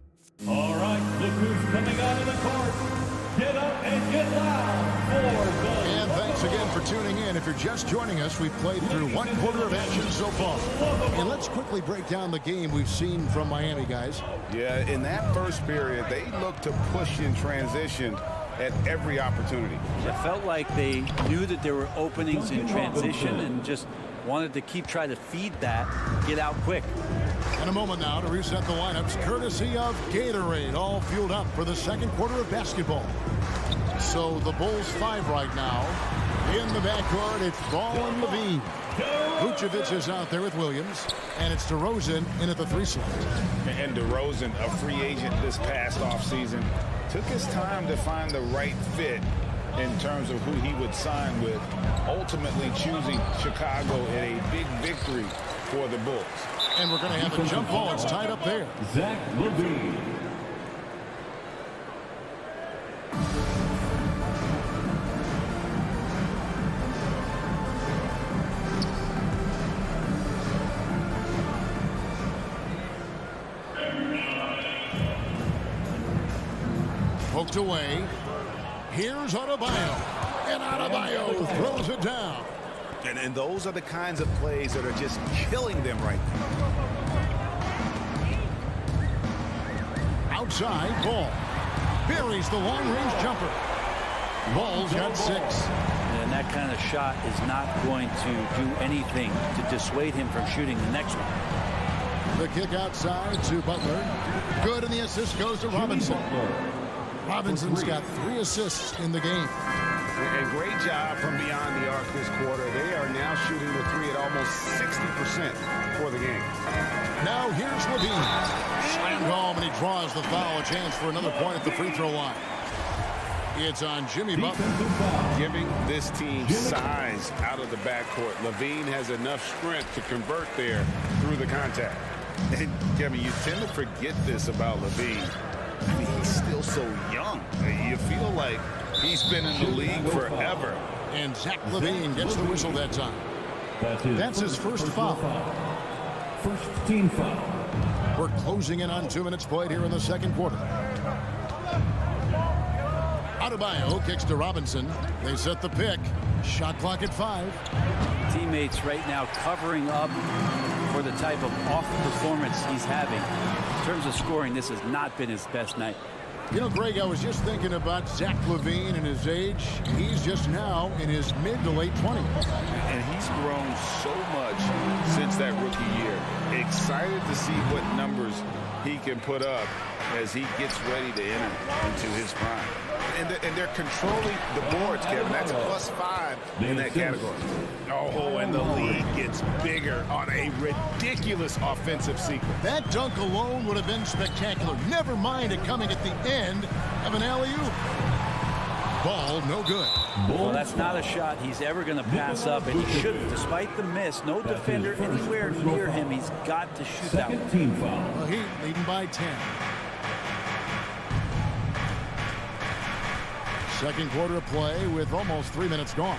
All right, look who's coming out of the court. Get up and get loud for the... And thanks again for tuning in. If you're just joining us, we've played through one quarter of action so far. And let's quickly break down the game we've seen from Miami, guys. Yeah, in that first period, they looked to push in transition at every opportunity. It felt like they knew that there were openings in transition and just wanted to keep trying to feed that, get out quick. In a moment now to reset the lineups, courtesy of Gatorade, all fueled up for the second quarter of basketball. So the Bulls 5 right now. In the backcourt, it's Ball and Levine. Vucevic is out there with Williams, and it's DeRozan in at the 3 slot. And DeRozan, a free agent this past offseason, took his time to find the right fit in terms of who he would sign with, ultimately choosing Chicago in a big victory for the Bulls. And we're going to have a jump ball. It's tied up there. Zach Levine. Poked away. Here's Adebayo. And Adebayo throws it down. And those are the kinds of plays that are just killing them right now. Outside, Ball. Buries the long-range jumper. Ball's got 6. And that kind of shot is not going to do anything to dissuade him from shooting the next one. The kick outside to Butler. Good, and the assist goes to Robinson. Robinson's got 3 assists in the game. And great job from beyond the arc this quarter. They are now shooting the 3 at almost 60% for the game. Now here's Levine. Slammed home, and he draws the foul. A chance for another point at the free throw line. It's on Jimmy Butler. Giving this team size out of the backcourt. Levine has enough strength to convert there through the contact. And Kevin, you tend to forget this about Levine. I mean, he's still so young. You feel like he's been in the league forever. And Zach Levine gets the whistle that time. That's his first foul. First team foul. We're closing in on 2 minutes played here in the second quarter. Adebayo kicks to Robinson. They set the pick. Shot clock at 5. Teammates right now covering up for the type of off performance he's having. In terms of scoring, this has not been his best night. You know, Greg, I was just thinking about Zach Levine and his age. He's just now in his mid to late 20s. And he's grown so much since that rookie year. Excited to see what numbers he can put up as he gets ready to enter into his prime. And they're controlling the boards, Kevin. That's +5 in that category. Oh, and the lead gets bigger on a ridiculous offensive sequence. That dunk alone would have been spectacular. Never mind it coming at the end of an alley-oop. Ball, no good. Well, that's not a shot he's ever going to pass up, and he shouldn't. Despite the miss, no defender anywhere near him. He's got to shoot that one. Team foul. Well, Heat leading by 10. Second quarter of play with almost 3 minutes gone.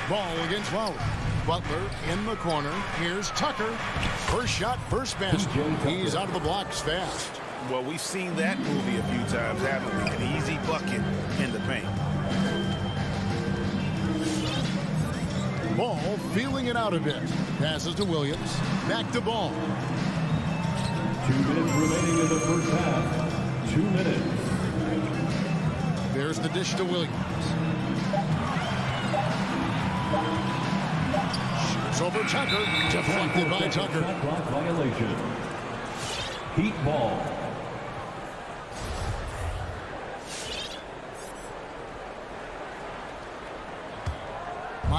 Ball against Lowry. Butler in the corner. Here's Tucker. First shot, first basket. He's out of the blocks fast. Well, we've seen that movie a few times, haven't we? An easy bucket in the paint. Ball feeling it out a bit. Passes to Williams. Back to Ball. 2 minutes remaining in the first half. 2 minutes. There's the dish to Williams. Shoots over Tucker. Deflected by Tucker. Shot clock violation. Heat ball.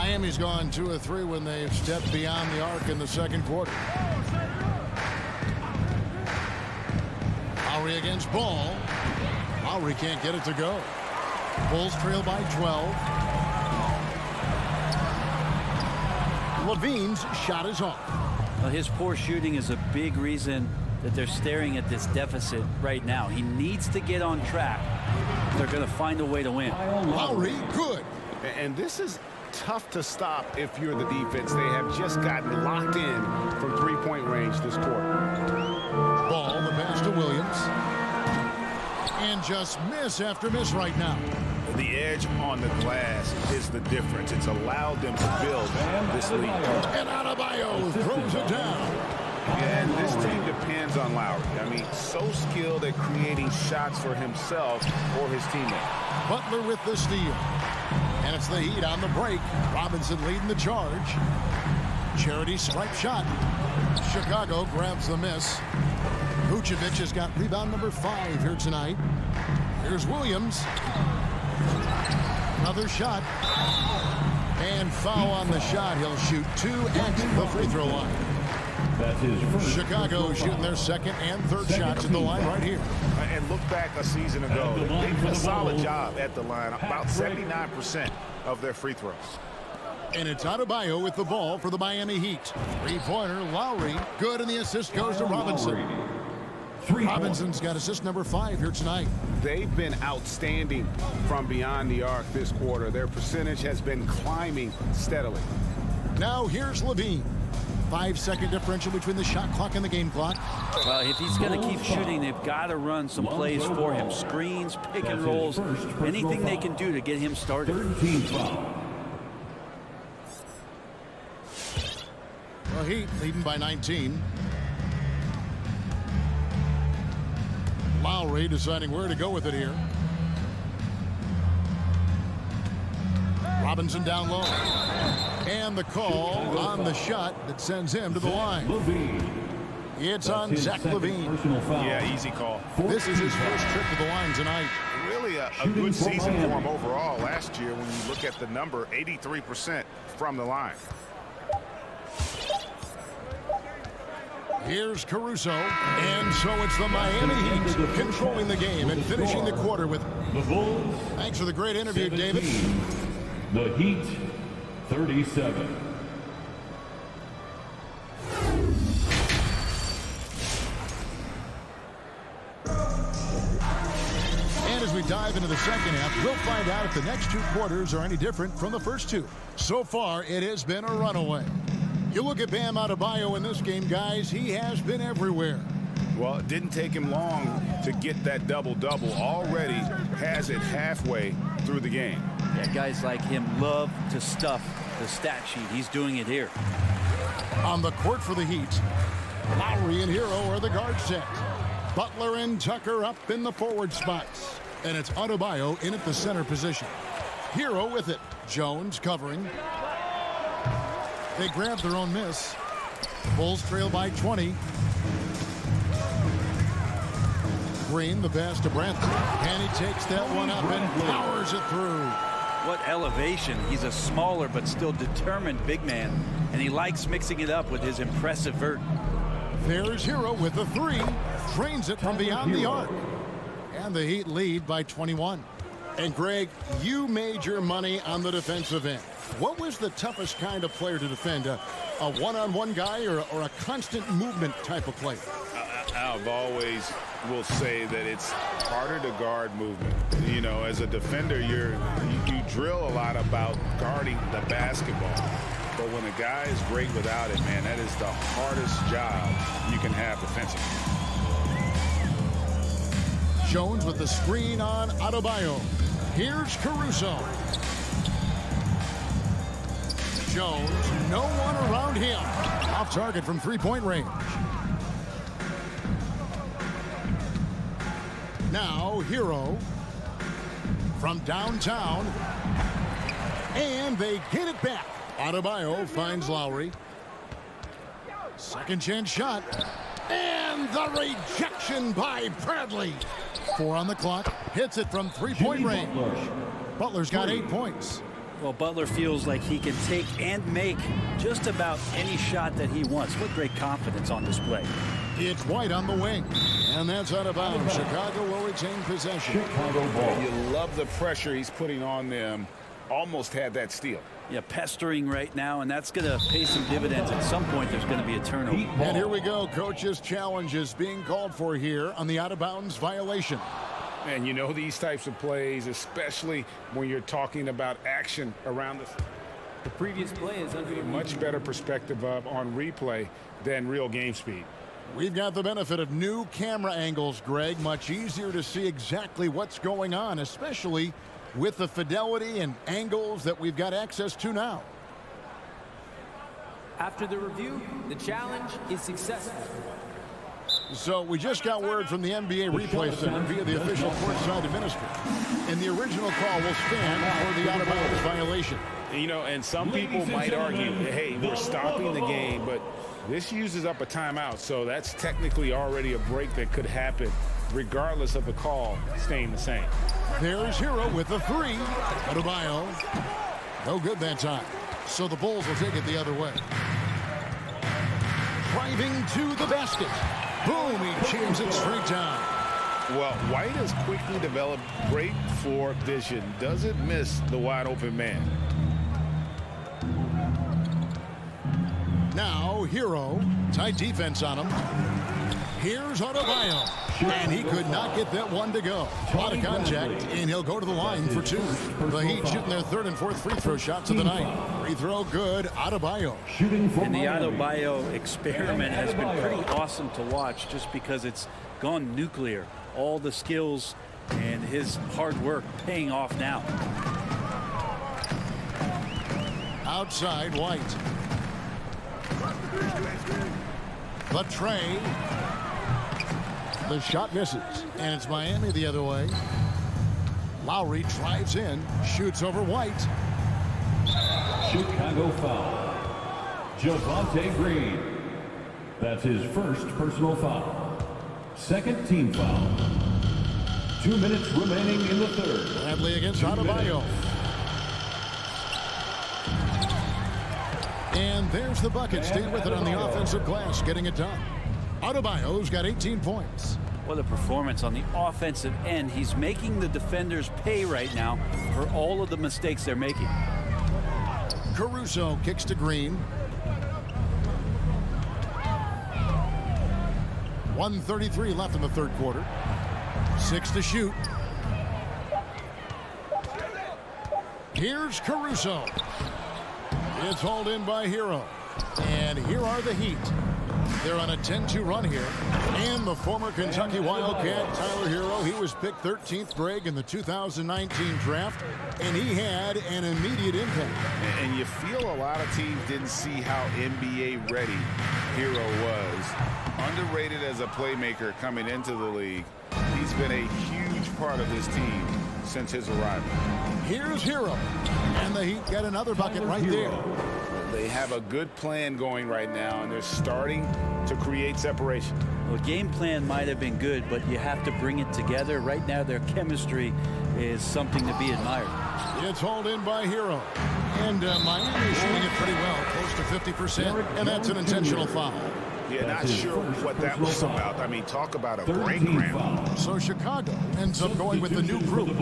Miami's gone 2 of 3 when they've stepped beyond the arc in the second quarter. Lowry against Ball. Lowry can't get it to go. Bulls trail by 12. Levine's shot is off. Well, his poor shooting is a big reason that they're staring at this deficit right now. He needs to get on track. They're going to find a way to win. Lowry, good. And this is tough to stop if you're the defense. They have just gotten locked in from three-point range this quarter. Ball, the pass to Williams. And just miss after miss right now. The edge on the glass is the difference. It's allowed them to build this lead. And Adebayo throws it down. And this team depends on Lowry. I mean, so skilled at creating shots for himself or his teammate. Butler with the steal. And it's the Heat on the break. Robinson leading the charge. Charity stripe shot. Chicago grabs the miss. Vucevic has got rebound number 5 here tonight. Here's Williams. Another shot. And foul on the shot. He'll shoot 2 at the free throw line. That's his first. Chicago shooting their second and third shots at the line right here. And look back a season ago. They did a solid job at the line. About 79% of their free throws. And it's Adebayo with the ball for the Miami Heat. Three-pointer, Lowry. Good, and the assist goes to Robinson. Robinson's got assist number 5 here tonight. They've been outstanding from beyond the arc this quarter. Their percentage has been climbing steadily. Now here's Levine. 5-second differential between the shot clock and the game clock. Well, if he's going to keep shooting, they've got to run some plays for him. Screens, pick and rolls, anything they can do to get him started. Well, Heat leading by 19. Lowry deciding where to go with it here. Robinson down low. And the call on the shot that sends him to the line. It's on Zach LaVine. Yeah, easy call. This is his first trip to the line tonight. Really a good season for him overall last year when you look at the number, 83% from the line. Here's Caruso, and so it's the Miami Heat controlling the game and finishing the quarter with. The Bulls. Thanks for the great interview, 17. David. The Heat, 37. And as we dive into the second half, we'll find out if the next 2 quarters are any different from the first 2. So far, it has been a runaway. You look at Bam Adebayo in this game, guys, he has been everywhere. Well, it didn't take him long to get that double-double. Already has it halfway through the game. Yeah, guys like him love to stuff the stat sheet. He's doing it here. On the court for the Heat, Lowry and Hero are the guard set. Butler and Tucker up in the forward spots. And it's Adebayo in at the center position. Hero with it. Jones covering. They grab their own miss. Bulls trail by 20. Green, the pass to Brantley. And he takes that one up and powers it through. What elevation. He's a smaller but still determined big man. And he likes mixing it up with his impressive vert. There's Hero with the 3. Drains it from beyond the arc. And the Heat lead by 21. And Greg, you made your money on the defensive end. What was the toughest kind of player to defend? A one-on-one guy or a constant movement type of player? I've always will say that it's harder to guard movement. You know, as a defender, you drill a lot about guarding the basketball. But when a guy is great without it, man, that is the hardest job you can have defensively. Jones with the screen on Adebayo. Here's Caruso. Jones, no one around him. Off target from three-point range. Now Hero from downtown. And they get it back. Adebayo finds Lowry. Second chance shot. And the rejection by Bradley. 4 on the clock. Hits it from three-point range. Butler's got 8 points. Well, Butler feels like he can take and make just about any shot that he wants. What great confidence on display. It's White on the wing, and that's out of bounds. Chicago will retain possession. Chicago ball. You love the pressure he's putting on them. Almost had that steal. Yeah, pestering right now, and that's going to pay some dividends. At some point, there's going to be a turnover. And here we go. Coach's challenge is being called for here on the out-of-bounds violation. And you know these types of plays, especially when you're talking about action around the previous play is under a much better perspective on replay than real game speed. We've got the benefit of new camera angles, Greg. Much easier to see exactly what's going on, especially with the fidelity and angles that we've got access to now. After the review, the challenge is successful. So we just got word from the NBA Replay Center via the official courtside administrator. And the original call will stand for the out-of-bounds violation. You know, and some people might argue, hey, we're stopping the game, but this uses up a timeout, so that's technically already a break that could happen regardless of the call staying the same. There's Hero with the three. Adebayo. No good that time. So the Bulls will take it the other way. Driving to the basket. Boom, he jams it straight down. Well, White has quickly developed great floor vision. Doesn't miss the wide open man. Now, Hero. Tight defense on him. Here's Adebayo. And he could not get that one to go. A lot of contact, and he'll go to the line for two. The Heat shooting their third and fourth free throw shots of the night. Free throw good, Adebayo. And the Adebayo experiment has been pretty awesome to watch just because it's gone nuclear. All the skills and his hard work paying off now. Outside, White. The tray. The shot misses, and it's Miami the other way. Lowry drives in, shoots over White. Chicago foul. Javonte Green. That's his first personal foul. Second team foul. 2 minutes remaining in the third. Bradley against Adebayo. And there's the bucket. Stay with it on the offensive glass, getting it done. Adebayo's got 18 points. What a performance on the offensive end. He's making the defenders pay right now for all of the mistakes they're making. Caruso kicks to Green. 1:33 left in the third quarter. 6 to shoot. Here's Caruso. It's hauled in by Hero. And here are the Heat. They're on a 10-2 run here. And the former Kentucky Wildcat, Tyler Hero, he was picked 13th, Greg, in the 2019 draft, and he had an immediate impact. And you feel a lot of teams didn't see how NBA ready Hero was. Underrated as a playmaker coming into the league. He's been a huge part of this team since his arrival. Here's Hero. And the Heat get another bucket right there. They have a good plan going right now, and they're starting to create separation. Well, game plan might have been good, but you have to bring it together. Right now, their chemistry is something to be admired. It's hauled in by Hero. And Miami is shooting it pretty well, close to 50%, and that's an intentional foul. Yeah, not sure what that was about. I mean, talk about a brain cramp. So Chicago ends up going with the new group.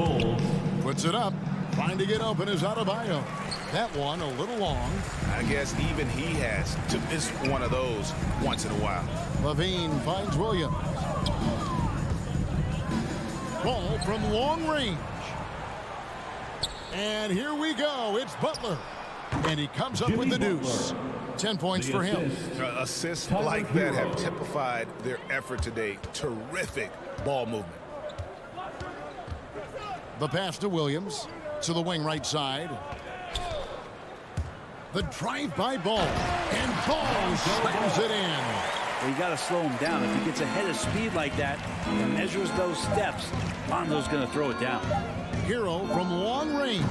Puts it up. Trying to get open is Adebayo. That one a little long. I guess even he has to miss one of those once in a while. Levine finds Williams. Ball from long range. And here we go. It's Butler. And he comes up with the deuce. 10 points for him. Assists like that have typified their effort today. Terrific ball movement. The pass to Williams. To the wing right side. The drive-by ball. And Ball slams it in. Well, you got to slow him down. If he gets ahead of speed like that and measures those steps, Lonzo's going to throw it down. Hero from long range.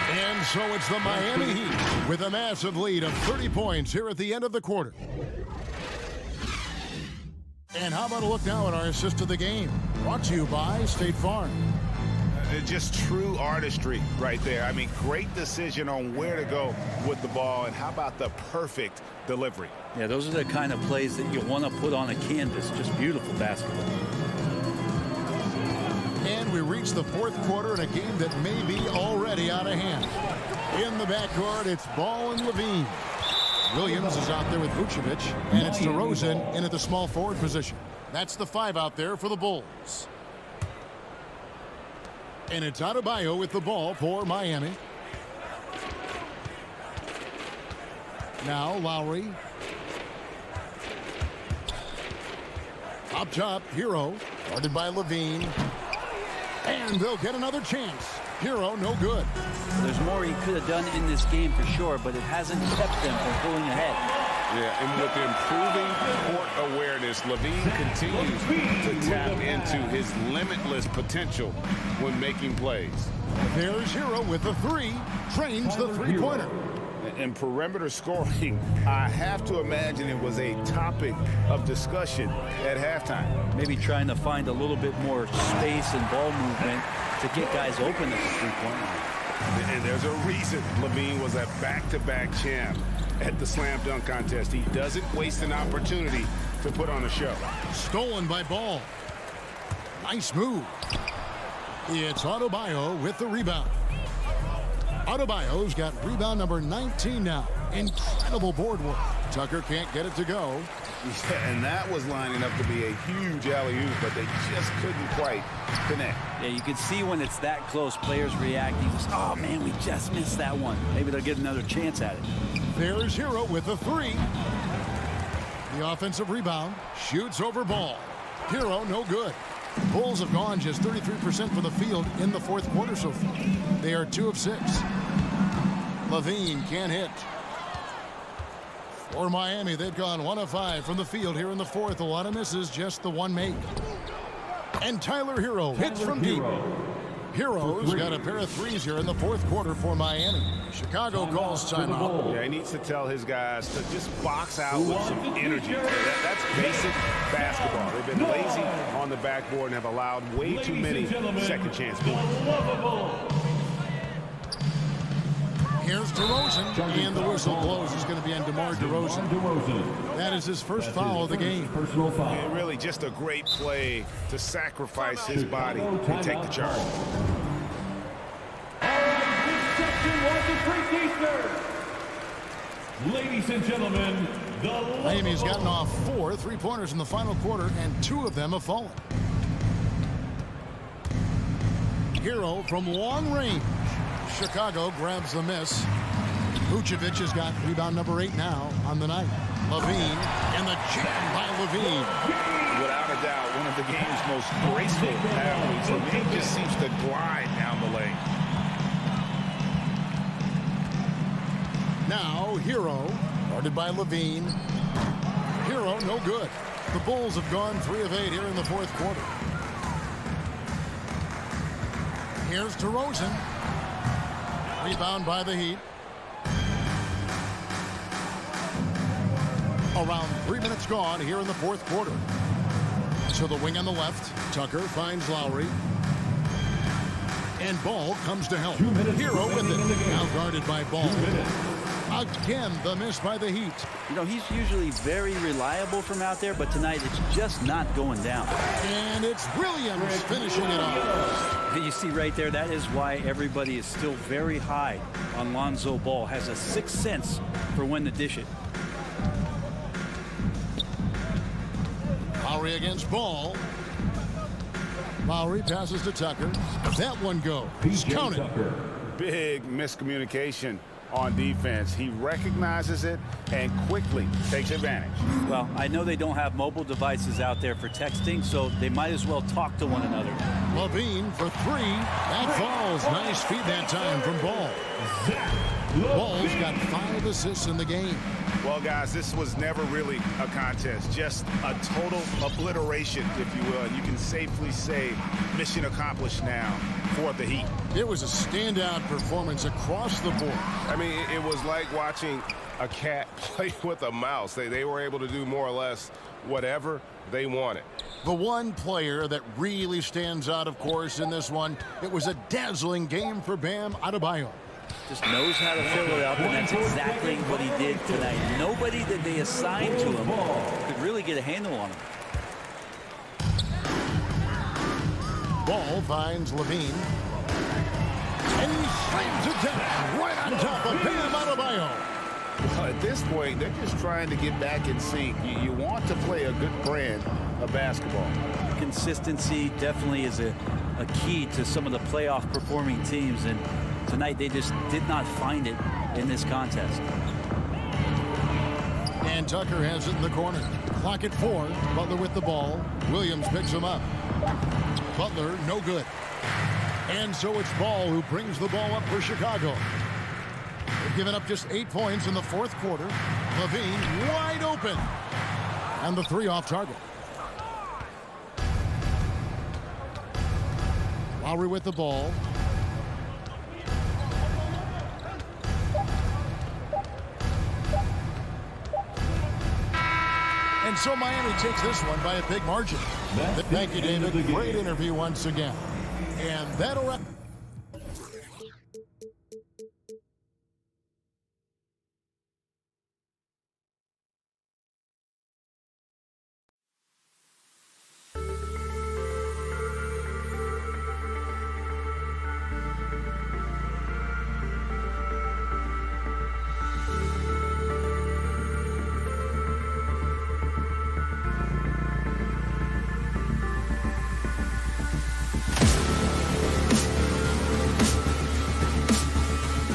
And so it's the Miami Heat with a massive lead of 30 points here at the end of the quarter. And how about a look now at our assist of the game? Brought to you by State Farm. Just true artistry right there. I mean, great decision on where to go with the ball, and how about the perfect delivery? Yeah, those are the kind of plays that you want to put on a canvas. Just beautiful basketball. And we reach the fourth quarter in a game that may be already out of hand. In the backcourt, it's Ball and Levine. Williams is out there with Vucevic, and it's DeRozan in at the small forward position. That's the 5 out there for the Bulls. And it's Adebayo with the ball for Miami. Now Lowry. Up top, Hero, guarded by Levine. And they'll get another chance. Hero, no good. There's more he could have done in this game for sure, but it hasn't kept them from pulling ahead. Yeah, and with improving court awareness, Levine continues to tap into his limitless potential when making plays. There's Hero with the 3, trains the three-pointer. In perimeter scoring, I have to imagine it was a topic of discussion at halftime. Maybe trying to find a little bit more space and ball movement to get guys open at the three-point line. And there's a reason Levine was a back-to-back champ at the slam dunk contest. He doesn't waste an opportunity to put on a show. Stolen by Ball. Nice move. It's Adebayo with the rebound. Adebayo's got rebound number 19 now. Incredible board work. Tucker can't get it to go. Yeah, and that was lining up to be a huge alley-oop, but they just couldn't quite connect. Yeah, you can see when it's that close, players reacting. Oh, man, we just missed that one. Maybe they'll get another chance at it. There's Hero with the 3. The offensive rebound. Shoots over Ball. Hero, no good. Bulls have gone just 33% from the field in the fourth quarter so far. They are 2 of 6. Levine can't hit. For Miami, they've gone 1 of 5 from the field here in the fourth. A lot of misses, just the 1 made. And Tyler Hero hits from deep. Hero's got a pair of 3s here in the fourth quarter for Miami. Chicago calls timeout. Yeah, he needs to tell his guys to just box out with some energy. That's basic basketball. They've been lazy on the backboard and have allowed way too many second chance points. Here's DeRozan, and the whistle blows. He's going to be on DeMar DeRozan. That is his first foul of the game. Yeah, really just a great play to sacrifice his body and take the charge. Ladies and gentlemen, Miami's gotten off 4 3-pointers in the final quarter, and 2 of them have fallen. Hero from long range. Chicago grabs the miss. Vucevic has got rebound number 8 now on the night. Levine, and the jam by Levine. Without a doubt, one of the game's most graceful athletes. Levine just seems to glide down the lane. Now Hero, guarded by Levine. Hero, no good. The Bulls have gone 3 of 8 here in the fourth quarter. Here's DeRozan. Rebound by the Heat. Around 3 minutes gone here in the fourth quarter. To the wing on the left. Tucker finds Lowry. And Ball comes to help. Hero with it. Now guarded by Ball. Again, the miss by the Heat. You know, he's usually very reliable from out there, but tonight it's just not going down. And it's Williams finishing it off. You see right there, that is why everybody is still very high on Lonzo Ball. Has a 6th sense for when to dish it. Lowry against Ball. Lowry passes to Tucker. That one goes. He's counted. Big miscommunication on defense. He recognizes it and quickly takes advantage. Well, I know they don't have mobile devices out there for texting, so they might as well talk to one another. Levine for 3. That falls. Nice feed that time from Ball. Ball's got 5 assists in the game. Well, guys, this was never really a contest, just a total obliteration, if you will. And you can safely say mission accomplished now for the Heat. It was a standout performance across the board. I mean, it was like watching a cat play with a mouse. They were able to do more or less whatever they wanted. The one player that really stands out, of course, in this one, it was a dazzling game for Bam Adebayo. Just knows how to fill it up, and that's exactly what he did tonight. Nobody that they assigned to him could really get a handle on him. Ball finds Levine. And he slams it down right on top of Bam Adebayo. At this point, they're just trying to get back in sync. You want to play a good brand of basketball. Consistency definitely is a key to some of the playoff performing teams, and tonight they just did not find it in this contest. And Tucker has it in the corner. Clock at 4. Butler with the ball. Williams picks him up. Butler, no good. And so it's Ball who brings the ball up for Chicago. They've given up just 8 points in the fourth quarter. Levine wide open. And the 3 off target. Lowry with the ball. And so Miami takes this one by a big margin. Thank you, David. Great interview once again. And that'll wrap.